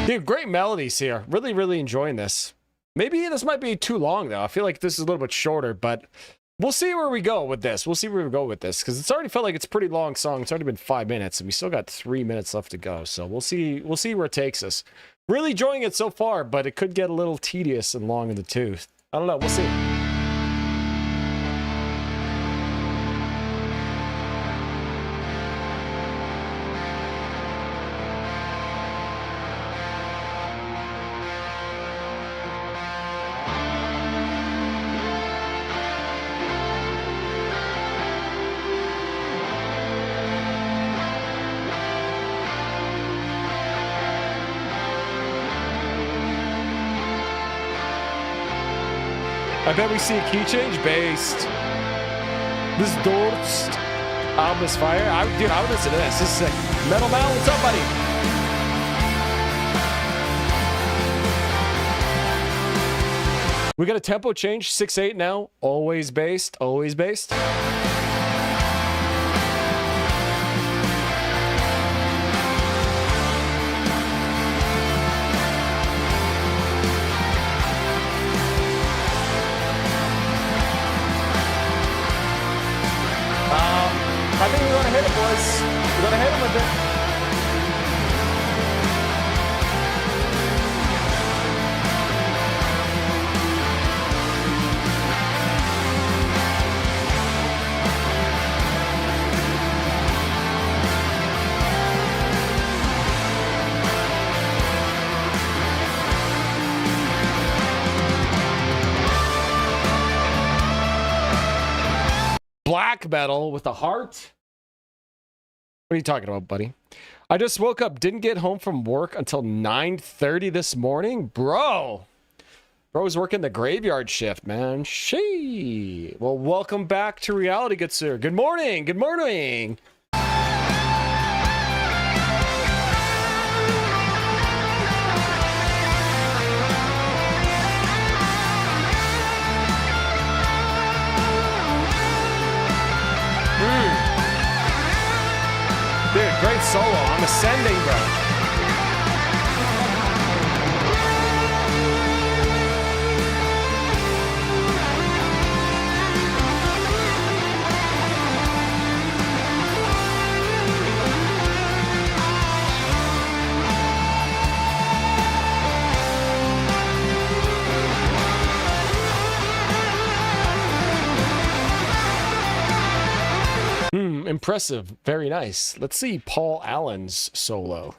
Dude, great melodies here. Really, really enjoying this. Maybe this might be too long, though. I feel like this is a little bit shorter, but we'll see where we go with this. We'll see where we go with this, because it's already felt like it's a pretty long song. It's already been 5 minutes, and we still got 3 minutes left to go. So we'll see where it takes us. Really enjoying it so far, but it could get a little tedious and long in the tooth. I don't know. We'll see. I bet we see a key change based. This Durst album is fire. Dude, I would listen to this. This is sick. Metal Mal, what's up, buddy? We got a tempo change, 6/8 now. Always based, always based. I think we're going to hit it, boys. We're going to hit him with it. Black metal with a heart? What are you talking about, buddy? I just woke up, didn't get home from work until 9:30 this morning. Bro was working the graveyard shift, man. Shee. Well, welcome back to reality, good sir. Good morning. Good morning. Dude, great solo. I'm ascending, bro. Impressive. Very nice. Let's see Paul Allen's solo.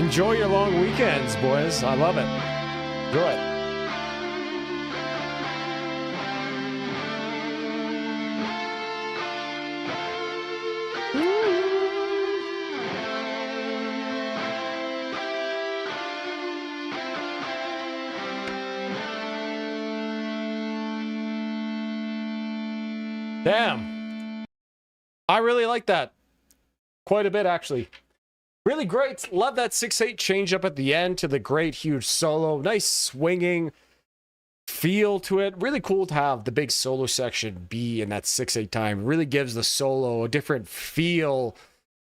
Enjoy your long weekends, boys. I love it. Enjoy it. Damn. I really like that. Quite a bit, actually. Really great. Love that 6/8 change up at the end to the great huge solo. Nice swinging feel to it. Really cool to have the big solo section be in that 6/8 time. Really gives the solo a different feel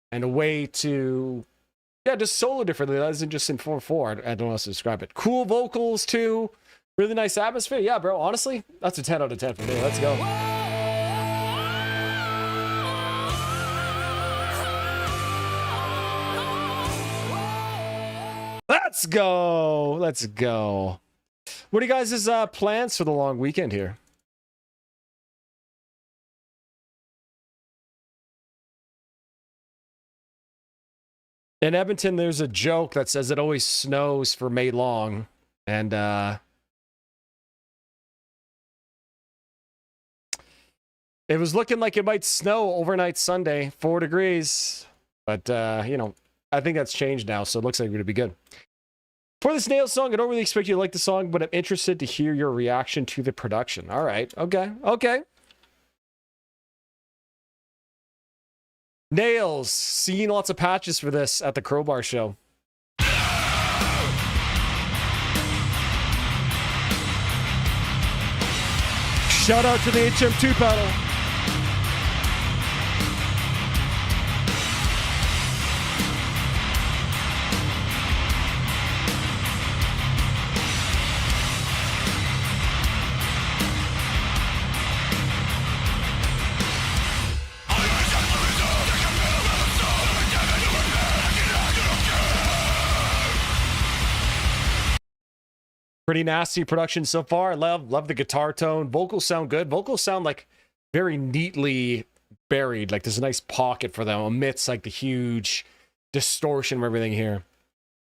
and a way to, yeah, just solo differently. That isn't just in 4/4. I don't know how else to describe it. Cool vocals too. Really nice atmosphere. Yeah, bro. Honestly, that's a 10 out of 10 for me. Let's go. Let's go. Let's go. What are you guys' plans for the long weekend here? In Edmonton, there's a joke that says it always snows for May long. And it was looking like it might snow overnight Sunday, 4 degrees. But, you know, I think that's changed now, so it looks like we're going to be good. For this Nail song, I don't really expect you to like the song, but I'm interested to hear your reaction to the production. All right. Okay. Okay. Nails. Seeing lots of patches for this at the Crowbar show. Shout out to the HM2 pedal. Pretty nasty production so far. I love the guitar tone. Vocals sound good. Vocals sound like very neatly buried. Like there's a nice pocket for them amidst like the huge distortion of everything here.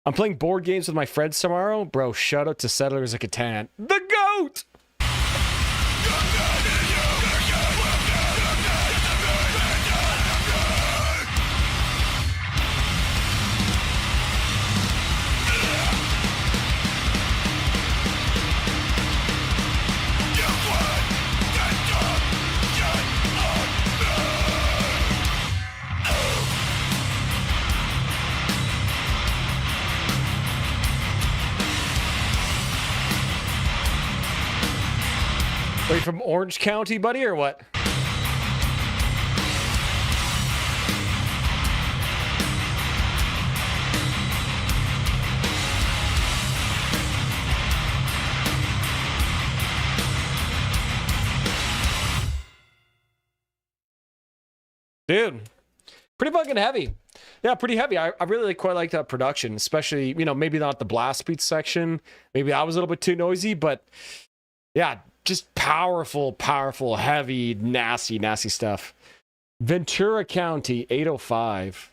I'm playing board games with my friends tomorrow. Bro, shout out to Settlers of Catan. The GOAT! Are you from Orange County, buddy, or what? Dude, pretty fucking heavy. Yeah, pretty heavy. I really quite like that production, especially, you know, maybe not the blast beat section. Maybe I was a little bit too noisy, but yeah, just powerful, heavy, nasty stuff. Ventura County, 805.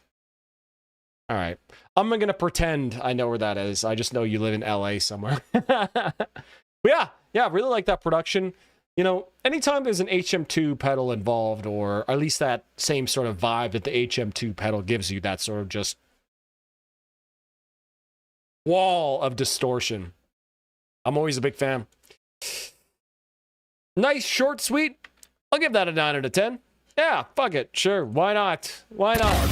All right. I'm going to pretend I know where that is. I just know you live in LA somewhere. But yeah, really like that production. You know, anytime there's an HM2 pedal involved, or at least that same sort of vibe that the HM2 pedal gives you, that sort of just wall of distortion, I'm always a big fan. Nice, short, sweet. I'll give that a 9 out of 10. Yeah, fuck it. Sure, why not? Why not?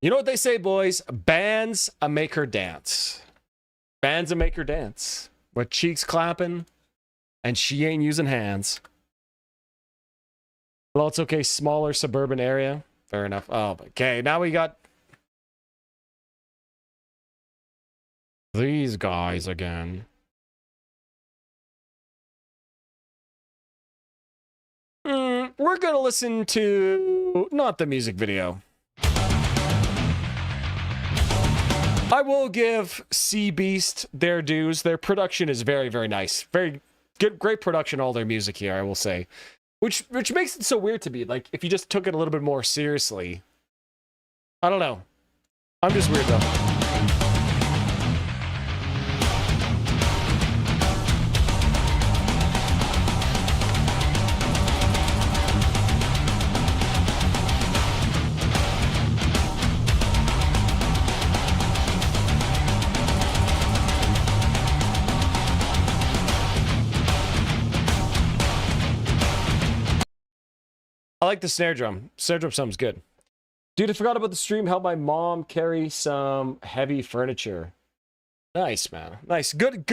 You know what they say, boys? Bands make her dance. Bands make her dance. With cheeks clapping, and she ain't using hands. Well, it's okay. Smaller suburban area. Fair enough. Oh, okay. Now we got these guys again. We're going to listen to not the music video. I will give Sea Beast their dues. Their production is very, very nice. Very good, great production, all their music here, I will say. Which makes it so weird to me. Like, if you just took it a little bit more seriously. I don't know. I'm just weird, though. I like the snare drum. Snare drum sounds good. Dude, I forgot about the stream. Help my mom carry some heavy furniture. Nice, man. Nice. Good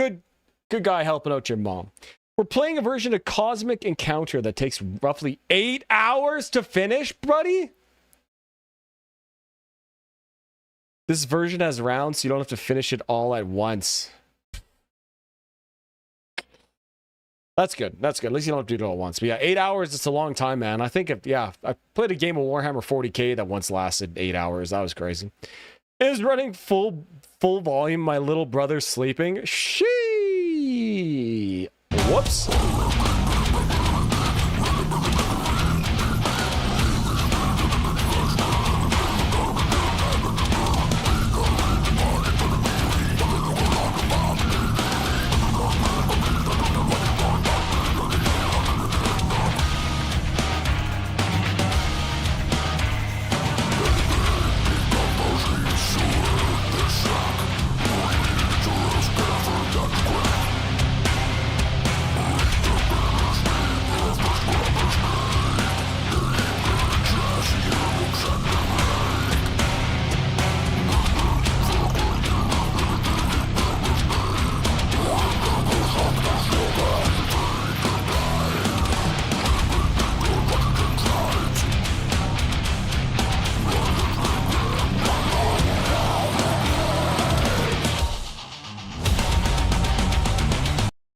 guy helping out your mom. We're playing a version of Cosmic Encounter that takes roughly 8 hours to finish, buddy. This version has rounds, so you don't have to finish it all at once. That's good. That's good. At least you don't have to do it all at once. But yeah, 8 hours, it's a long time, man. I think, I played a game of Warhammer 40k that once lasted 8 hours. That was crazy. It is running full volume. My little brother's sleeping. Shee. Whoops.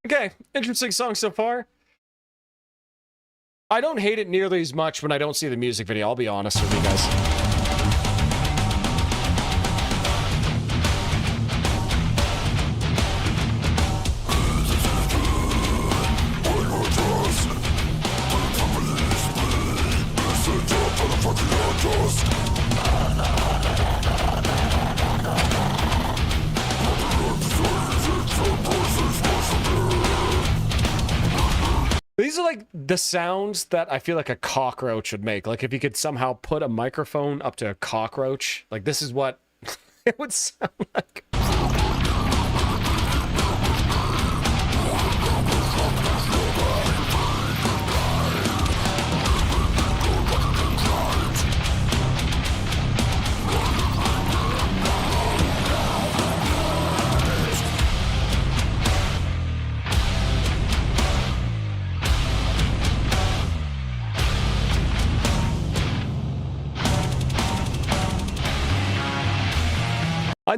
Okay, interesting song so far. I don't hate it nearly as much when I don't see the music video, I'll be honest with you guys. These are like the sounds that I feel like a cockroach would make. Like if you could somehow put a microphone up to a cockroach, like this is what it would sound like.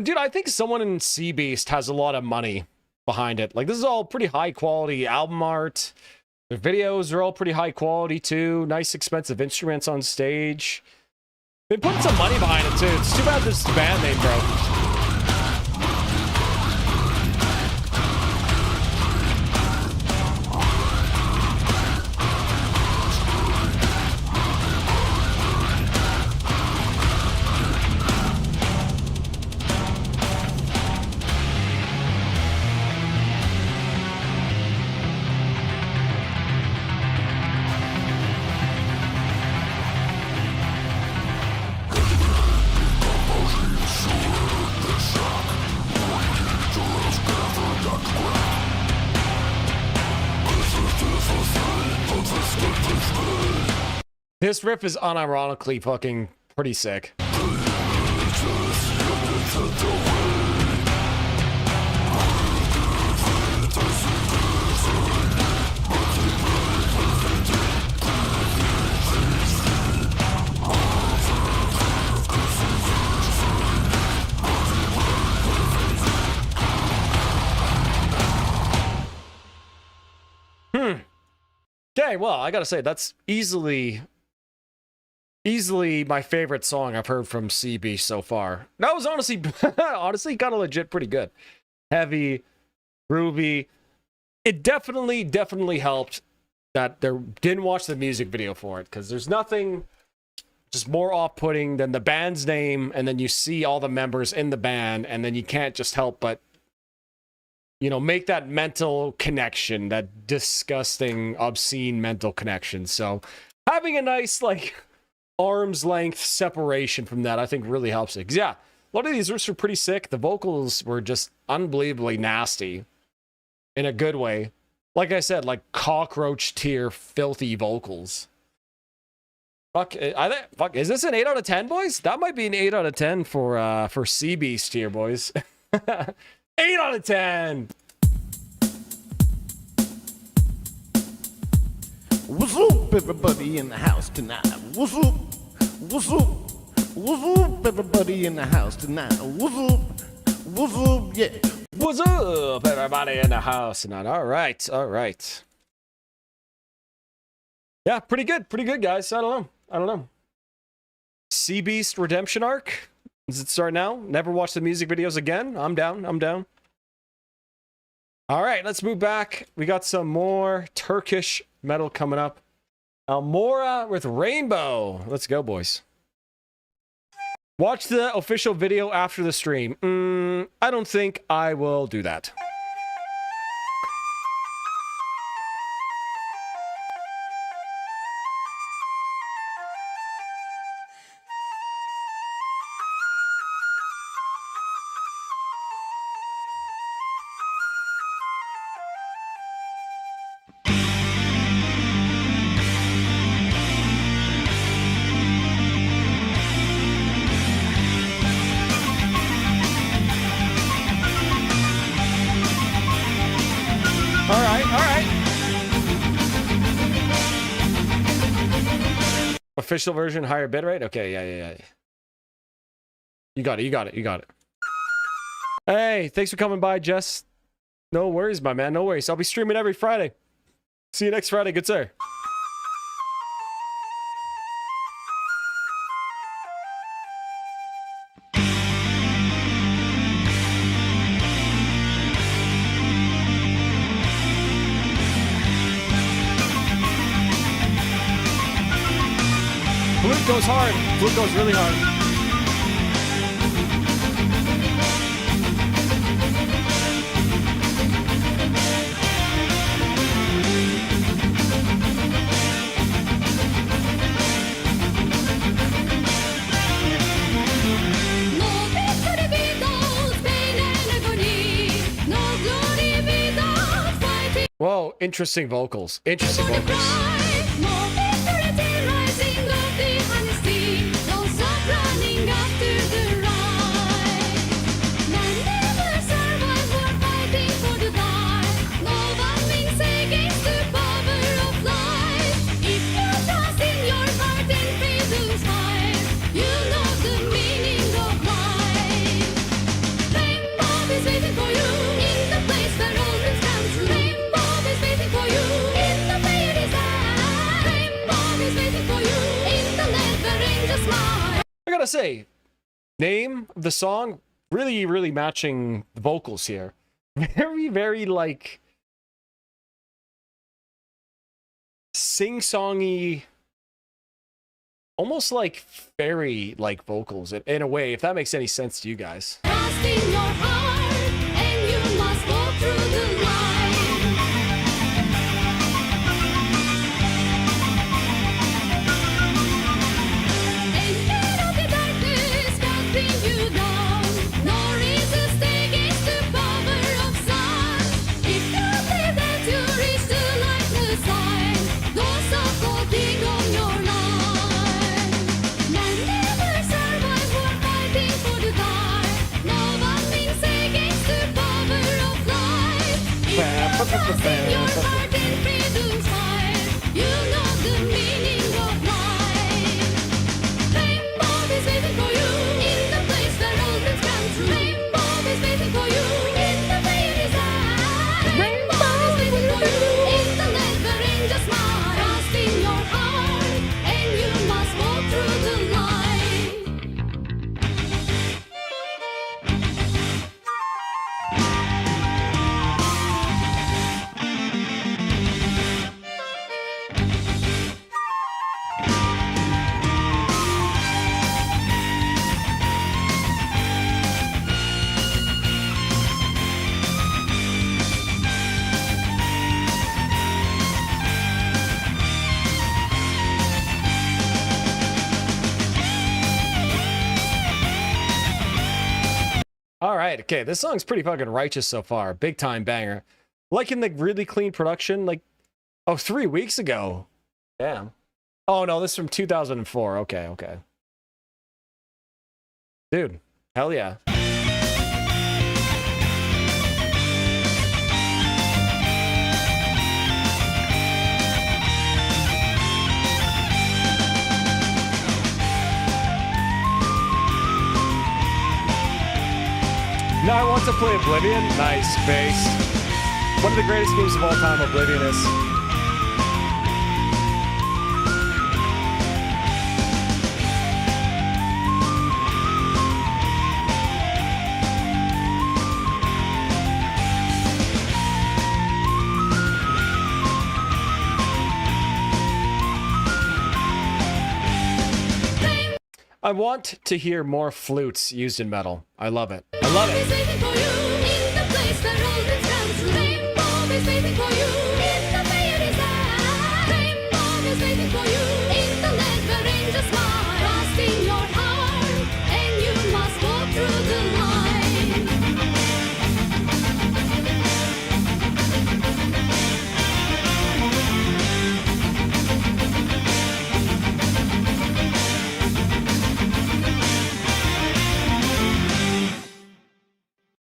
Dude, I think someone in Sea Beast has a lot of money behind it. Like, this is all pretty high quality album art. The videos are all pretty high quality too. Nice, expensive instruments on stage. They put some money behind it too. It's too bad this band name broke. This riff is unironically fucking pretty sick. Okay, well, I gotta say, that's easily Easily my favorite song I've heard from Sea Beast so far. That was honestly kind of legit pretty good. Heavy, groovy. It definitely helped that they didn't watch the music video for it, because there's nothing just more off-putting than the band's name, and then you see all the members in the band, and then you can't just help but, you know, make that mental connection, that disgusting, obscene mental connection. So having a nice, like, arm's length separation from that, I think really helps it. 'Cause yeah, a lot of these riffs were pretty sick. The vocals were just unbelievably nasty in a good way. Like I said, like cockroach tier filthy vocals. Fuck, is this an 8 out of 10, boys? That might be an 8 out of 10 for Sea Beast here, boys. 8 out of 10. What's up, everybody in the house tonight? What's up? What's up? What's up, everybody in the house tonight? What's up? What's up? Yeah. What's up, everybody in the house tonight? All right, all right. Yeah, pretty good, guys. I don't know. Sea Beast Redemption Arc. Does it start now? Never watch the music videos again? I'm down. All right, let's move back. We got some more Turkish metal coming up. Almora with Rainbow. Let's go, boys. Watch the official video after the stream. I don't think I will do that. Official version, higher bitrate? Okay, yeah. You got it. Hey, thanks for coming by, Jess. No worries, my man, no worries. I'll be streaming every Friday. See you next Friday, good sir. Flute goes hard. Flute goes really hard. Whoa, interesting vocals. Interesting vocals. I gotta say, name of the song, really matching the vocals here. Very like sing-songy, almost like fairy like vocals in a way, if that makes any sense to you guys. All right, okay, this song's pretty fucking righteous so far. Big time banger. Liking the really clean production, like, oh, 3 weeks ago. Damn. Oh, no, this is from 2004. Okay, okay. Dude, hell yeah. Now I want to play Oblivion. Nice, bass. One of the greatest games of all time, Oblivion is. I want to hear more flutes used in metal. I love it. I love it.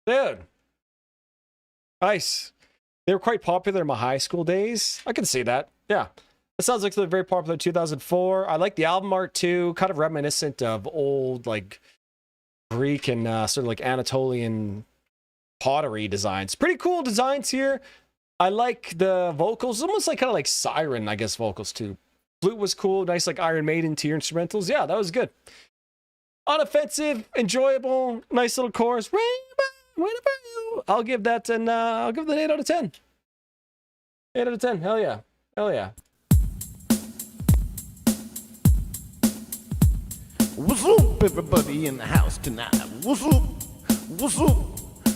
Dude. Nice. They were quite popular in my high school days. I can see that. Yeah. It sounds like they're very popular in 2004. I like the album art too. Kind of reminiscent of old, like, Greek and sort of like Anatolian pottery designs. Pretty cool designs here. I like the vocals. Almost like kind of like Siren, I guess, vocals too. Flute was cool. Nice, like Iron Maiden tier instrumentals. Yeah, that was good. Unoffensive, enjoyable, nice little chorus. I'll give that an I'll give it an 8 out of 10. 8 out of 10. Hell yeah. Hell yeah. What's up, everybody in the house tonight? What's up? What's up?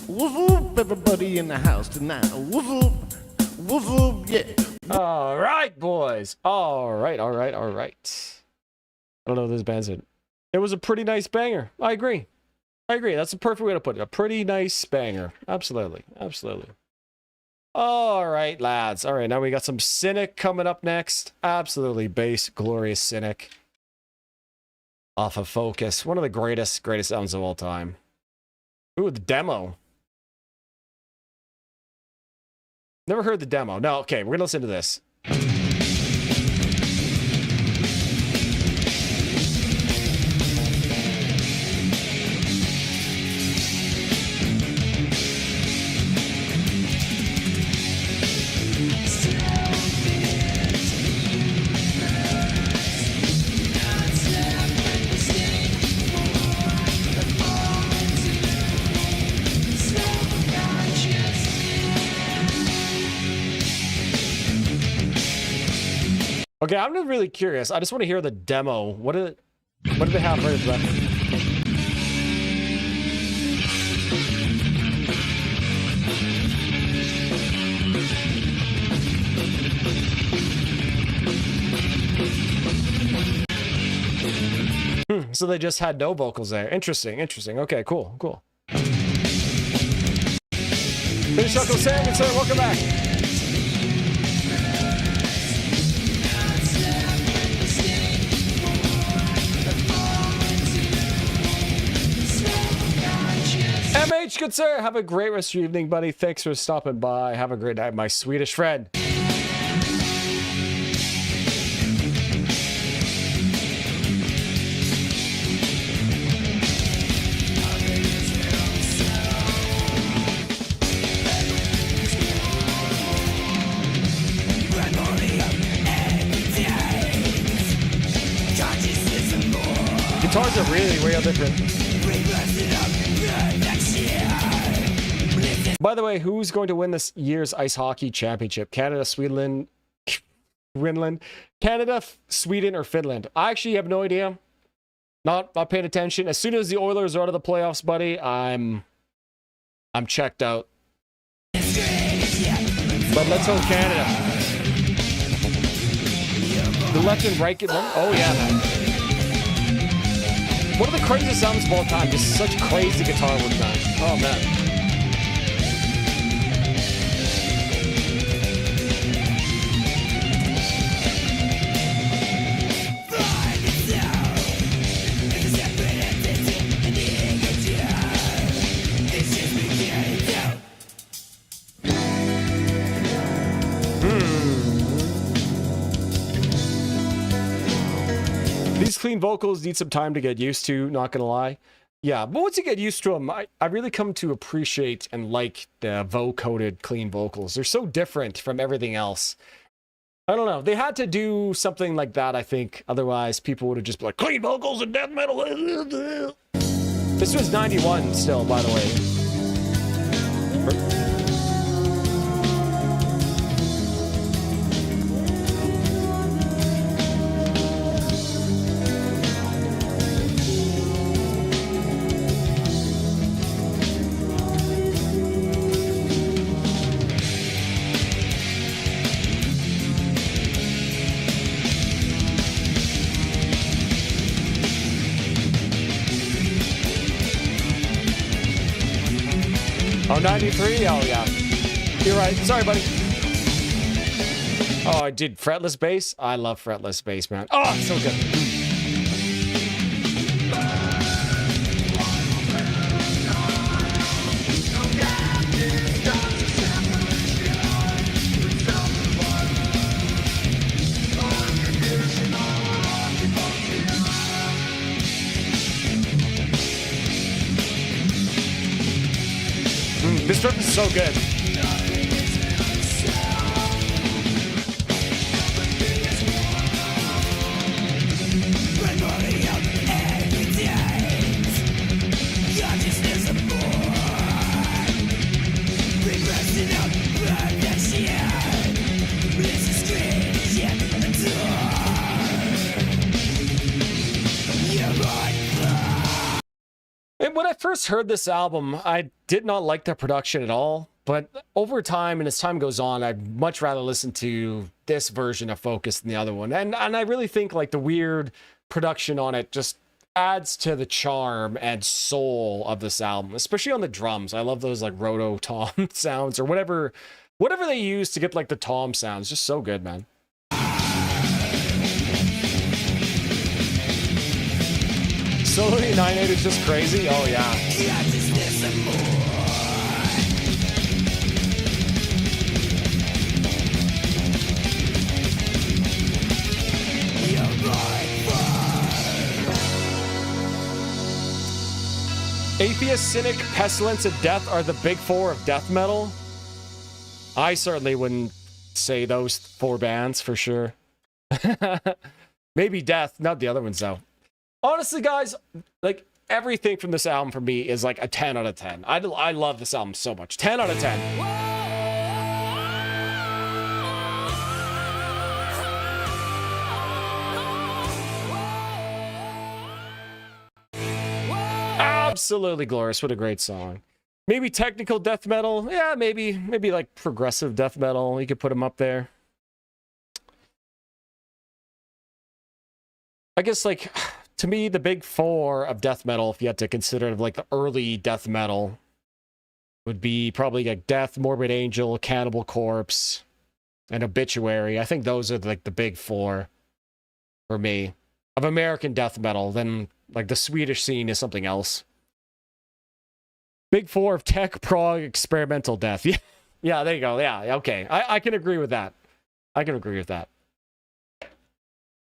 What's up, everybody in the house tonight? What's up? What's up? Yeah. All right, boys. All right, all right, all right. I don't know what this band's in. It was a pretty nice banger. I agree. I agree. That's the perfect way to put it. A pretty nice banger. Absolutely. Absolutely. All right, lads. All right, now we got some Cynic coming up next. Absolutely bass, glorious Cynic. Off of Focus. One of the greatest albums of all time. Ooh, the demo. Never heard the demo. No, okay, we're gonna listen to this. Okay, I'm just really curious. I just want to hear the demo. What did they have right at So they just had no vocals there. Interesting, interesting. Okay, cool, cool. Finish Uncle Sam and sir, welcome back. MH, good sir. Have a great rest of your evening, buddy. Thanks for stopping by. Have a great night, my Swedish friend. Guitars are really real different. By the way, who's going to win this year's ice hockey championship? Canada, Sweden, Canada, Sweden, or Finland? I actually have no idea. Not paying attention. As soon as the Oilers are out of the playoffs, buddy, I'm checked out. But let's hope Canada. The left and right get one. Oh yeah, man. One of the craziest albums of all time. Just such crazy guitar work done. Oh, man. These clean vocals need some time to get used to, not gonna lie. Yeah, but once you get used to them, I really come to appreciate and like the vocoded clean vocals. They're so different from everything else. I don't know. They had to do something like that, I think. Otherwise, people would have just been like, clean vocals and death metal. This was 91 still, by the way. Oh, 93? Oh, yeah. You're right. Sorry, buddy. Oh, I did fretless bass? I love fretless bass, man. Oh, it's so good. This riff is so good. And when I first heard this album, I did not like the production at all. But over time, and as time goes on, I'd much rather listen to this version of Focus than the other one. And I really think like the weird production on it just adds to the charm and soul of this album, especially on the drums. I love those like roto tom sounds or whatever they use to get like the tom sounds. Just so good, man. Solo 98 is just crazy. Oh yeah. Atheist, Cynic, Pestilence, and Death are the big four of death metal. I certainly wouldn't say those four bands for sure. Maybe Death, not the other ones though. Honestly, guys, like everything from this album for me is like a 10 out of 10. I love this album so much. 10 out of 10. Absolutely glorious. What a great song. Maybe technical death metal. Yeah, maybe like progressive death metal. You could put them up there. I guess like to me, the big four of death metal, if you had to consider like the early death metal, would be probably like Death, Morbid Angel, Cannibal Corpse, and Obituary. I think those are like the big four for me of American death metal. Then like the Swedish scene is something else. Big four of tech, prog, experimental death. Yeah, yeah, there you go. Yeah, okay. I can agree with that. I can agree with that.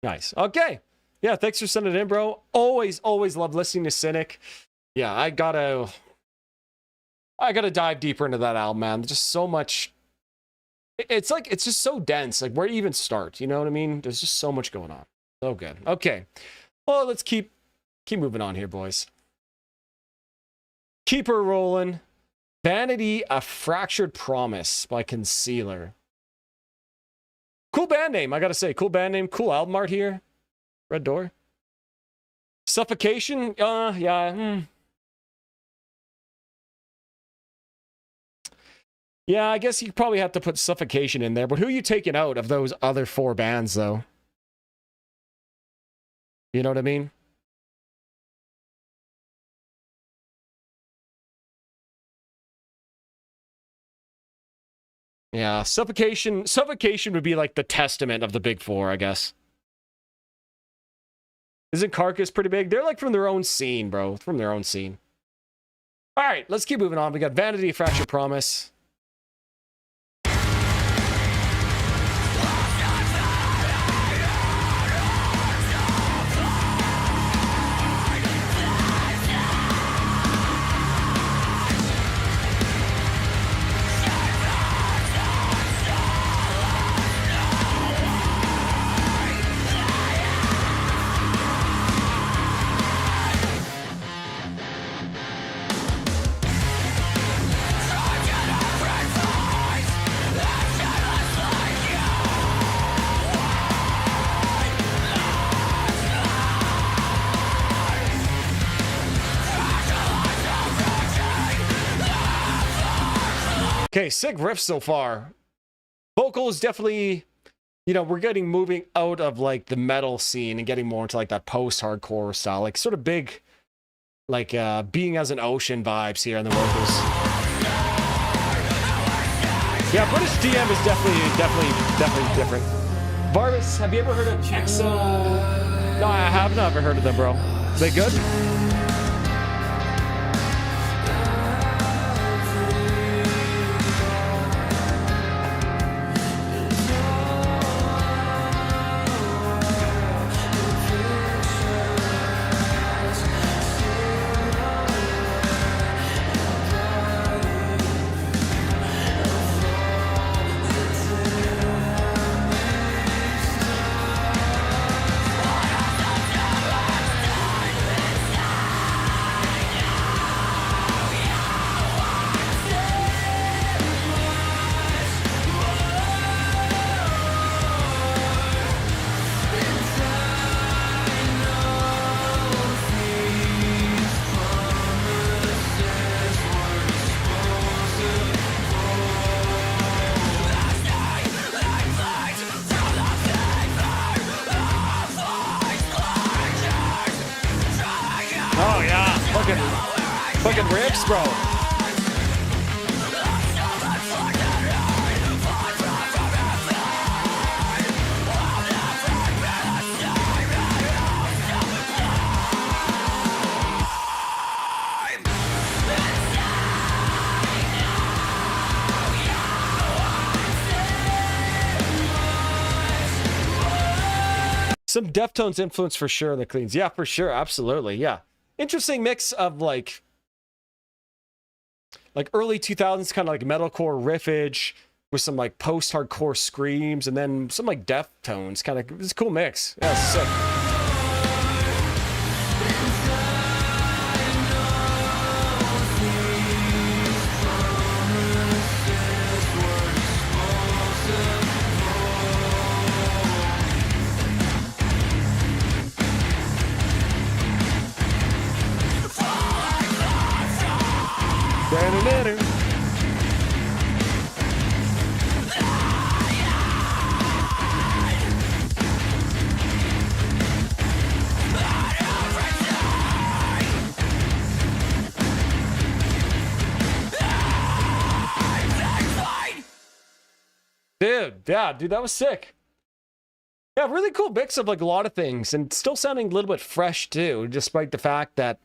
Nice. Okay. Yeah, thanks for sending it in, bro. Always love listening to Cynic. Yeah, I gotta dive deeper into that album, man. Just so much. It's just so dense. Like, where do you even start? You know what I mean? There's just so much going on. So good. Okay. Well, let's keep moving on here, boys. Keep her rolling. Vanity, A Fractured Promise by Concealer. Cool band name, I gotta say. Cool band name. Cool album art here. Red Door. Suffocation? Yeah. Yeah, I guess you probably have to put Suffocation in there. But who are you taking out of those other four bands, though? You know what I mean? Yeah, suffocation would be like the testament of the big four, I guess. Isn't Carcass pretty big? They're like from their own scene, bro. From their own scene. All right, let's keep moving on. We got Vanity, Fracture Promise. Okay, sick riff so far. Vocals definitely, you know, we're getting moving out of like the metal scene and getting more into like that post-hardcore style, like sort of big, like Being as an Ocean vibes here on the vocals. Yeah, British DM is definitely different. Varvis, have you ever heard of Exo? No, I have never heard of them, bro. They good? Oh yeah, fucking rips, bro. Some Deftones influence for sure in the cleans. Yeah, for sure, absolutely, yeah. Interesting mix of like early 2000s kind of like metalcore riffage with some like post-hardcore screams and then some like Deftones kind of. It's a cool mix. Yeah, it's sick. Dude, that was sick. Yeah, really cool mix of like a lot of things and still sounding a little bit fresh too, despite the fact that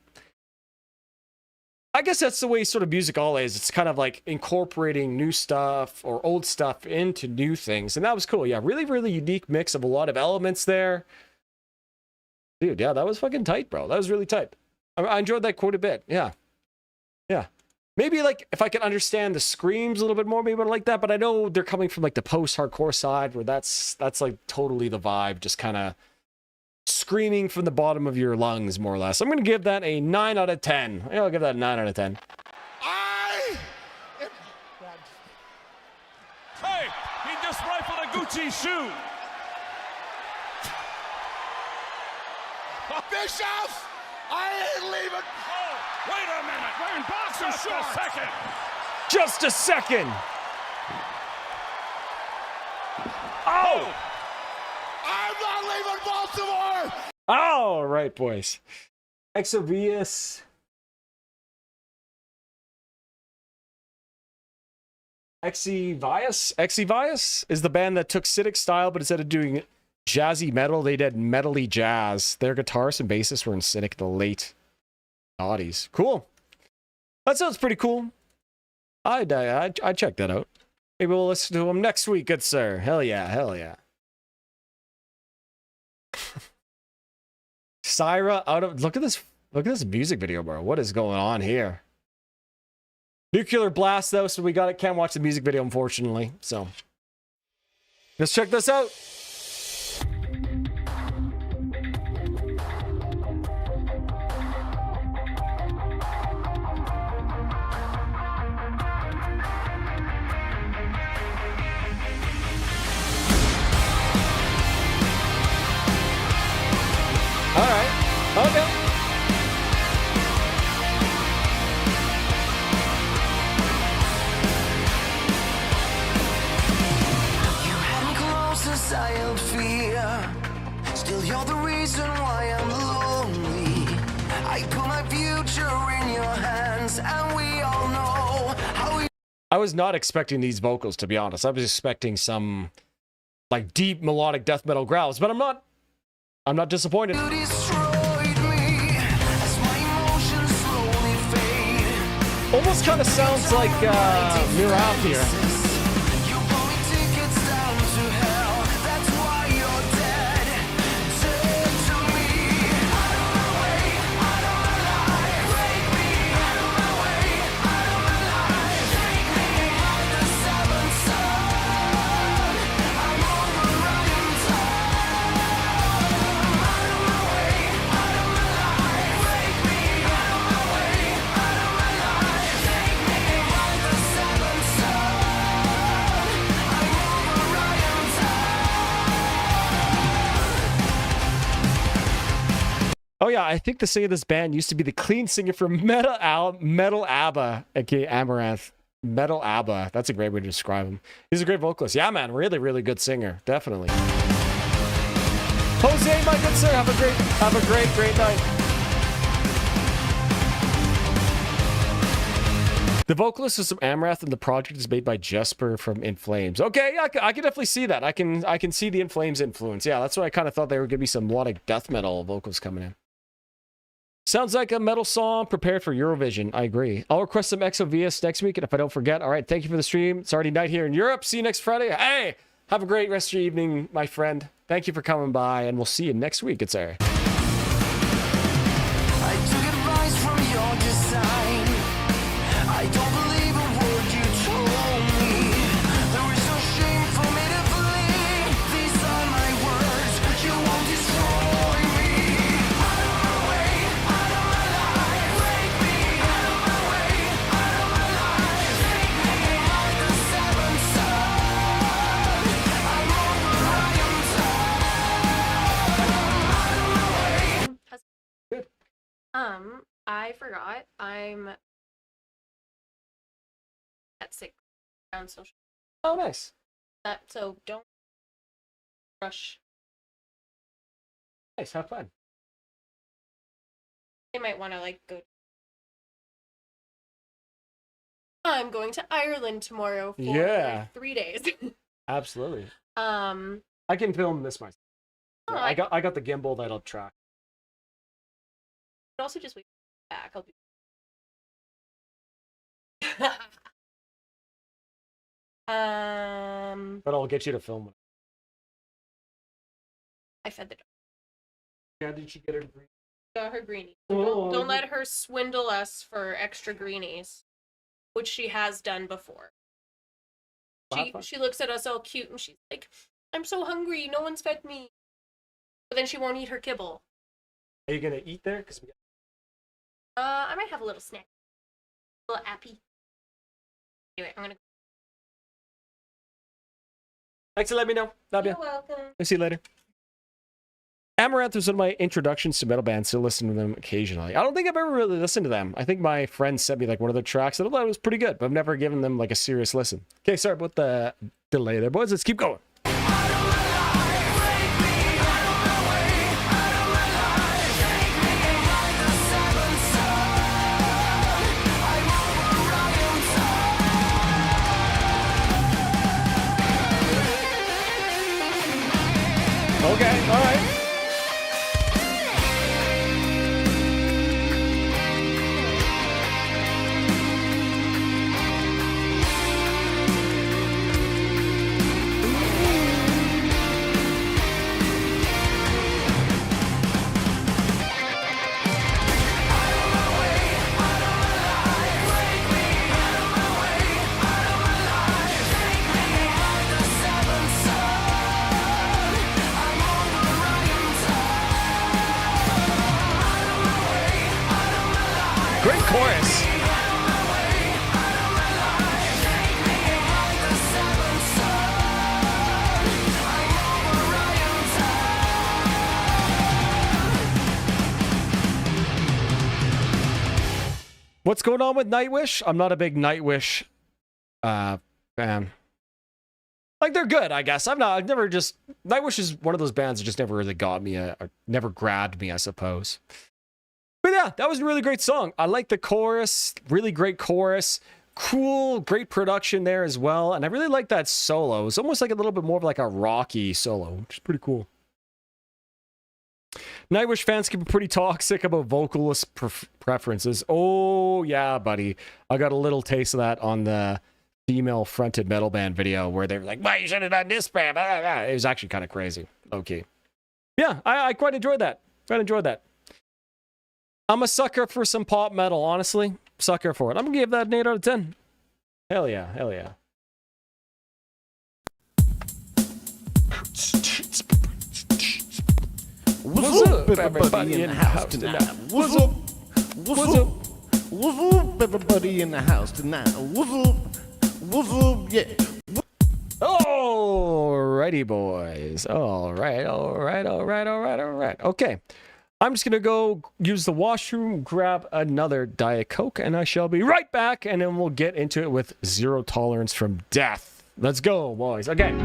I guess that's the way sort of music all is. It's kind of like incorporating new stuff or old stuff into new things. And that was cool. Yeah, really unique mix of a lot of elements there. Dude, yeah, that was fucking tight, bro. That was really tight. I enjoyed that quite a bit. Yeah. Yeah. Maybe like if I could understand the screams a little bit more, maybe I'd like that. But I know they're coming from like the post-hardcore side where that's like totally the vibe, just kind of screaming from the bottom of your lungs, more or less. I'm going to give that a 9 out of 10. Yeah, I'll give that a 9 out of 10. Hey, he just rifled a Gucci shoe. Bischoff, I ain't leaving. Oh, wait a minute. We're in boxer shorts. Just a second. Just a second. Oh! I'm not leaving Baltimore. All right, boys. Exovius. Exivius is the band that took Cynic style, but instead of doing jazzy metal, they did metally jazz. Their guitarist and bassist were in Cynic in the late 90s. Cool. That sounds pretty cool. I'd check that out. Maybe we'll listen to them next week, good sir. Hell yeah, hell yeah. Syra out of look at this music video, bro. What is going on here? Nuclear blast though, so we can't watch the music video, unfortunately. So let's check this out. All right. Okay. You had me close, I held fear. Still, you're the reason why I'm lonely. I put my future in your hands, and we all know how we. I was not expecting these vocals, to be honest. I was expecting some like deep melodic death metal growls, but I'm not disappointed. You destroyed me as my emotions slowly fade. Almost kind of sounds like Mirath here. You bought me tickets down to hell. That's why you're dead. Dead to me. Out of my way, out of my life. Break me out of my way, out of my life. Take me like the seventh son. I'm over running time. Out of my way, out of my life. Break me out of my way, out of my life. Take me like the seventh son. I'm over running time. Oh yeah, I think the singer of this band used to be the clean singer for Metal ABBA, aka Amaranth. Metal ABBA. That's a great way to describe him. He's a great vocalist. Yeah, man, really, really good singer. Definitely. Jose, my good sir, have a great night. The vocalist is from Amaranth, and the project is made by Jesper from In Flames. Okay, yeah, I can definitely see that. I can see the In Flames influence. Yeah, that's why I kind of thought there were gonna be some melodic death metal vocals coming in. Sounds like a metal song prepared for Eurovision. I agree. I'll request some XOVS next week, and if I don't forget, all right, thank you for the stream. It's already night here in Europe. See you next Friday. Hey, have a great rest of your evening, my friend. Thank you for coming by, and we'll see you next week. It's Eric. I took advice from your design. I don't believe a word you told me. There is no shame for me to believe. These are my words. You won't destroy me. Out of my way, out of my life. Break me out of my way, out of my life. Take me like the seventh son. I'm over running time. Out of my way. I forgot. I'm at 6 around social. Oh, nice. So don't rush. Nice, have fun. They might want to like go. I'm going to Ireland tomorrow for like 3 days. Absolutely. I I can film this myself. Oh, I got the gimbal that'll track. could also just wait back. I'll be. But I'll get you to film it. I fed the dog. Yeah, did she get her green? Got her greenies. Oh, Don't let her swindle us for extra greenies, which she has done before. She looks at us all cute and she's like, "I'm so hungry. No one's fed me." But then she won't eat her kibble. Are you gonna eat there? Cause I might have a little snack, a little appy. Anyway, I'm gonna. Thanks for letting me know. Love You're ya. welcome. I'll see you later. Amaranth was one of my introductions to metal bands, so listen to them occasionally. I don't think I've ever really listened to them. I think my friend sent me like one of their tracks, and I thought it was pretty good, but I've never given them like a serious listen. Okay, sorry about the delay there, boys. Let's keep going. chorus. What's going on with Nightwish? I'm not a big Nightwish fan. Like, they're good, I guess. Nightwish is one of those bands that just never really got me, or never grabbed me, I suppose. But yeah, that was a really great song. I like the chorus, really great chorus. Cool, great production there as well. And I really like that solo. It's almost like a little bit more of like a rocky solo, which is pretty cool. Nightwish fans can be pretty toxic about vocalist preferences. Oh, yeah, buddy. I got a little taste of that on the female-fronted metal band video where they were like, why you should have done this band? It was actually kind of crazy. Okay. Yeah, I quite enjoyed that. I'm a sucker for some pop metal, honestly. Sucker for it. I'm going to give that an 8 out of 10. Hell yeah, hell yeah. What's up, everybody in the house tonight? What's up? What's up? What's up, everybody in the house tonight? What's up? What's up? Yeah. Alrighty, boys. All right. Okay. I'm just going to go use the washroom, grab another Diet Coke, and I shall be right back, and then we'll get into it with Zero Tolerance from Death. Let's go, boys. Okay.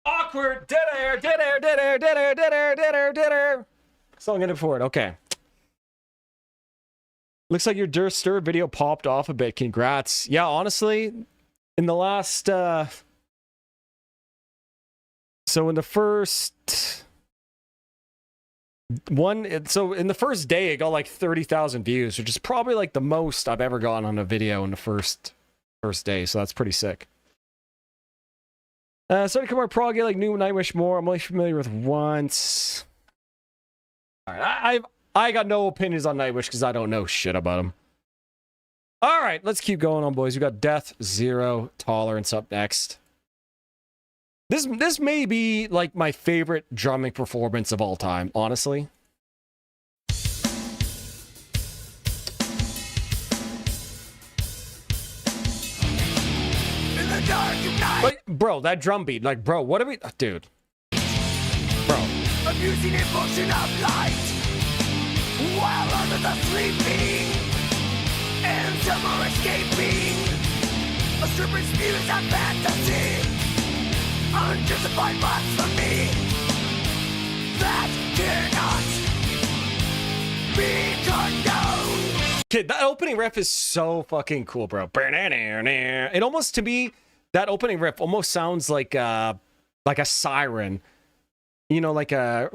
Awkward. Dead air. Song in it for it. Okay. Looks like your Durster video popped off a bit. Congrats. Yeah, honestly, in the last so in the first day it got like 30,000 views, which is probably like the most I've ever gotten on a video in the first day, so that's pretty sick. Started to come out prog, like new Nightwish more. I'm only familiar with once. All right, I got no opinions on Nightwish because I don't know shit about him. All right, let's keep going on, boys. We got Death Zero Tolerance up next. This may be like my favorite drumming performance of all time, honestly. Like, bro, that drum beat, like, bro, what are we, dude? Bro. Abusing emotion of light while others are sleeping and some are escaping. A stripper's views of fantasy, unjustified blasphemy that cannot be condoned. Kid, that opening riff is so fucking cool, bro. It almost, to me, that opening riff almost sounds like a siren. You know, like a...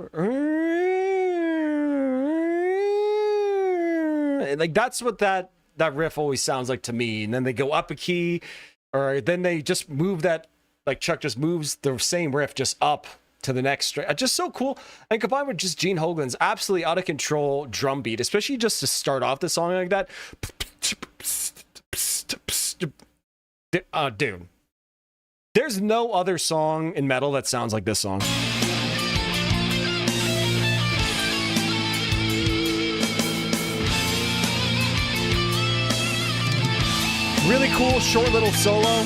Like, that's what that riff always sounds like to me. And then they go up a key, or then they just move that, like Chuck just moves the same riff just up to the next string. Just so cool. And combined with just Gene Hoglan's absolutely out of control drum beat, especially just to start off the song like that. Dude. There's no other song in metal that sounds like this song. Really cool, short little solo.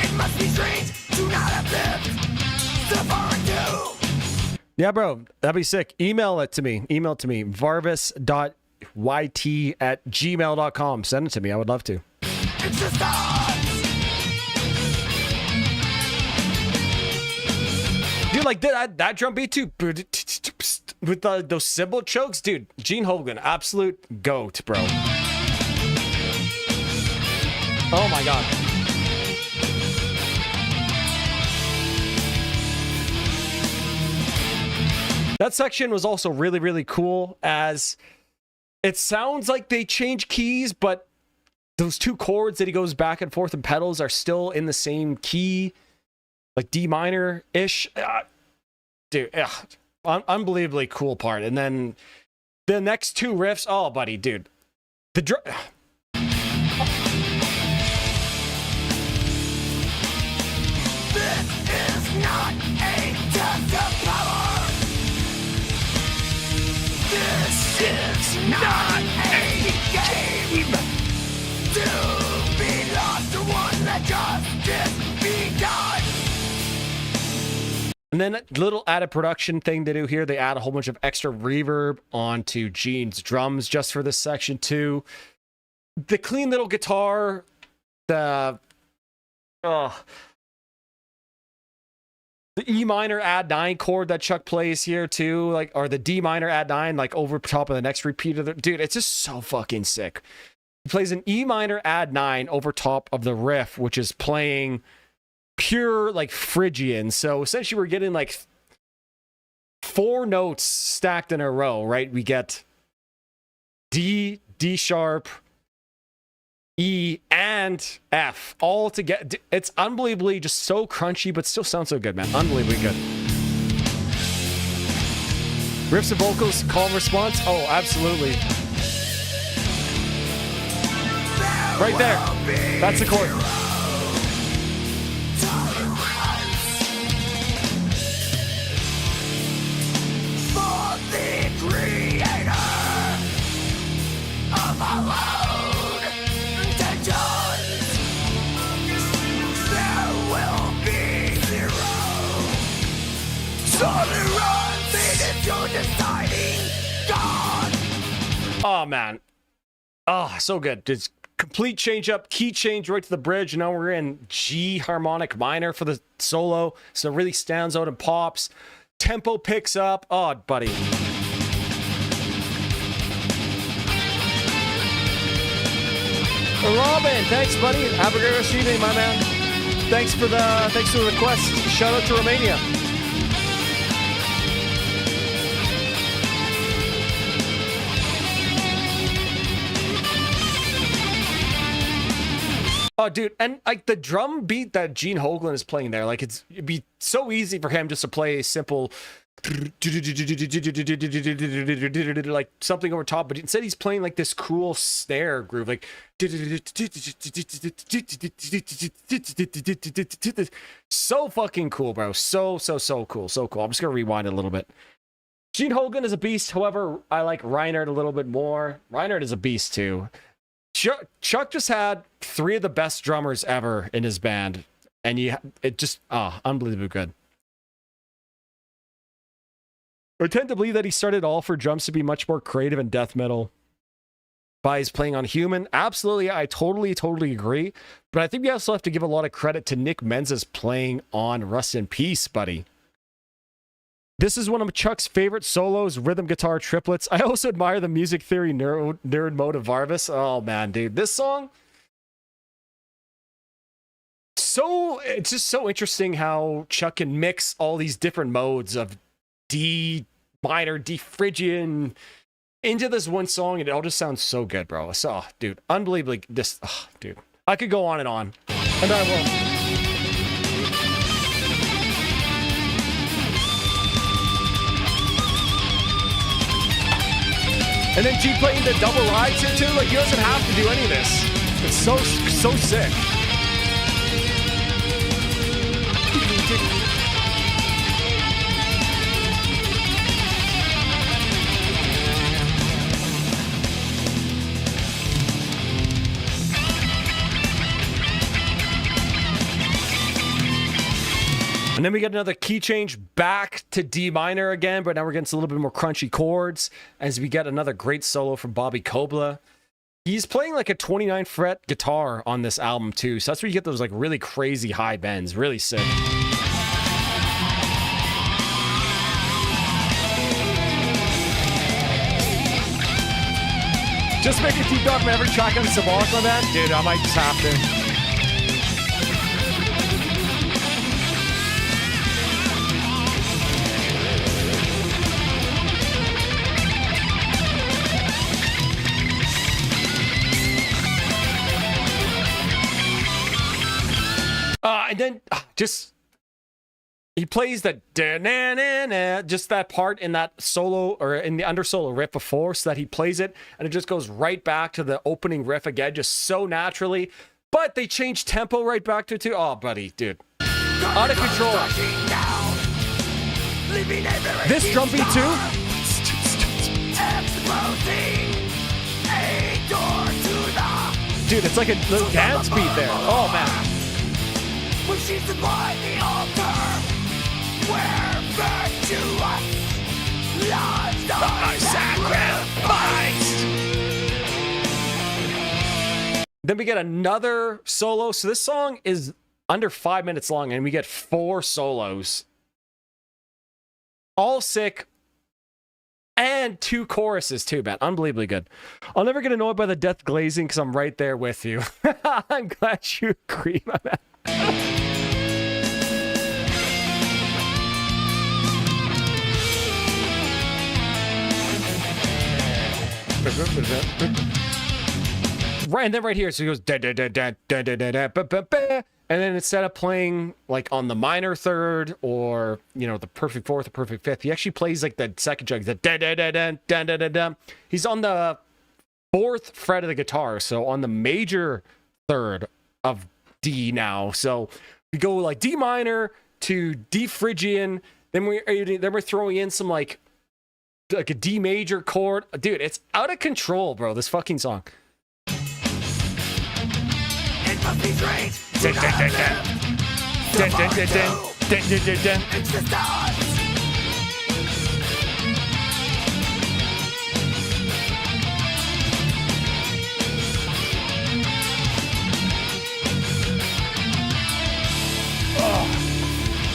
It must be strange to not have lived so far into. Yeah, bro, that'd be sick. Email it to me. Email it to me. varvis.yt@gmail.com. Send it to me. I would love to. It's just us. Dude, like that drum beat too. With those cymbal chokes, dude. Gene Hoglan, absolute goat, bro. Oh my god. That section was also really, really cool, as it sounds like they change keys, but those two chords that he goes back and forth and pedals are still in the same key, like D minor-ish. Dude, unbelievably cool part. And then the next two riffs, oh, buddy, dude. The drum... This is not a test of power. This is not a game to be lost or one that justice be done. And then a little added production thing they do here. They add a whole bunch of extra reverb onto Gene's drums just for this section too. The clean little guitar, the E minor add 9 chord that Chuck plays here too, like, or the D minor add 9, like over top of the next repeat of the, dude, it's just so fucking sick. He plays an E minor add 9 over top of the riff, which is playing pure like Phrygian. So essentially we're getting like 4 notes stacked in a row, right? We get D, D sharp, E, and F all together. It's unbelievably just so crunchy, but still sounds so good, man. Unbelievably good. Riffs and vocals, calm response. Oh, absolutely. Right there. That's the chord. For the creator of our own intentions, there will be zero. Tolerance is your deciding God. Oh, man. Oh, so good. Just complete change up, key change right to the bridge. Now we're in G harmonic minor for the solo. So it really stands out and pops. Tempo picks up. Oh, buddy. Robin, thanks, buddy. Have a great rest of the evening, my man. Thanks for the request. Shout out to Romania. Oh, dude, and like the drum beat that Gene Hoglan is playing there, like it'd be so easy for him just to play a simple like something over top, but instead he's playing like this cool snare groove, like so fucking cool, bro. So cool, so cool. I'm just gonna rewind it a little bit. Gene Hoglan is a beast. However, I like Reinhardt a little bit more. Reinhardt is a beast too. Chuck just had 3 of the best drummers ever in his band, and it just unbelievably good. I tend to believe that he started all for drums to be much more creative in death metal by his playing on Human. Absolutely, I totally agree. But I think we also have to give a lot of credit to Nick Menza's playing on Rust in Peace, buddy. This is one of Chuck's favorite solos, rhythm guitar triplets. I also admire the music theory nerd mode of Varvis. Oh man, dude, this song. It's just so interesting how Chuck can mix all these different modes of D minor, D Phrygian into this one song, and it all just sounds so good, bro. So, dude, unbelievably, dude, I could go on, and I will. And then G playing the double rides here too, like he doesn't have to do any of this. It's so sick. And then we get another key change back to D minor again, but now we're getting a little bit more crunchy chords as we get another great solo from Bobby Kobla. He's playing like a 29 fret guitar on this album too, so that's where you get those like really crazy high bends, really sick. Just make a deep dog from every track on the Symbolic on that? Dude, I might just have to. And then just he plays that just that part in that solo or in the under solo riff before, so that he plays it and it just goes right back to the opening riff again, just so naturally. But they change tempo right back to it too. Oh, buddy, dude, out of control. This drum beat too. Dude, it's like a little dance beat there. Oh man. When she's by the altar, where virtuous lives are sacrificed. Then we get another solo. So this song is under 5 minutes long, and we get 4 solos. All sick. And 2 choruses too, man. Unbelievably good. I'll never get annoyed by the death glazing because I'm right there with you. I'm glad you agree, my man. Right, and then right here, so he goes da da da da da da da da ba ba ba, and then instead of playing like on the minor third or the perfect fourth or perfect fifth, he actually plays like the second chunk, the da da da da da da da da. He's on the 4th fret of the guitar, so on the major third of D now. So we go like D minor to D Phrygian, then we're throwing in some like a D major chord. Dude, it's out of control, bro, this fucking song. It must be strange. It's the stars.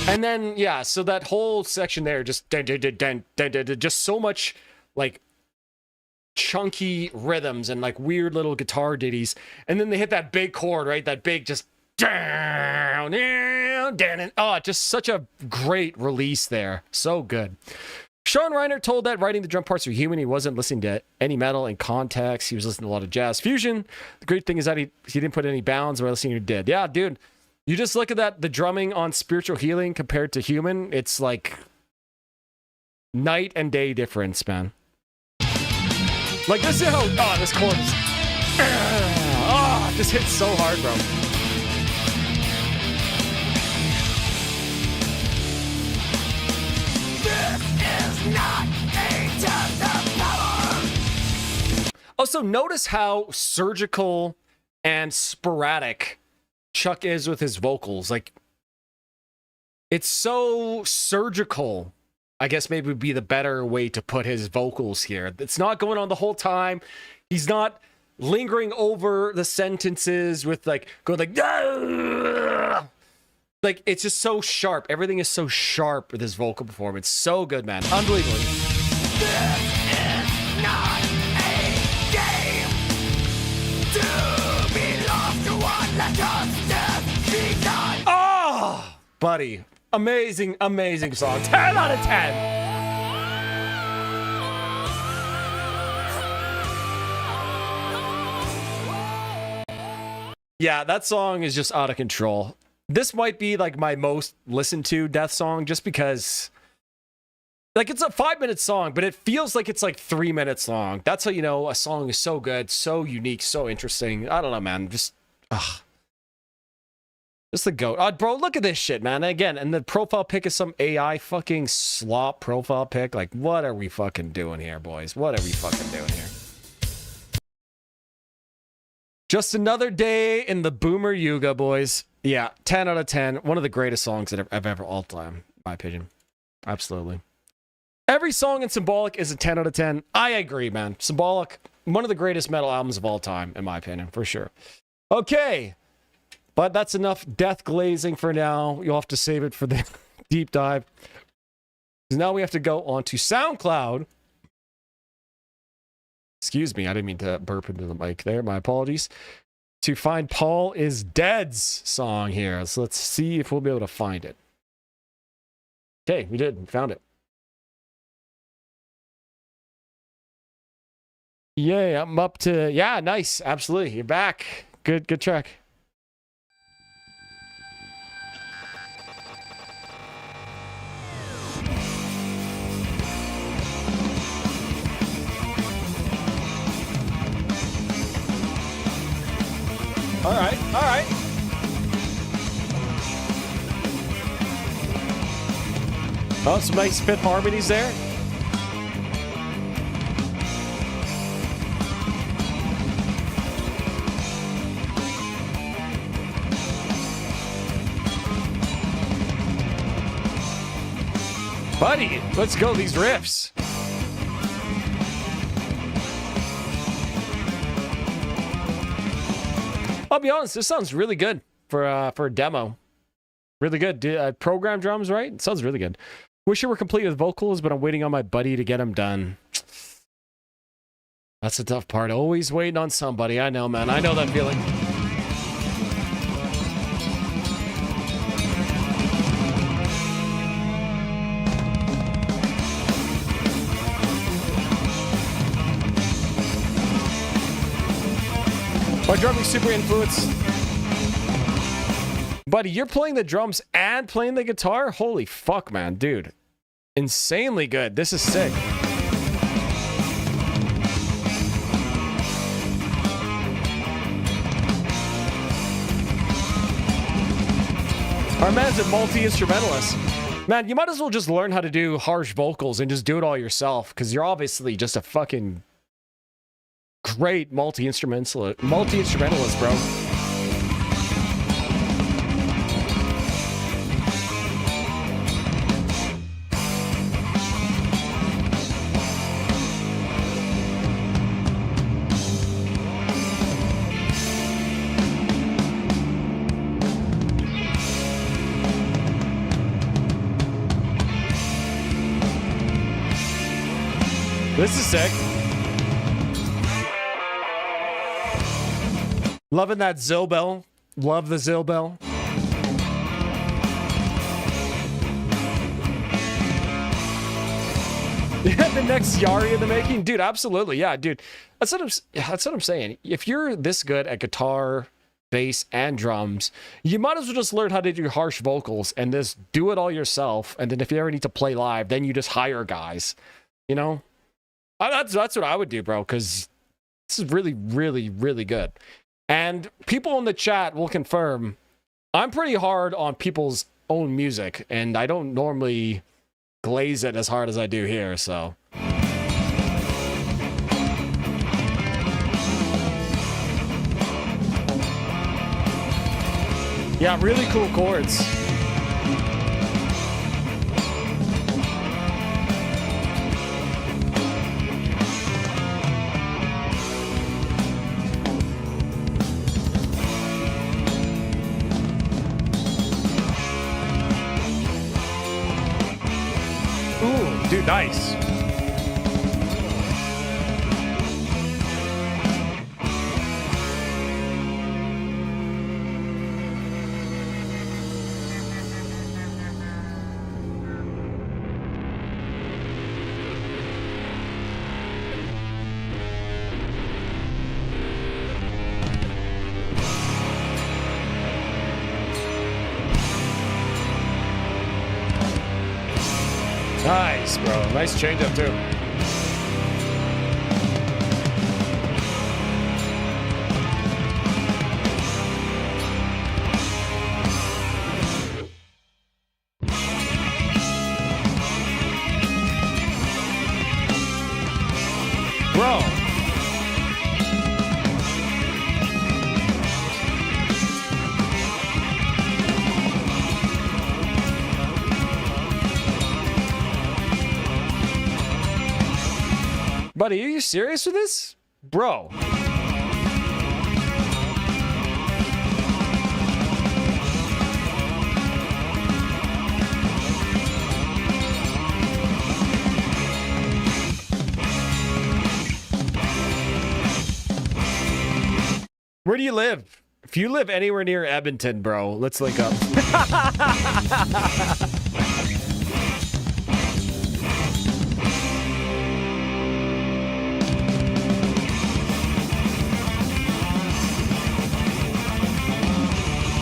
And then so that whole section there just just so much like chunky rhythms and like weird little guitar ditties, and then they hit that big chord, right? That big just down, just such a great release there. So good. Sean Reiner told that writing the drum parts were human. He wasn't listening to any metal in context. He was listening to a lot of jazz fusion. The great thing is that he didn't put any bounds where listening did. Yeah, dude. You just look at that, the drumming on Spiritual Healing compared to Human, it's like night and day difference, man. Like this is how, oh, this chord is, just hits so hard, bro. This is not a test of power. Also, notice how surgical and sporadic Chuck is with his vocals. Like, it's so surgical, I guess maybe would be the better way to put his vocals here. It's not going on the whole time. He's not lingering over the sentences with like, going like, "Ugh!" Like, it's just so sharp. Everything is so sharp with his vocal performance. So good, man. Unbelievable. This is not a game to be lost to one. Let us death be done. Oh, buddy. Amazing, amazing song. 10 out of 10. Yeah, that song is just out of control. This might be like my most listened to Death song just because, like, it's a 5-minute song, but it feels like it's like 3 minutes long. That's how you know a song is so good, so unique, so interesting. I don't know, man. Just the GOAT. Oh, bro, look at this shit, man. Again, and the profile pic is some AI fucking slop profile pic. Like, what are we fucking doing here, boys? What are we fucking doing here? Just another day in the boomer yuga, boys. Yeah, 10 out of 10. One of the greatest songs that I've ever all time, in my opinion. Absolutely. Every song in Symbolic is a 10 out of 10. I agree, man. Symbolic, one of the greatest metal albums of all time, in my opinion, for sure. Okay. But that's enough death glazing for now. You'll have to save it for the deep dive. Because now we have to go on to SoundCloud. Excuse me, I didn't mean to burp into the mic there. My apologies. To find Paul Is Dead's song here. So let's see if we'll be able to find it. Okay, we did. We found it. Yay, I'm up to... Yeah, nice. Absolutely. You're back. Good track. All right, all right. Oh, some nice fifth harmonies there. Buddy, let's go these riffs. I'll be honest, this sounds really good for a demo. Really good. Program drums, right? It sounds really good. Wish it were complete with vocals, but I'm waiting on my buddy to get them done. That's the tough part. Always waiting on somebody. I know, man. I know that feeling. My drumming's super influenced. Buddy, you're playing the drums and playing the guitar? Holy fuck, man. Dude. Insanely good. This is sick. Our man's a multi-instrumentalist. Man, you might as well just learn how to do harsh vocals and just do it all yourself, because you're obviously just a fucking great multi-instrumentalist, bro. This is sick. Loving that Zilbell. Love the Zilbell. The next Yari in the making, dude. Absolutely, yeah, dude. That's what I'm saying. If you're this good at guitar, bass, and drums, you might as well just learn how to do harsh vocals and just do it all yourself. And then if you ever need to play live, then you just hire guys. You know, that's what I would do, bro. Because this is really, really, really good. And people in the chat will confirm I'm pretty hard on people's own music, and I don't normally glaze it as hard as I do here, so. Yeah, really cool chords. Ooh, dude, nice. Nice, bro. Nice change up too. Bro. Buddy, are you serious with this? Bro. Where do you live? If you live anywhere near Edmonton, bro, let's link up.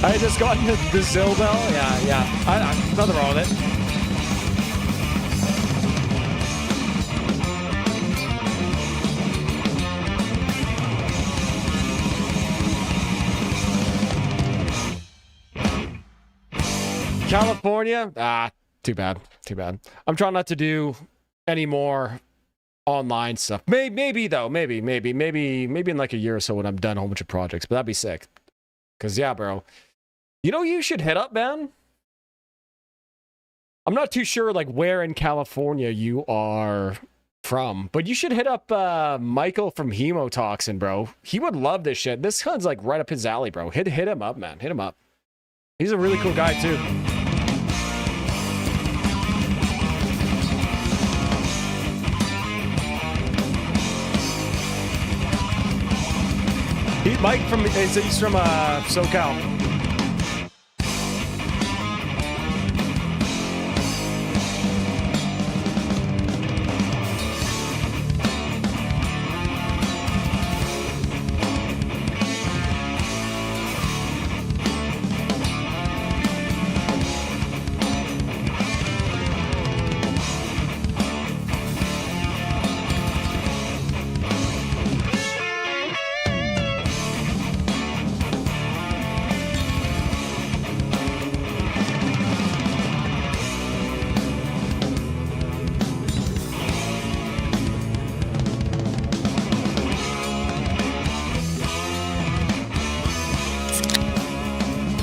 I just got the Zilbel. Yeah. Nothing wrong with it. California? Too bad. Too bad. I'm trying not to do any more online stuff. Maybe though. Maybe in like a year or so when I'm done a whole bunch of projects. But that'd be sick. Cause yeah, bro. You know you should hit up, man? I'm not too sure like where in California you are from, but you should hit up Michael from Hemotoxin, bro. He would love this shit. This one's like right up his alley, bro. Hit him up, man. Hit him up. He's a really cool guy too. Mike he's from SoCal.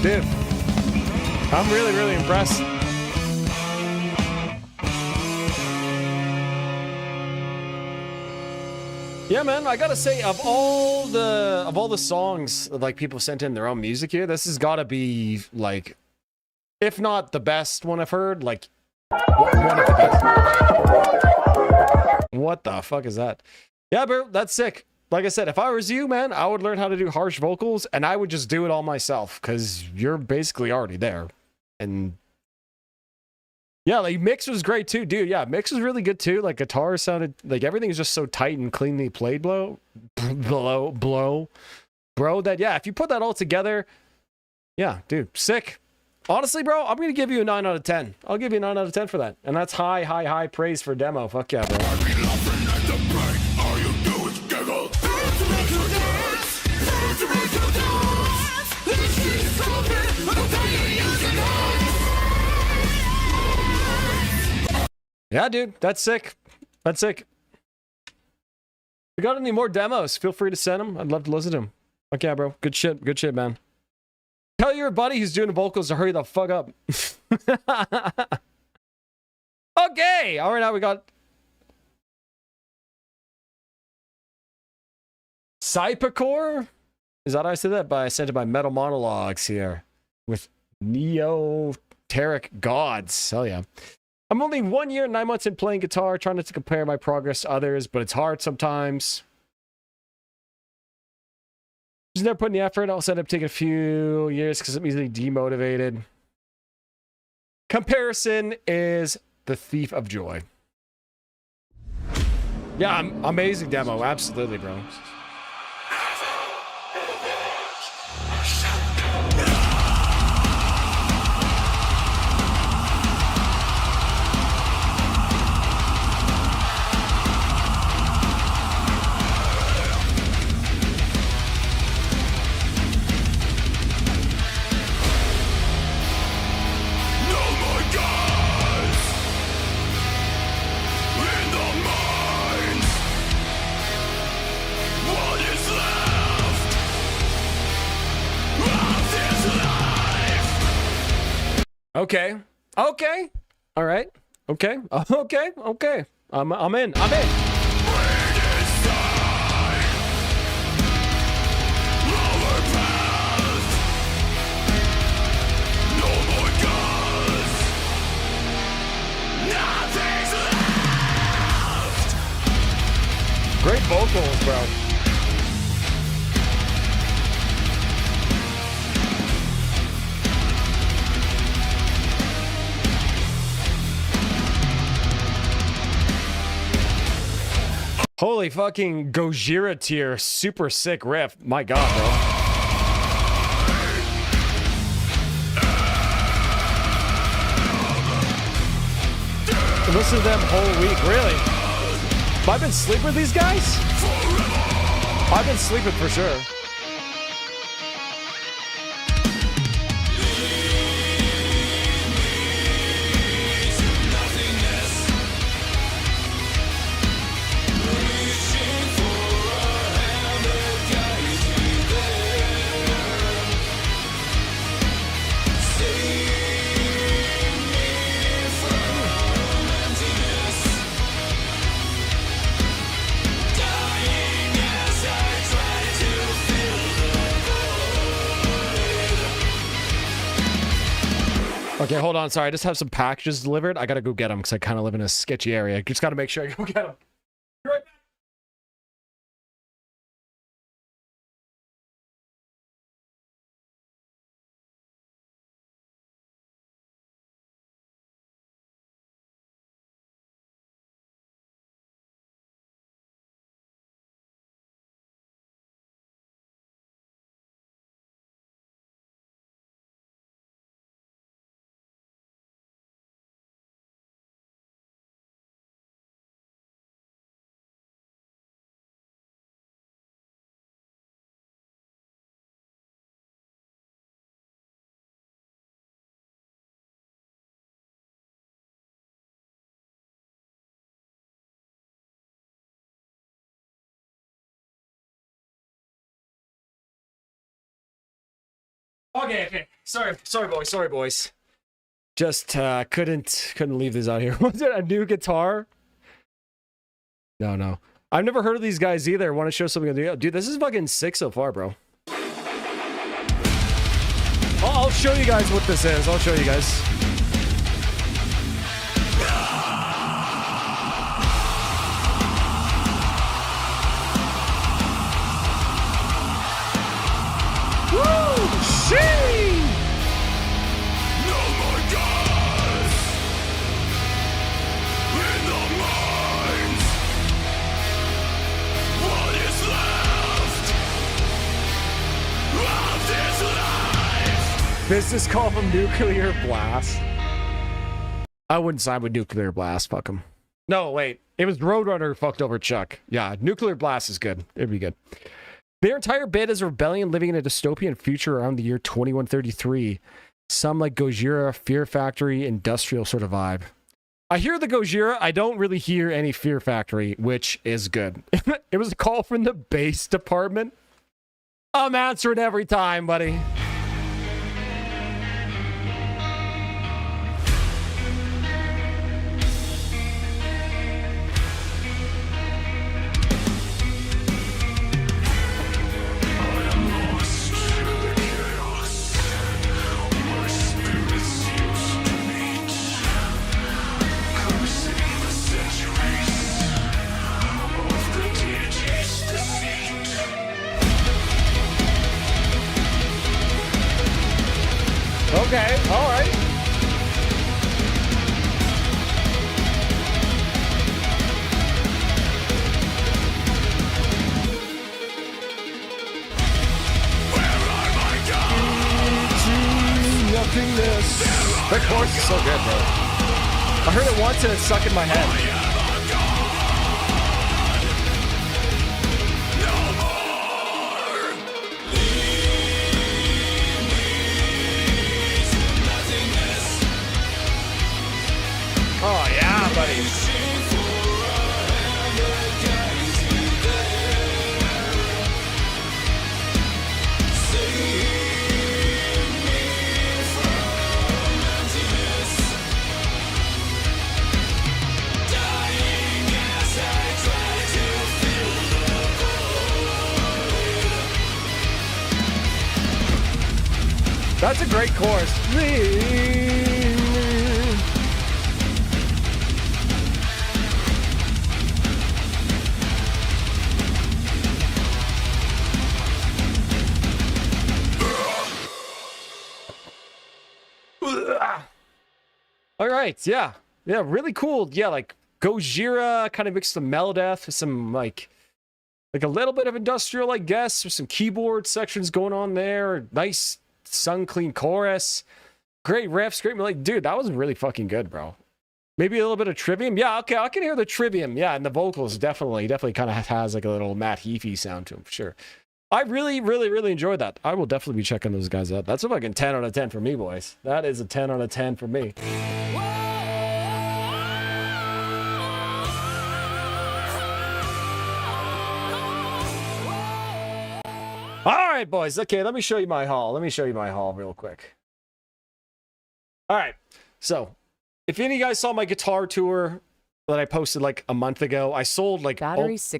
Dude, I'm really, really impressed. Yeah, man, I gotta say, of all the songs like people sent in their own music here, this has gotta be like, if not the best one I've heard, like one of the best. What the fuck is that? Yeah, bro, that's sick. Like I said, if I was you, man, I would learn how to do harsh vocals, and I would just do it all myself, because you're basically already there. And Yeah, like mix was great too, dude. Yeah, mix was really good too. Like guitar sounded like everything is just so tight and cleanly played, bro. That yeah, if you put that all together, yeah, dude, sick. Honestly, bro, I'm gonna give you a 9 out of 10. I'll give you a 9 out of 10 for that, and that's high praise for demo. Fuck yeah, bro. Yeah, dude, that's sick. That's sick. If you got any more demos, feel free to send them. I'd love to listen to them. Fuck yeah, bro. Good shit, man. Tell your buddy who's doing the vocals to hurry the fuck up. Okay, all right, now we got Cypacor. Is that how I said that? I sent it by Metal Monologues here with Neoteric Gods. Hell yeah. I'm only 1 year and 9 months in playing guitar, trying not to compare my progress to others, but it's hard sometimes. Just never putting the effort. I'll end up taking a few years because I'm easily demotivated. Comparison is the thief of joy. Yeah, amazing demo. Absolutely, bro. Okay. Okay. All right. Okay. Okay. Okay. I'm in. Great vocals, bro. Holy fucking Gojira tier, super sick riff. My god, bro. I listened to them whole week, really. Have I been sleeping with these guys? I've been sleeping for sure. Okay, hold on. Sorry, I just have some packages delivered. I gotta go get them because I kind of live in a sketchy area. Just gotta make sure I go get them. Be right back. Okay. Sorry, boys. Just couldn't leave these out here. Was it a new guitar? No. I've never heard of these guys either. Want to show something? Dude, this is fucking sick so far, bro. I'll show you guys what this is. I'll show you guys. Business call from Nuclear Blast. I wouldn't sign with Nuclear Blast. Fuck him. No, wait. It was Roadrunner who fucked over Chuck. Yeah, Nuclear Blast is good. It'd be good. Their entire bid is a rebellion living in a dystopian future around the year 2133. Some like Gojira, Fear Factory, industrial sort of vibe. I hear the Gojira. I don't really hear any Fear Factory, which is good. It was a call from the base department. I'm answering every time, buddy. Okay, all right. Nothingness. That chorus is so good, bro. I heard it once and it's stuck in my head. Oh, yeah, buddy. That's a great chorus. All right, yeah, really cool. Yeah, like Gojira kind of mixed some Melodeath with some like a little bit of industrial, I guess, with some keyboard sections going on there. Nice, sung clean chorus, great riffs, great like, dude, that was really fucking good, bro. Maybe a little bit of trivium. Yeah, okay, I can hear the trivium. Yeah, and the vocals definitely kind of has like a little Matt Heafy sound to him for sure. I really enjoyed that. I will definitely be checking those guys out. That's a fucking 10 out of 10 for me, boys. That is a 10 out of 10 for me. All right, boys. Okay, let me show you my haul. Real quick. All right. So, if any of you guys saw my guitar tour that I posted like a month ago, I sold like a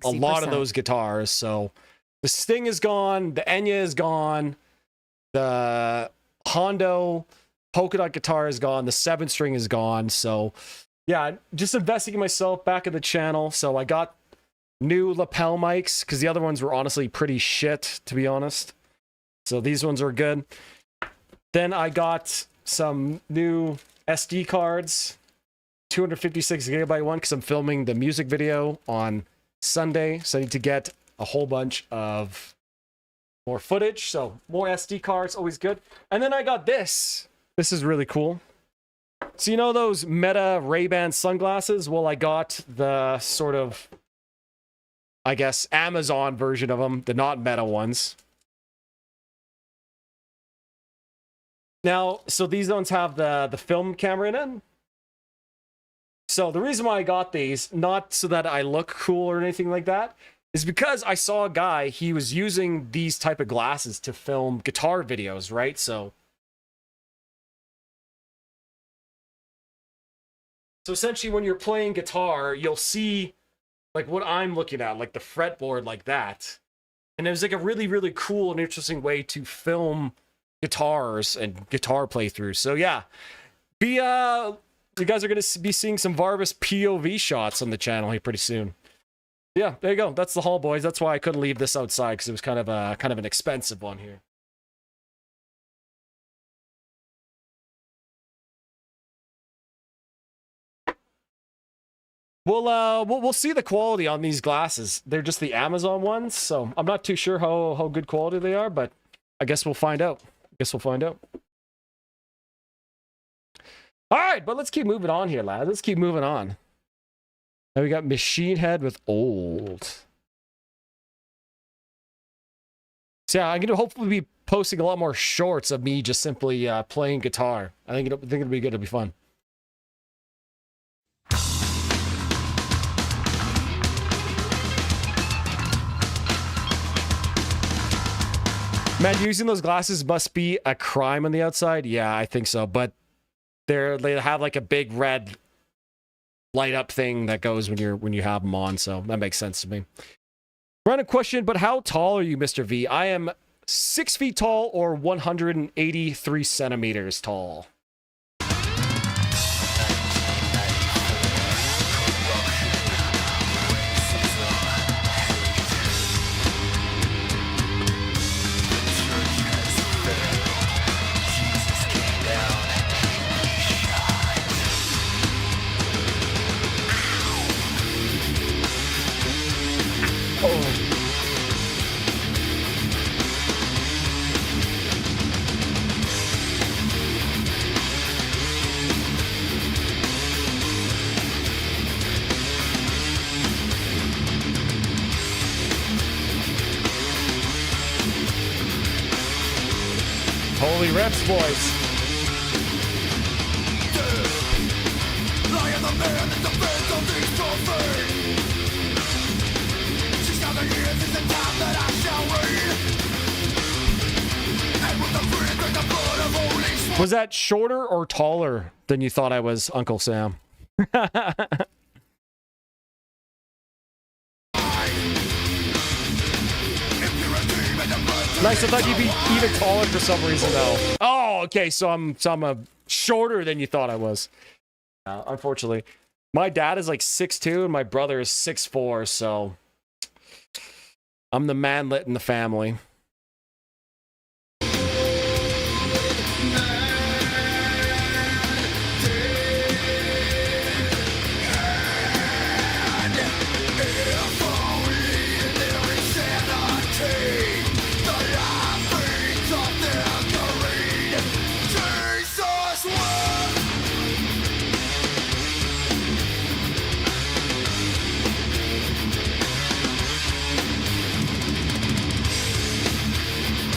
lot of those guitars. So, the Sting is gone. The Enya is gone. The Hondo polka dot guitar is gone. The 7-string is gone. So, yeah, just investing in myself back at the channel. So, I got new lapel mics because the other ones were honestly pretty shit, to be honest. So, these ones are good. Then I got some new SD cards, 256 gigabyte one, because I'm filming the music video on Sunday. So, I need to get a whole bunch of more footage, so more SD cards, always good. And then I got this. This is really cool. So you know those Meta Ray-Ban sunglasses? Well, I got the sort of, I guess, Amazon version of them, the not Meta ones. Now, so these ones have the film camera in it. So the reason why I got these, not so that I look cool or anything like that, is because I saw a guy, he was using these type of glasses to film guitar videos, right? So essentially when you're playing guitar, you'll see like what I'm looking at, like the fretboard like that. And it was like a really cool and interesting way to film guitars and guitar playthroughs. So yeah, you guys are going to be seeing some Varvis POV shots on the channel here pretty soon. Yeah, there you go. That's the haul, boys. That's why I couldn't leave this outside, because it was kind of an expensive one here. We'll see the quality on these glasses. They're just the Amazon ones, so I'm not too sure how good quality they are, but I guess we'll find out. All right, but let's keep moving on here, lads. Let's keep moving on. Now we got Machine Head with Old. So yeah, I'm gonna hopefully be posting a lot more shorts of me just simply playing guitar. I think it'll be good. It'll be fun. Man, using those glasses must be a crime on the outside. Yeah, I think so. But they have like a big red light up thing that goes when you have them on. So that makes sense to me. Random question, but how tall are you, Mr. V? I am 6 feet tall or 183 centimeters tall. Holy reps, boys. Was that shorter or taller than you thought I was, Uncle Sam? Nice, I thought you'd be even taller for some reason, though. Oh, okay, so I'm shorter than you thought I was. Unfortunately. My dad is like 6'2", and my brother is 6'4", so... I'm the manlet in the family.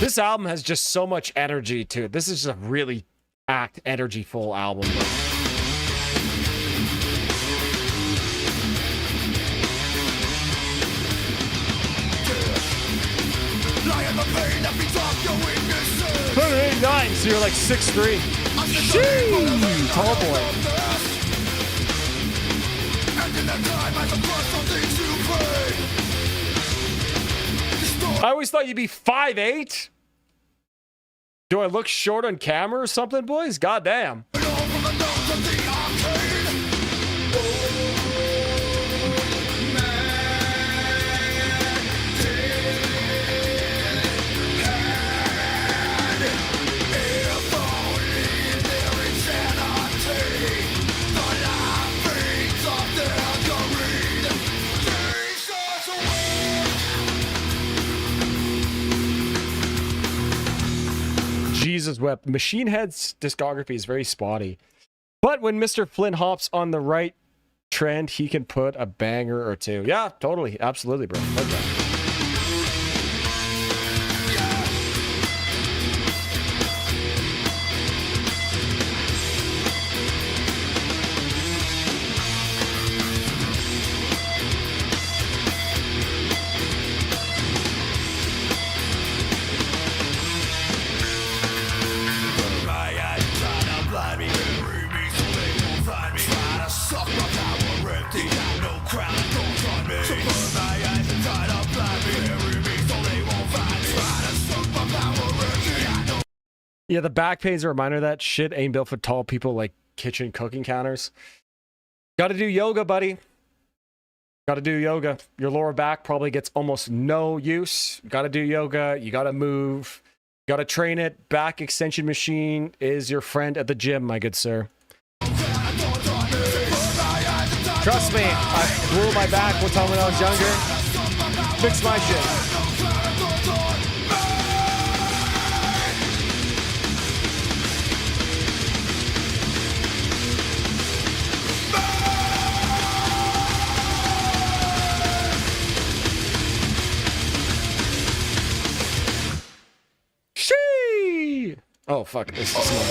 This album has just so much energy to it. This is a really packed, energy-full album. Nice, you're like 6'3". Sheesh, tall boy. I always thought you'd be 5'8". Do I look short on camera or something, boys? Goddamn. Jesus wept. Machine Head's discography is very spotty. But when Mr. Flynn hops on the right trend, he can put a banger or two. Yeah, totally. Absolutely, bro. Okay. Yeah, the back pain is a reminder that shit ain't built for tall people like kitchen cooking counters. Gotta do yoga, buddy. Gotta do yoga. Your lower back probably gets almost no use. Gotta do yoga. You gotta move. Gotta train it. Back extension machine is your friend at the gym, my good sir. Trust me, I blew my back one time when I was younger. Fix my shit. Oh, fuck. This is smoke.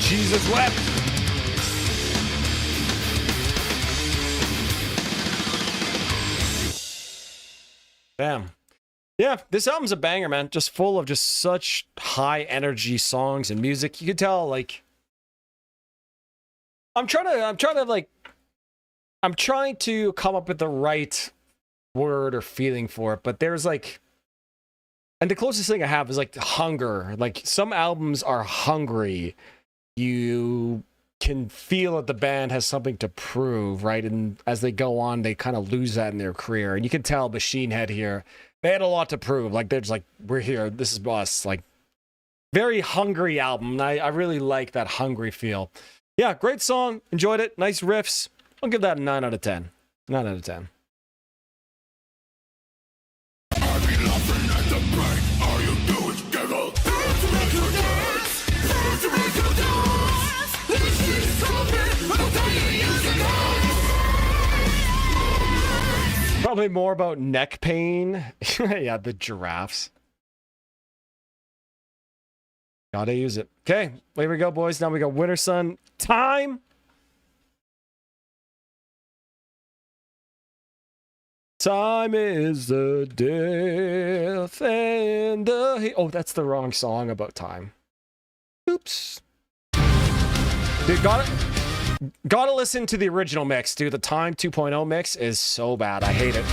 Jesus wept. Damn. Yeah, this album's a banger, man. Just full of just such high energy songs and music. You could tell, like, I'm trying to come up with the right word or feeling for it, but there's like, and the closest thing I have is like hunger. Like, some albums are hungry. You can feel that the band has something to prove, right? And as they go on, they kind of lose that in their career. And you can tell Machine Head here, they had a lot to prove. Like, they're just like, we're here, this is us. Like, very hungry album. I really like that hungry feel. Yeah, great song. Enjoyed it. Nice riffs. I'll give that a 9 out of 10. 9 out of 10. Probably more about neck pain. Yeah, the giraffes. Gotta use it. Okay, here we go, boys. Now we got Winter Sun time. Time is the death and the hate. Oh, that's the wrong song about time. Oops. Dude, gotta listen to the original mix, dude. The Time 2.0 mix is so bad. I hate it.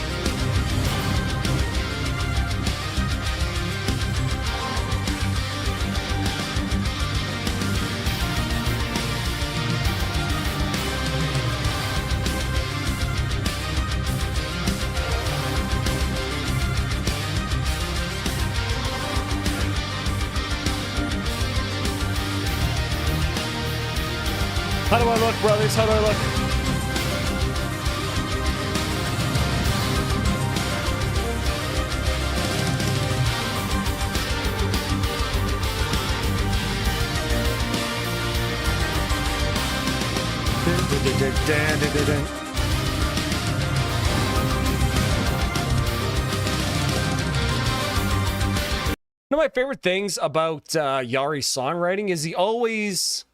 How do I look, brothers? How do I look? One of my favorite things about Yari's songwriting is he always,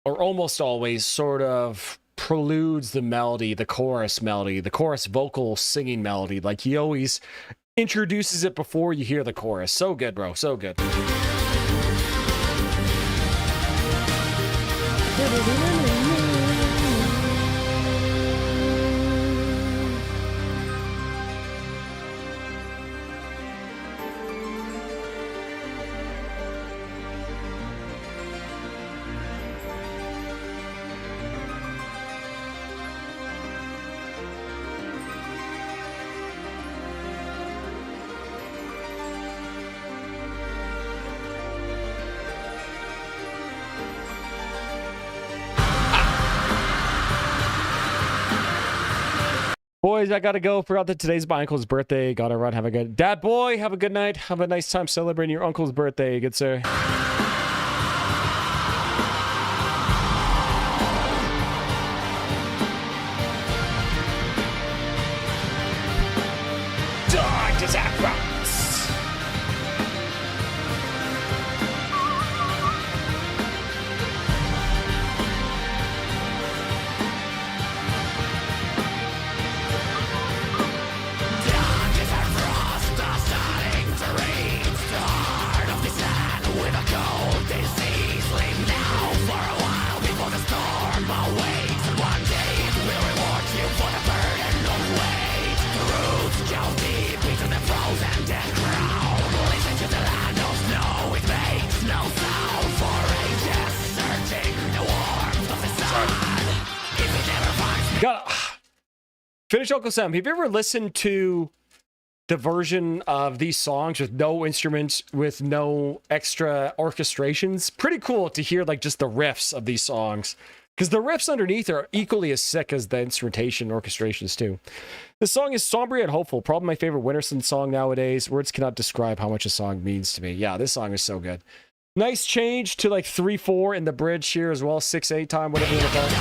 or almost always, sort of preludes the melody, the chorus vocal singing melody. Like, he always introduces it before you hear the chorus. So good, bro. So good. Boys, I gotta go. Forgot that today's my uncle's birthday. Gotta run. Have a good dad boy. Have a good night. Have a nice time celebrating your uncle's birthday, good sir. Finish Uncle Sam. Have you ever listened to the version of these songs with no instruments, with no extra orchestrations? Pretty cool to hear, like, just the riffs of these songs. Because the riffs underneath are equally as sick as the instrumentation and orchestrations too. This song is somber yet hopeful. Probably my favorite Winterson song nowadays. Words cannot describe how much a song means to me. Yeah, this song is so good. Nice change to like 3/4 in the bridge here as well. 6/8 time, whatever you want to call it.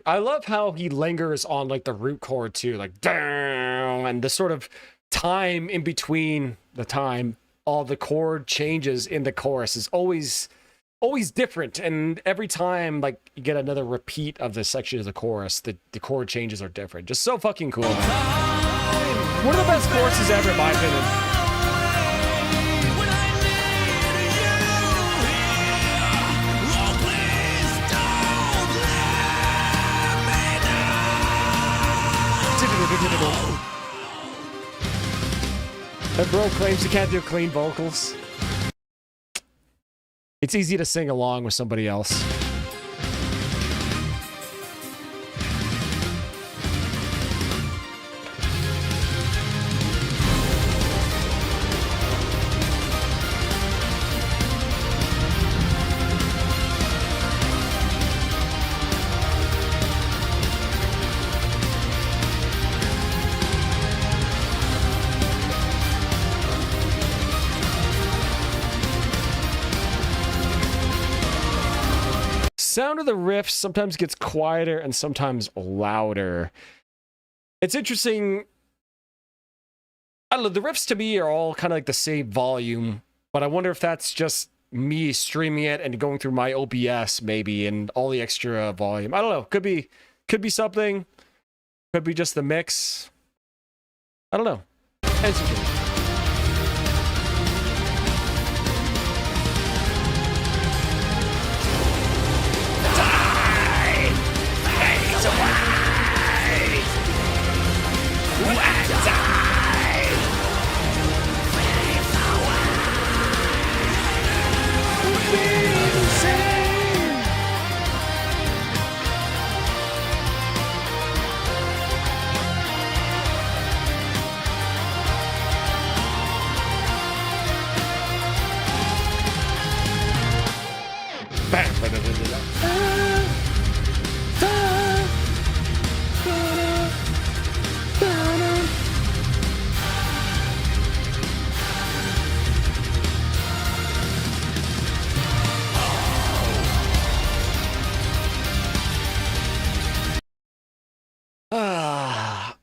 I love how he lingers on like the root chord too, like down, and the sort of time in between the time all the chord changes in the chorus is always different, and every time like you get another repeat of the section of the chorus, the chord changes are different. Just so fucking cool, man. One of the best choruses ever in my opinion. That bro claims he can't do clean vocals. It's easy to sing along with somebody else. Sound of the riffs sometimes gets quieter and sometimes louder. It's interesting. I don't know, the riffs to me are all kind of like the same volume, but I wonder if that's just me streaming it and going through my OBS maybe and all the extra volume. I don't know. Could be something. Could be just the mix. I don't know. It's interesting.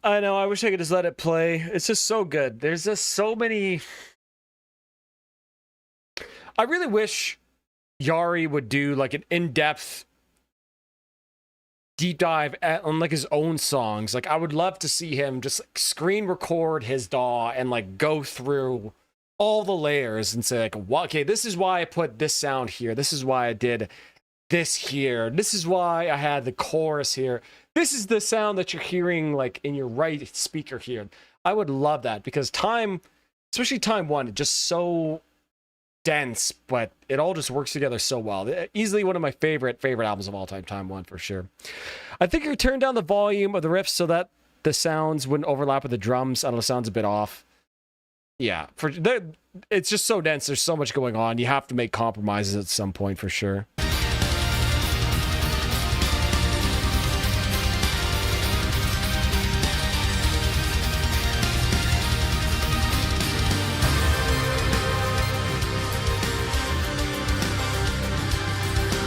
I know, I wish I could just let it play. It's just so good. There's just so many... I really wish Yari would do like an in-depth deep dive on like his own songs. Like I would love to see him just like, screen record his DAW and like go through all the layers and say like, well, okay, this is why I put this sound here. This is why I did this here. This is why I had the chorus here. This is the sound that you're hearing like in your right speaker here. I would love that because Time, especially Time 1, it's just so dense, but it all just works together so well. Easily one of my favorite albums of all time, Time 1 for sure. I think you turned down the volume of the riffs so that the sounds wouldn't overlap with the drums. I don't know, sounds a bit off. Yeah, it's just so dense. There's so much going on. You have to make compromises at some point for sure.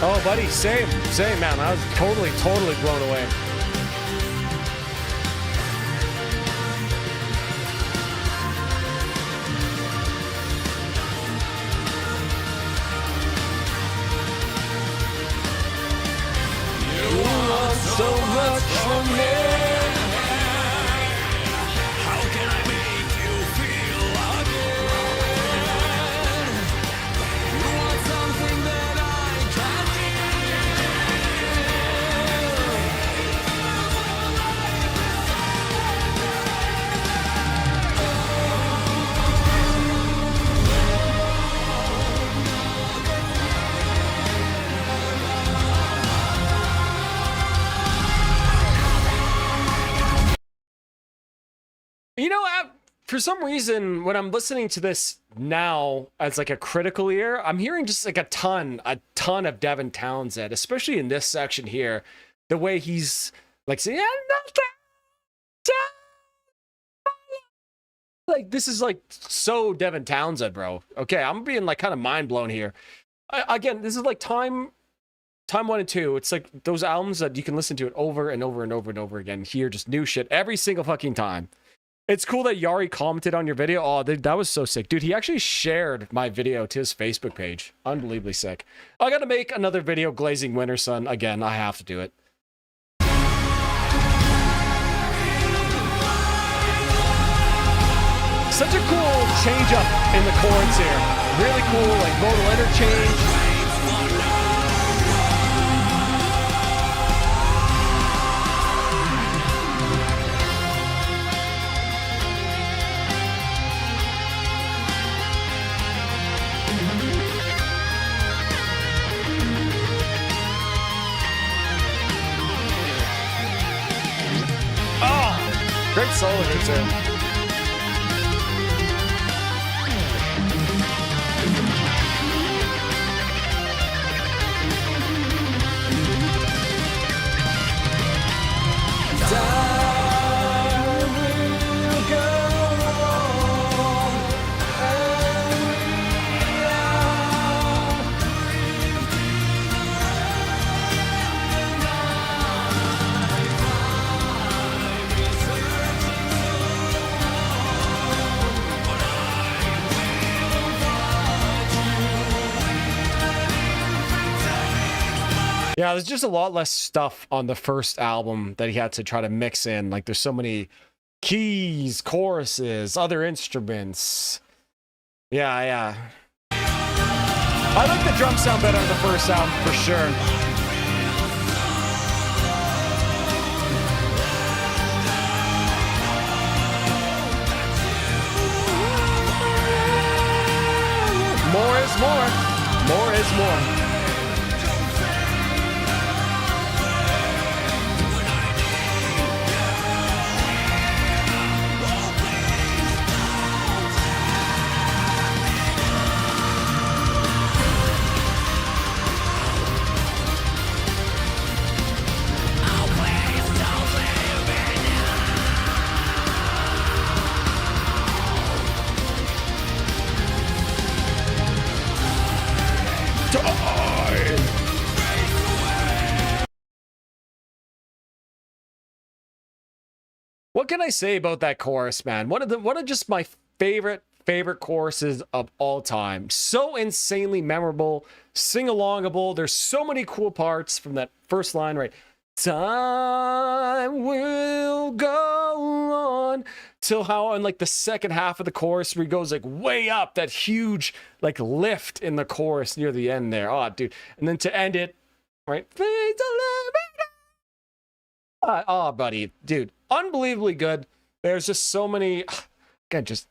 Oh, buddy, same, man. I was totally blown away. much for me. How can I make you feel again? You want something that I can't You know, for some reason, when I'm listening to this now as like a critical ear, I'm hearing just like a ton of Devin Townsend, especially in this section here. The way he's like saying, like this is like so Devin Townsend, bro. Okay, I'm being like kind of mind blown here. Again, this is like Time 1 and 2. It's like those albums that you can listen to it over and over and over and over again. Hear just new shit every single fucking time. It's cool that Yari commented on your video. Oh, that was so sick. Dude, he actually shared my video to his Facebook page. Unbelievably sick. I gotta make another video glazing Winter Sun. Again, I have to do it. Such a cool change up in the chords here. Really cool, like modal interchange. Great solo here too. Yeah, there's just a lot less stuff on the first album that he had to try to mix in. Like, there's so many keys, choruses, other instruments. Yeah. I like the drum sound better on the first album, for sure. More is more. More is more. What can I say about that chorus, man? One of just my favorite choruses of all time. So insanely memorable, sing-alongable. There's so many cool parts from that first line, right? Time will go on till how in like the second half of the chorus where he goes like way up, that huge like lift in the chorus near the end there. Oh, dude. And then to end it, right? Oh, buddy, dude, unbelievably good. There's just so many. Again, just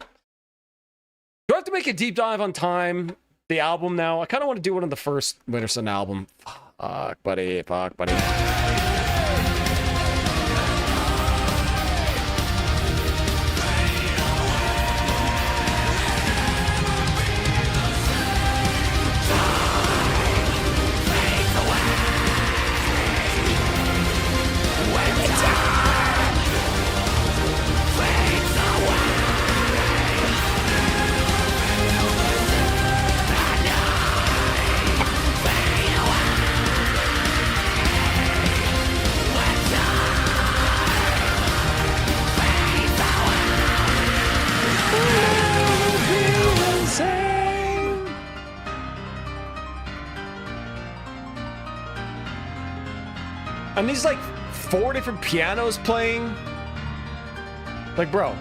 do I have to make a deep dive on Time, the album now? I kind of want to do one of the first Winter Sun album. Fuck, buddy. And these like 4 different pianos playing. Like, bro.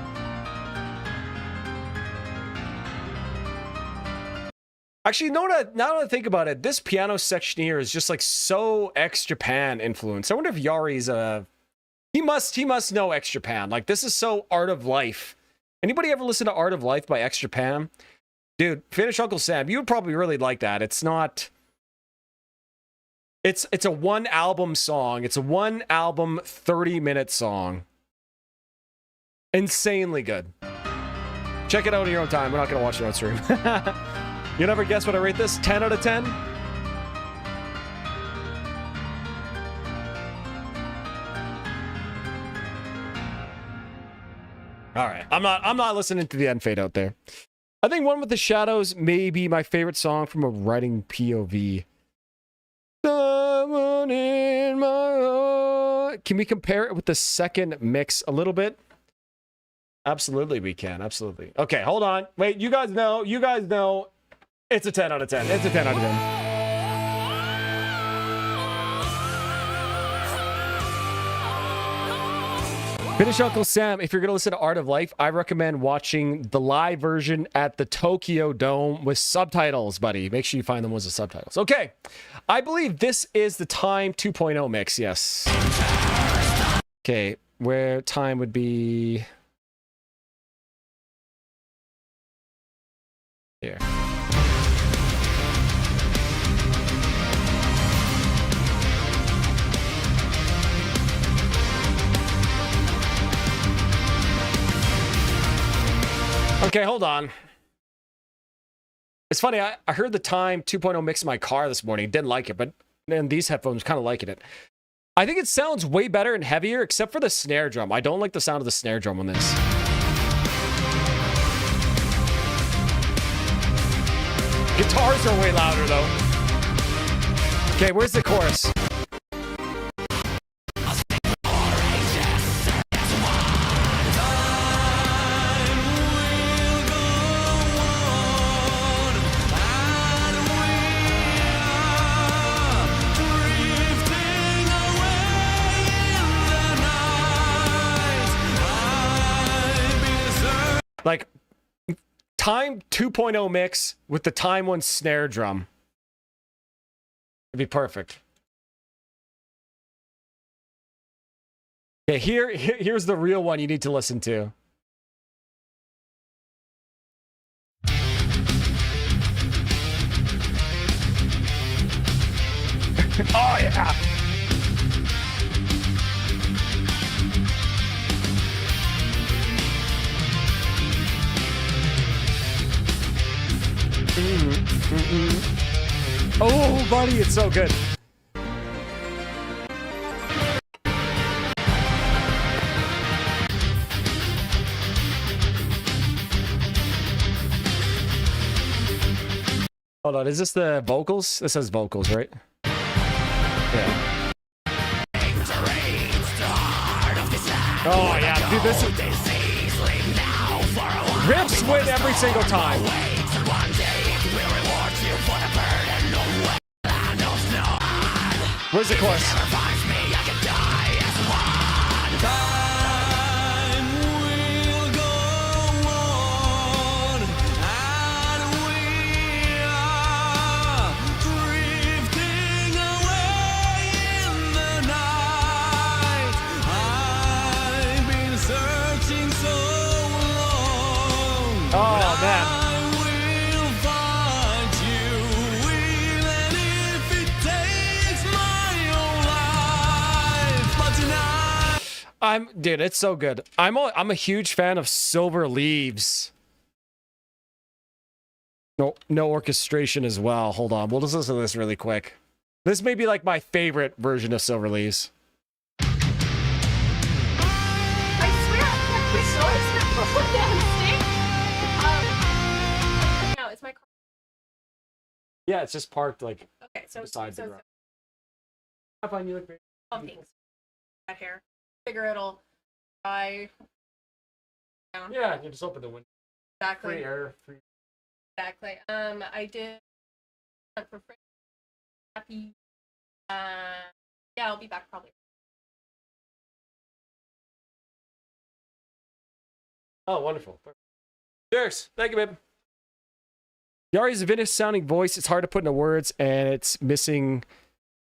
Actually, now that I think about it, this piano section here is just like so ex-Japan influenced. I wonder if Yari's he must know ex-Japan. Like, this is so Art of Life. Anybody ever listen to Art of Life by ex-Japan? Dude, finish Uncle Sam. You would probably really like that. It's not... It's a 1 album song. It's a 1 album 30-minute song. Insanely good. Check it out in your own time. We're not going to watch it on stream. You never guess what I rate this? 10 out of 10? All right. I'm not listening to the end fade out there. I think One with the Shadows may be my favorite song from a writing POV. Someone in my heart. Can we compare it with the second mix a little bit? Absolutely, we can. Absolutely. Okay, hold on. Wait, you guys know. It's a 10 out of 10. It's a 10 out of 10. Finish Uncle Sam. If you're going to listen to Art of Life, I recommend watching the live version at the Tokyo Dome with subtitles, buddy. Make sure you find them with the subtitles. Okay. I believe this is the Time 2.0 mix. Yes. Okay. Where time would be... here. Okay, hold on. It's funny, I heard the Time 2.0 mix in my car this morning. Didn't like it, but then these headphones kind of liking it. I think it sounds way better and heavier, except for the snare drum. I don't like the sound of the snare drum on this. Guitars are way louder, though. Okay, where's the chorus? Like, Time 2.0 mix with the Time 1 snare drum. It'd be perfect. Okay, here's the real one you need to listen to. Oh, yeah. Oh, buddy, it's so good. Hold on, is this the vocals? This says vocals, right? Yeah. Oh, yeah, dude, this is... Riffs win every single time. Where's the chorus? Oh, man. Dude, it's so good. I'm a huge fan of Silver Leaves. No orchestration as well. Hold on, we'll just listen to this really quick. This may be like my favorite version of Silver Leaves. I swear I no, it's my car. Yeah, it's just parked like beside the ground. I find you look very... Oh, thanks. That hair. Figure it'll dry down. Yeah, you just open the window. Exactly. Free air. Exactly. I did for free. Happy. Yeah, I'll be back probably. Oh, wonderful. Cheers. Thank you, babe. Yari's vintage sounding voice, it's hard to put into words, and it's missing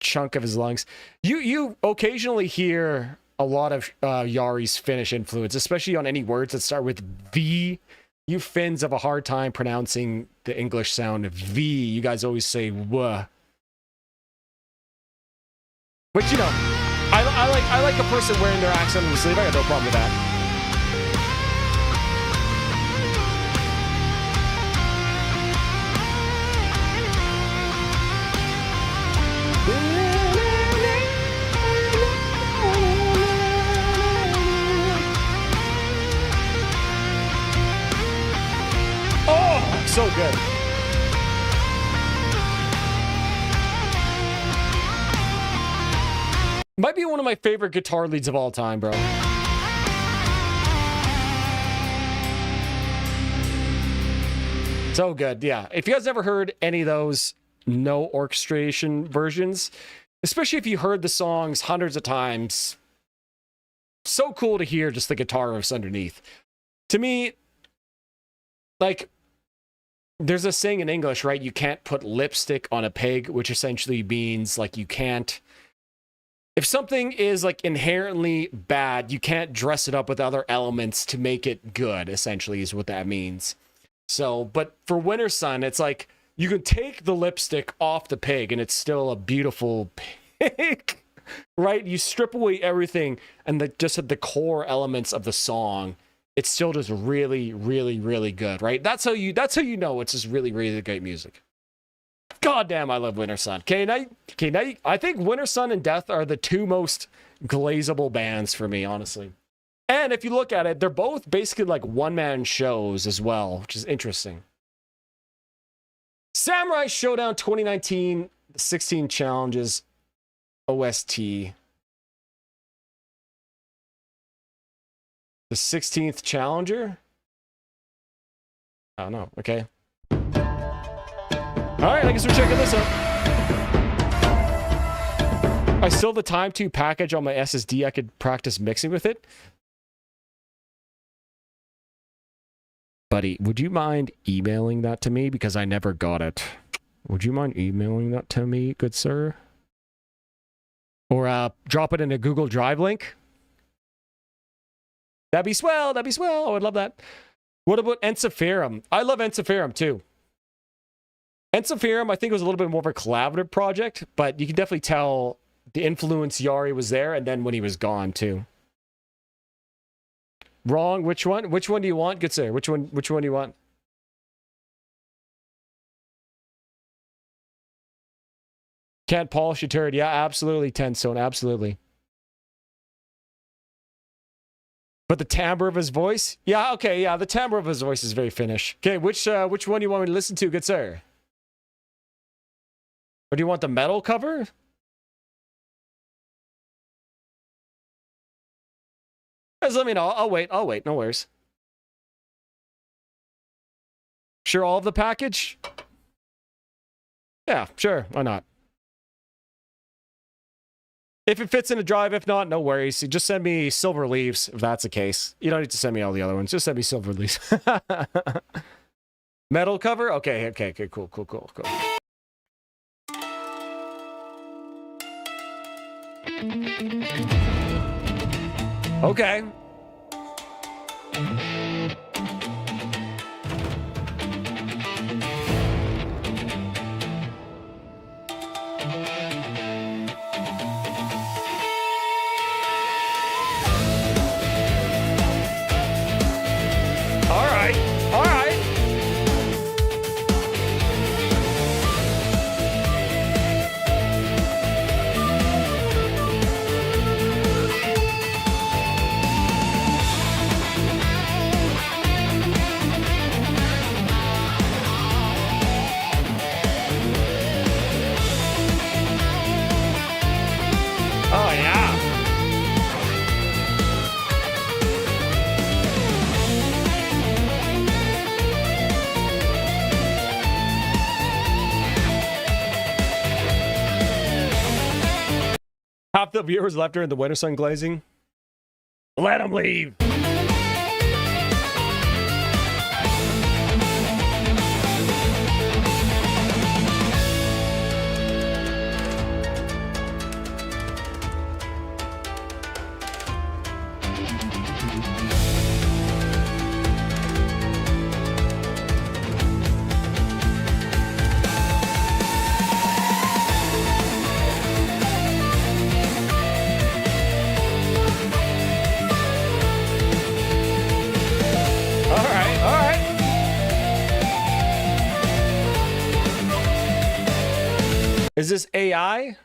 chunk of his lungs. You occasionally hear a lot of Yari's Finnish influence, especially on any words that start with V. You Finns have a hard time pronouncing the English sound of V. You guys always say W. But you know, I like a person wearing their accent on the sleeve. I got no problem with that. Oh, so good. Might be one of my favorite guitar leads of all time, bro. So good, yeah. If you guys never heard any of those no orchestration versions, especially if you heard the songs hundreds of times, so cool to hear just the guitar riffs underneath. To me, like, there's a saying in English, right? You can't put lipstick on a pig, which essentially means, like, you can't... If something is, like, inherently bad, you can't dress it up with other elements to make it good, essentially, is what that means. So, but for Winter Sun, it's like, you can take the lipstick off the pig, and it's still a beautiful pig, right? You strip away everything, and just at the core elements of the song, it's still just really, really, really good, right? That's how you know it's just really, really great music. God damn, I love Winter Sun. Okay, now I think Winter Sun and Death are the two most glazable bands for me, honestly. And if you look at it, they're both basically like one-man shows as well, which is interesting. Samurai Showdown 2019, 16 challenges, OST. The 16th challenger? I don't know, okay. Alright, I guess we're checking this out. I still have the Time 2 package on my SSD. I could practice mixing with it. Buddy, would you mind emailing that to me? Because I never got it. Would you mind emailing that to me, good sir? Or drop it in a Google Drive link? That'd be swell. That'd be swell. I would love that. What about Ensiferum? I love Ensiferum too. Ensiferum, I think, was a little bit more of a collaborative project, but you can definitely tell the influence Yari was there, and then when he was gone too. Wrong. Which one? Which one do you want, good sir? Which one do you want? Can't polish your turd. Yeah, absolutely, Tenstone. Absolutely. But the timbre of his voice? Yeah, okay, yeah, the timbre of his voice is very Finnish. Okay, which one do you want me to listen to, good sir? Or do you want the metal cover? Just let me know. I'll wait. No worries. Sure, all of the package? Yeah, sure. Why not? If it fits in a drive, if not, no worries. You just send me Silver Leaves, if that's the case. You don't need to send me all the other ones. Just send me Silver Leaves. Metal cover? Okay, cool. Okay. All right. Oh, yeah. Half the viewers left during the Winter Sun glazing. Let them leave. Is this AI?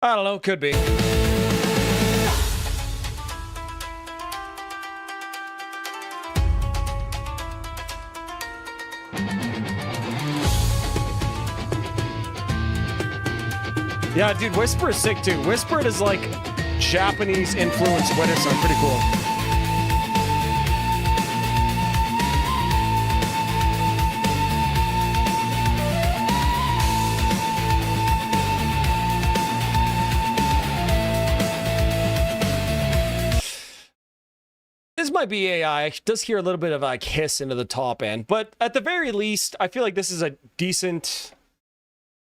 I don't know, could be. Yeah, dude, Whisper is sick too. Whispered is like Japanese influenced Twitter, so pretty cool. This might be AI. It does hear a little bit of like hiss into the top end, but at the very least, I feel like this is a decent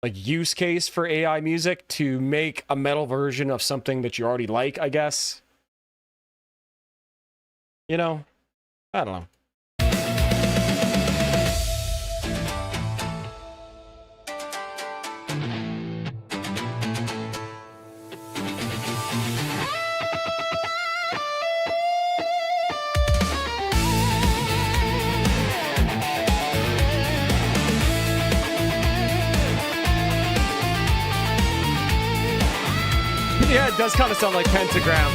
like use case for AI music to make a metal version of something that you already like, I guess. You know? I don't know. Yeah, it does kind of sound like pentagram,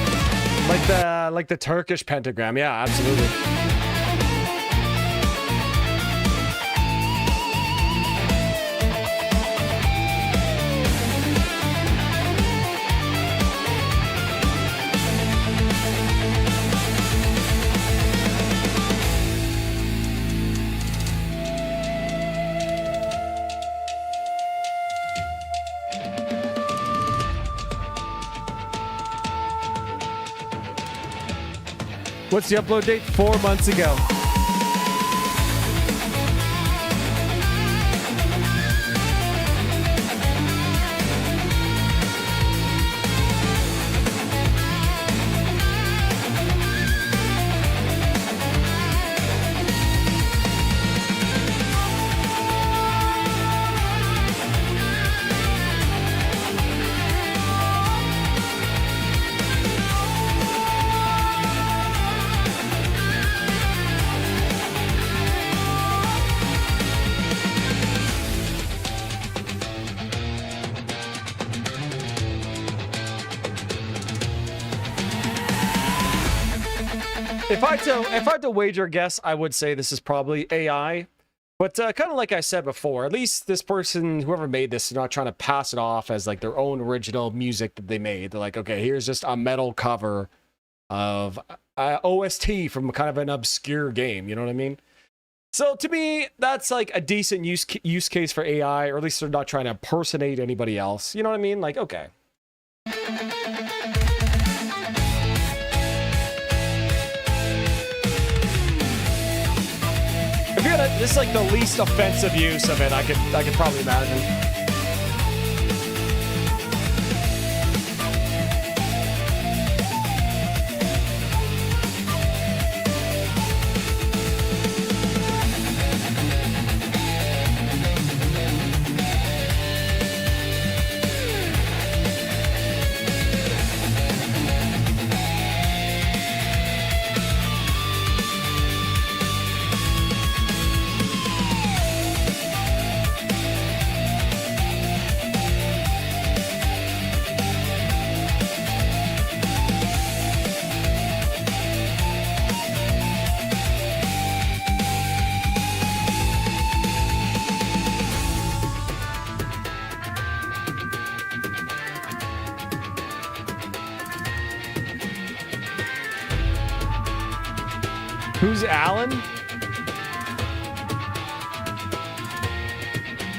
like the Turkish pentagram. Yeah, absolutely. What's the upload date? 4 months ago. If I had to wager a guess, I would say this is probably AI. But kind of like I said before, at least this person, whoever made this, is not trying to pass it off as like their own original music that they made. They're like, okay, here's just a metal cover of OST from kind of an obscure game. You know what I mean? So to me, that's like a decent use case for AI, or at least they're not trying to impersonate anybody else. You know what I mean? Like, okay. If you're gonna, this is like the least offensive use of it, I could probably imagine. Who's Alan?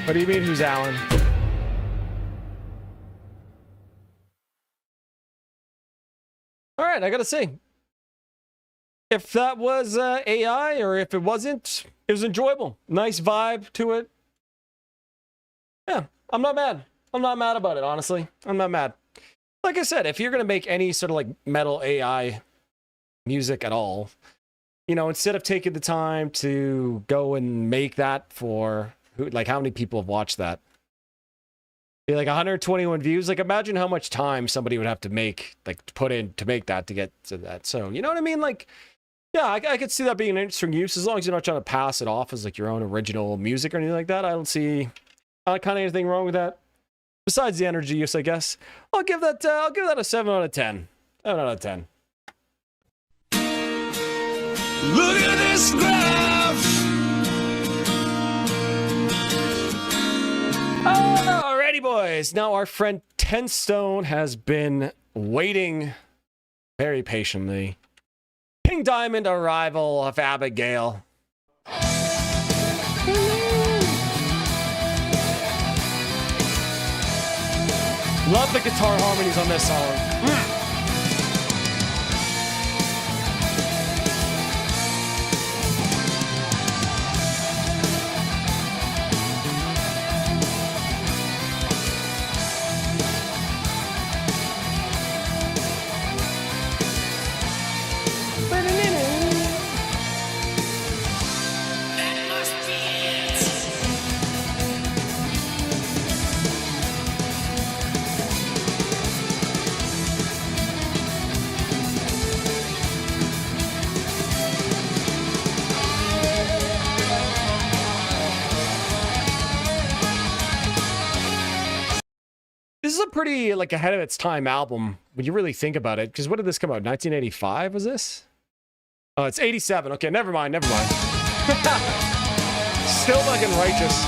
What do you mean, who's Alan? All right, I gotta say, if that was AI or if it wasn't, it was enjoyable. Nice vibe to it. Yeah, I'm not mad. I'm not mad about it, honestly. I'm not mad. Like I said, if you're gonna make any sort of like metal AI music at all, you know, instead of taking the time to go and make that for, like, how many people have watched that? Be like 121 views. Like, imagine how much time somebody would have to make, like, put in to make that, to get to that. So, you know what I mean? Like, Yeah, I could see that being an interesting use as long as you're not trying to pass it off as like your own original music or anything like that. I don't see kind of anything wrong with that. Besides the energy use, I guess. I'll give that a 7 out of 10. 7 out of 10. Look at this graph. Alrighty, boys. Now our friend 10 Stone has been waiting very patiently. King Diamond arrival of Abigail. Love the guitar harmonies on this song. This is a pretty, like, ahead of its time album when you really think about it. Because what did this come out? 1985 was this? Oh, it's 87. Okay, never mind. Still fucking righteous.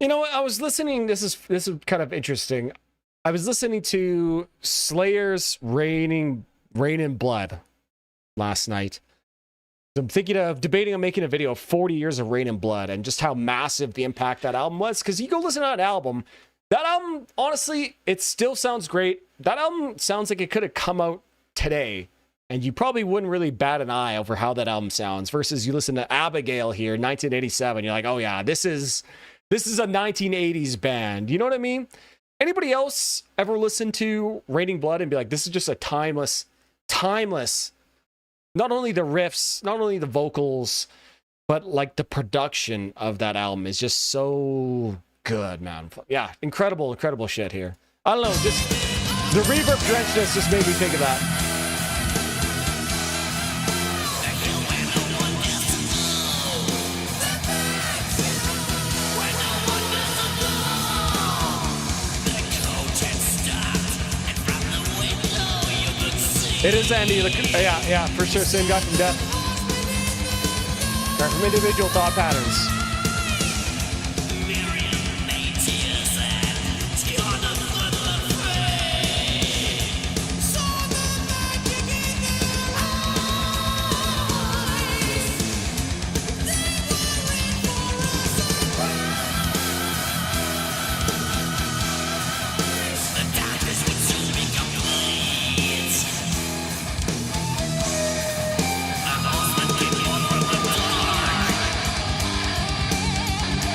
You know what? I was listening. This is kind of interesting. I was listening to Slayer's Rain in Blood last night. I'm thinking of debating on making a video of 40 years of Rain in Blood and just how massive the impact that album was. Because you go listen to that album, honestly, it still sounds great. That album sounds like it could have come out today, and you probably wouldn't really bat an eye over how that album sounds. Versus you listen to Abigail here, 1987, you're like, oh yeah, this is a 1980s band. You know what I mean? Anybody else ever listen to Raining Blood and be like, this is just a timeless, not only the riffs, not only the vocals, but like the production of that album is just so good, man. Yeah, incredible shit here. I don't know, just the reverb drenchness just made me think of that. It is Andy. Yeah, for sure. Same guy from Death. From Individual Thought Patterns.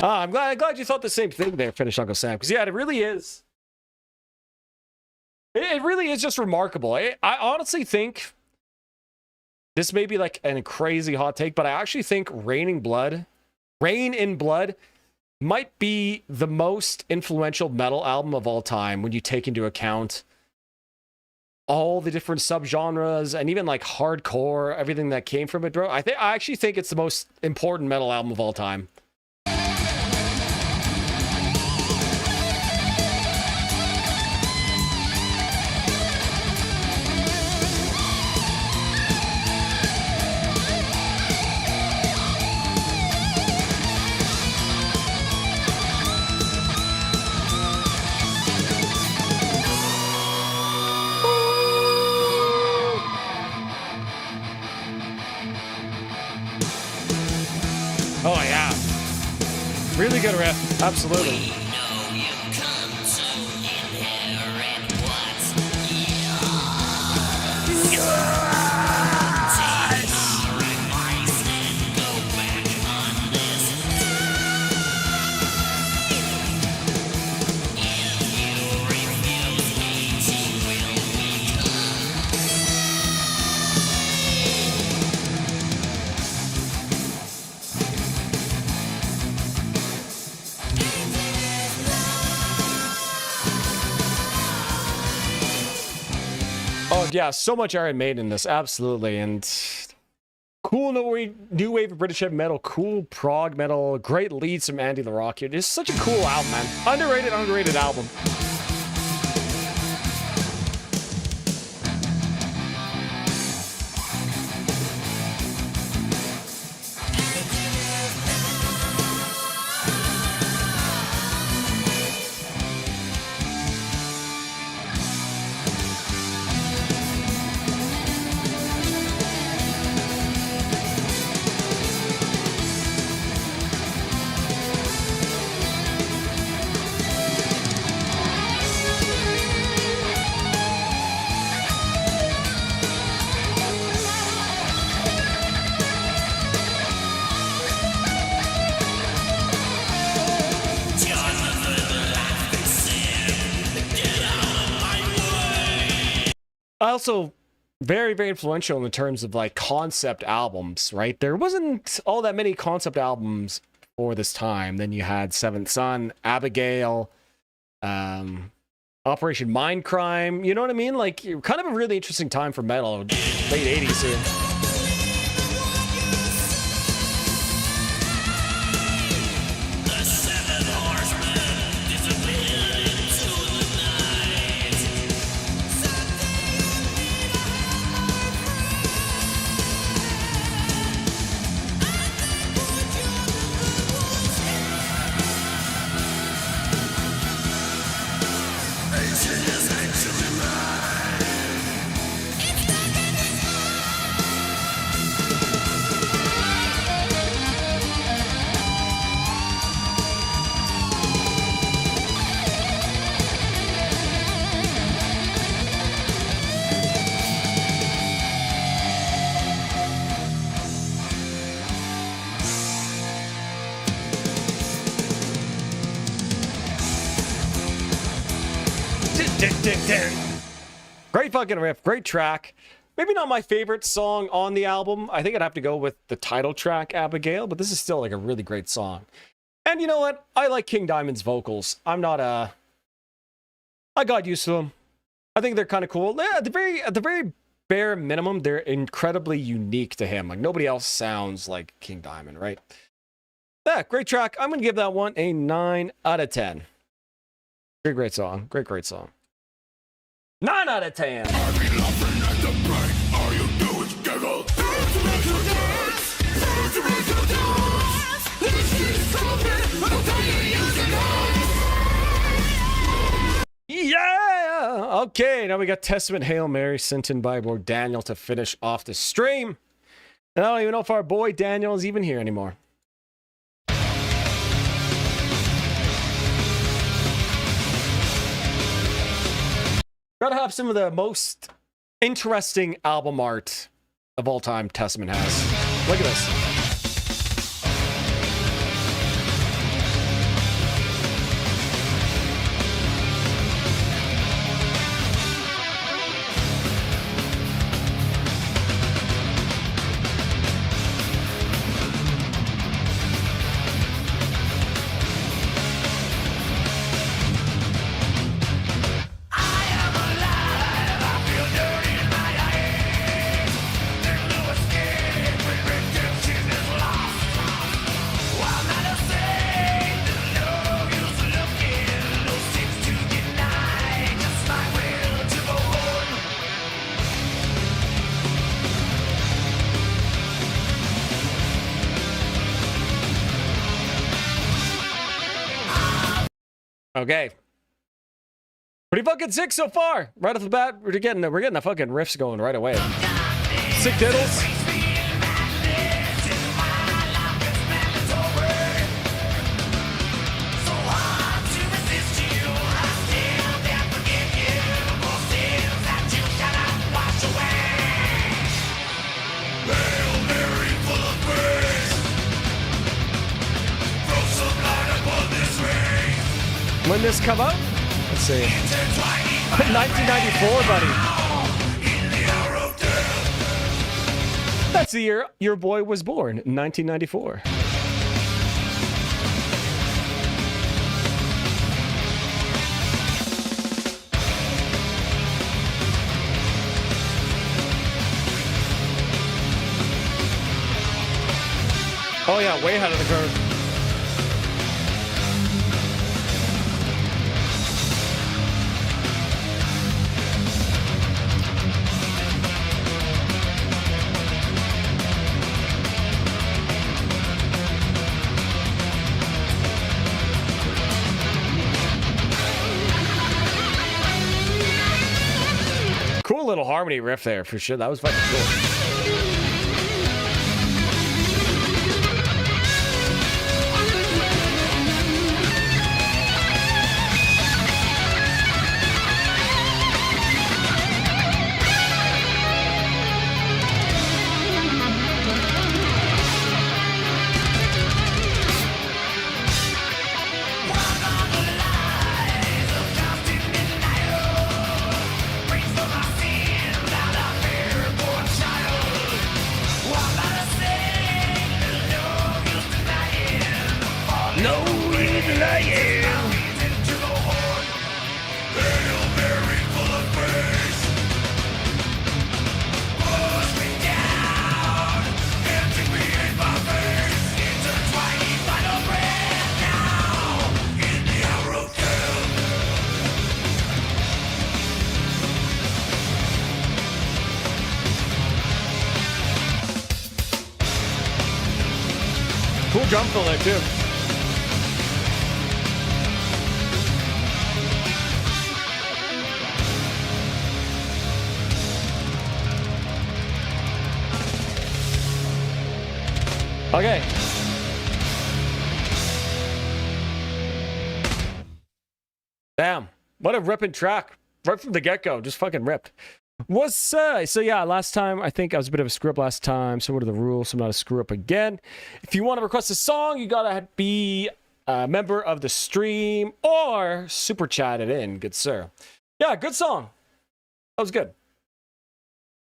I'm glad you thought the same thing there, Finish Uncle Sam. Because yeah, it really is. It really is just remarkable. I honestly think this may be like a crazy hot take, but I actually think Rain in Blood might be the most influential metal album of all time when you take into account all the different subgenres and even like hardcore, everything that came from it, bro. I actually think it's the most important metal album of all time. Oh, yeah. Really good riff. Absolutely. Oh yeah, so much Iron Maiden in this, absolutely, and cool new wave of British heavy metal, cool prog metal, great leads from Andy the Rock here. Just such a cool album, man. Underrated album. Also, very, very influential in terms of like concept albums, right? There wasn't all that many concept albums for this time. Then you had Seventh Son, Abigail, Operation Mindcrime. You know what I mean? Like, kind of a really interesting time for metal, late 80s here. Great fucking riff, great track. Maybe not my favorite song on the album. I think I'd have to go with the title track, Abigail, but this is still like a really great song. And you know what? I like King Diamond's vocals. I got used to them. I think they're kind of cool. Yeah, at the very bare minimum, they're incredibly unique to him. Like nobody else sounds like King Diamond, right? Yeah, great track. I'm gonna give that one a 9 out of 10. Great song. Great song. 9 out of 10. Yeah! Okay, now we got Testament Hail Mary sent in by boy Daniel to finish off the stream. And I don't even know if our boy Daniel is even here anymore. Gotta have some of the most interesting album art of all time Testament has. Look at this. Okay. Pretty fucking sick so far. Right off the bat, we're getting the fucking riffs going right away. Sick diddles. When this come out? Let's see. 1994, buddy. That's the year your boy was born, 1994. Oh yeah, way ahead of the curve. Cool little harmony riff there for sure. That was fucking cool. Cool drum fill there too. Okay. Damn. What a ripping track. Right from the get-go. Just fucking ripped. What's so yeah, last time I think I was a bit of a screw up last time. So what are the rules? So I'm not a screw up again. If you want to request a song, you gotta be a member of the stream or super chat it in, good sir. Yeah, good song. That was good.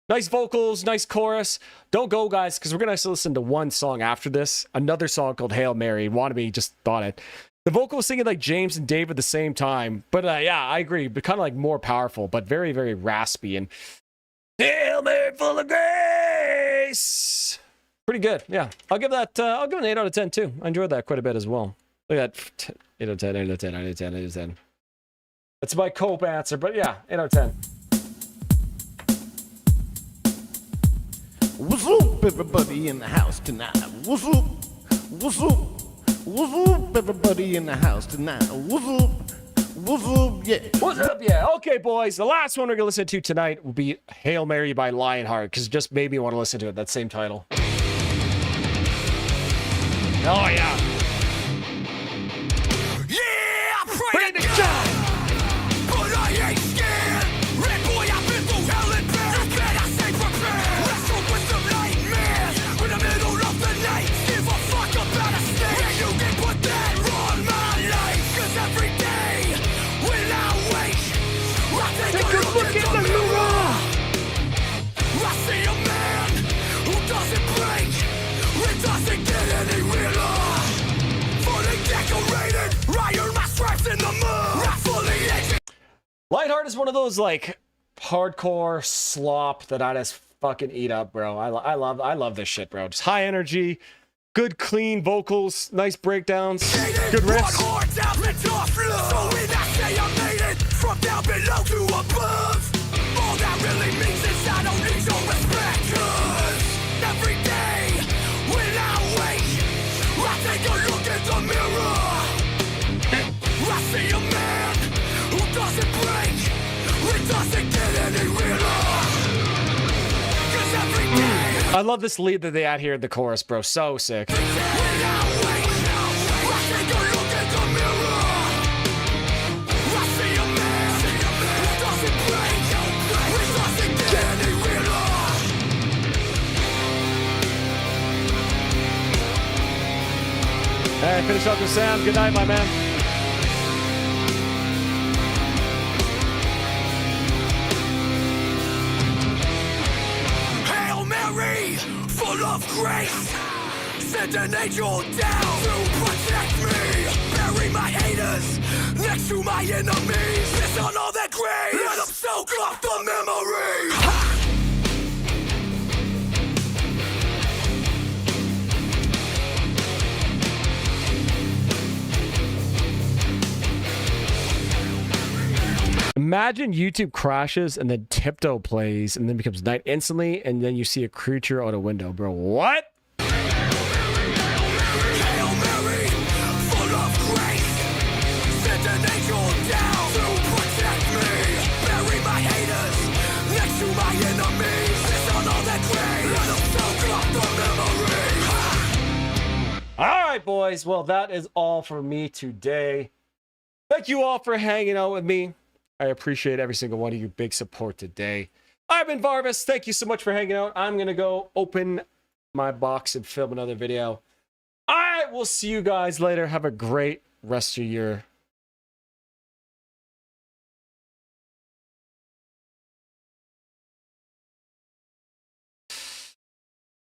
Nice vocals, nice chorus. Don't go, guys, because we're gonna listen to one song after this. Another song called Hail Mary. Wannabe just thought it. The vocal was singing like James and Dave at the same time. But yeah, I agree. But kind of like more powerful, but very, very raspy. And Hail Mary full of grace. Pretty good. Yeah. I'll give that, I'll give it an 8 out of 10 too. I enjoyed that quite a bit as well. Look at that. 8 out of 10, 8 out of 10, 8 out of 10, 8 out of 10. That's my cope answer, but yeah, 8 out of 10. What's up, everybody in the house tonight? What's up? What's up? What's up, everybody in the house tonight? What's up? What's up, yeah? What's up, yeah? Okay, boys. The last one we're going to listen to tonight will be Hail Mary by Lionheart, because it just made me want to listen to it, that same title. Oh, yeah. Yeah, I Bring the God! But I ain't scared. Red boy, I've been through hell and back. You better stay prepared. Let's go with some nightmares. In the middle of the night, give a fuck about a stage. Yeah, you can put that on my life. Cause every day, when I wake, I take a look in the mirror. I see a man who doesn't break. It doesn't get any realer. Fully decorated, I earn my stripes in the mud. Not fully aged. Lionheart is one of those like hardcore slop that I just fucking eat up, bro. I love this shit, bro. Just high energy, good clean vocals, nice breakdowns, good riffs. So when I say I made it from down below to above, all that really means is I don't need your respect. 'Cause every day when I wake, I take a look in the mirror. I see a man who doesn't break. It doesn't get any realer. 'Cause every day I love this lead that they add here in the chorus, bro. So sick. when I wake, I take a look in the mirror. I see a man who doesn't break. It doesn't get any realer. Hey, finish up with Sam. Good night, my man. Hail Mary, full of grace. Send an angel down to protect me. Bury my haters next to my enemies. Piss on all their graves. Let them soak up the memory. Ha! Imagine YouTube crashes and then Tiptoe plays and then becomes night instantly and then you see a creature out a window, bro. What? All right, boys. Well, that is all for me today. Thank you all for hanging out with me. I appreciate every single one of you. Big support today. I've been Varvis. Thank you so much for hanging out. I'm going to go open my box and film another video. I will see you guys later. Have a great rest of your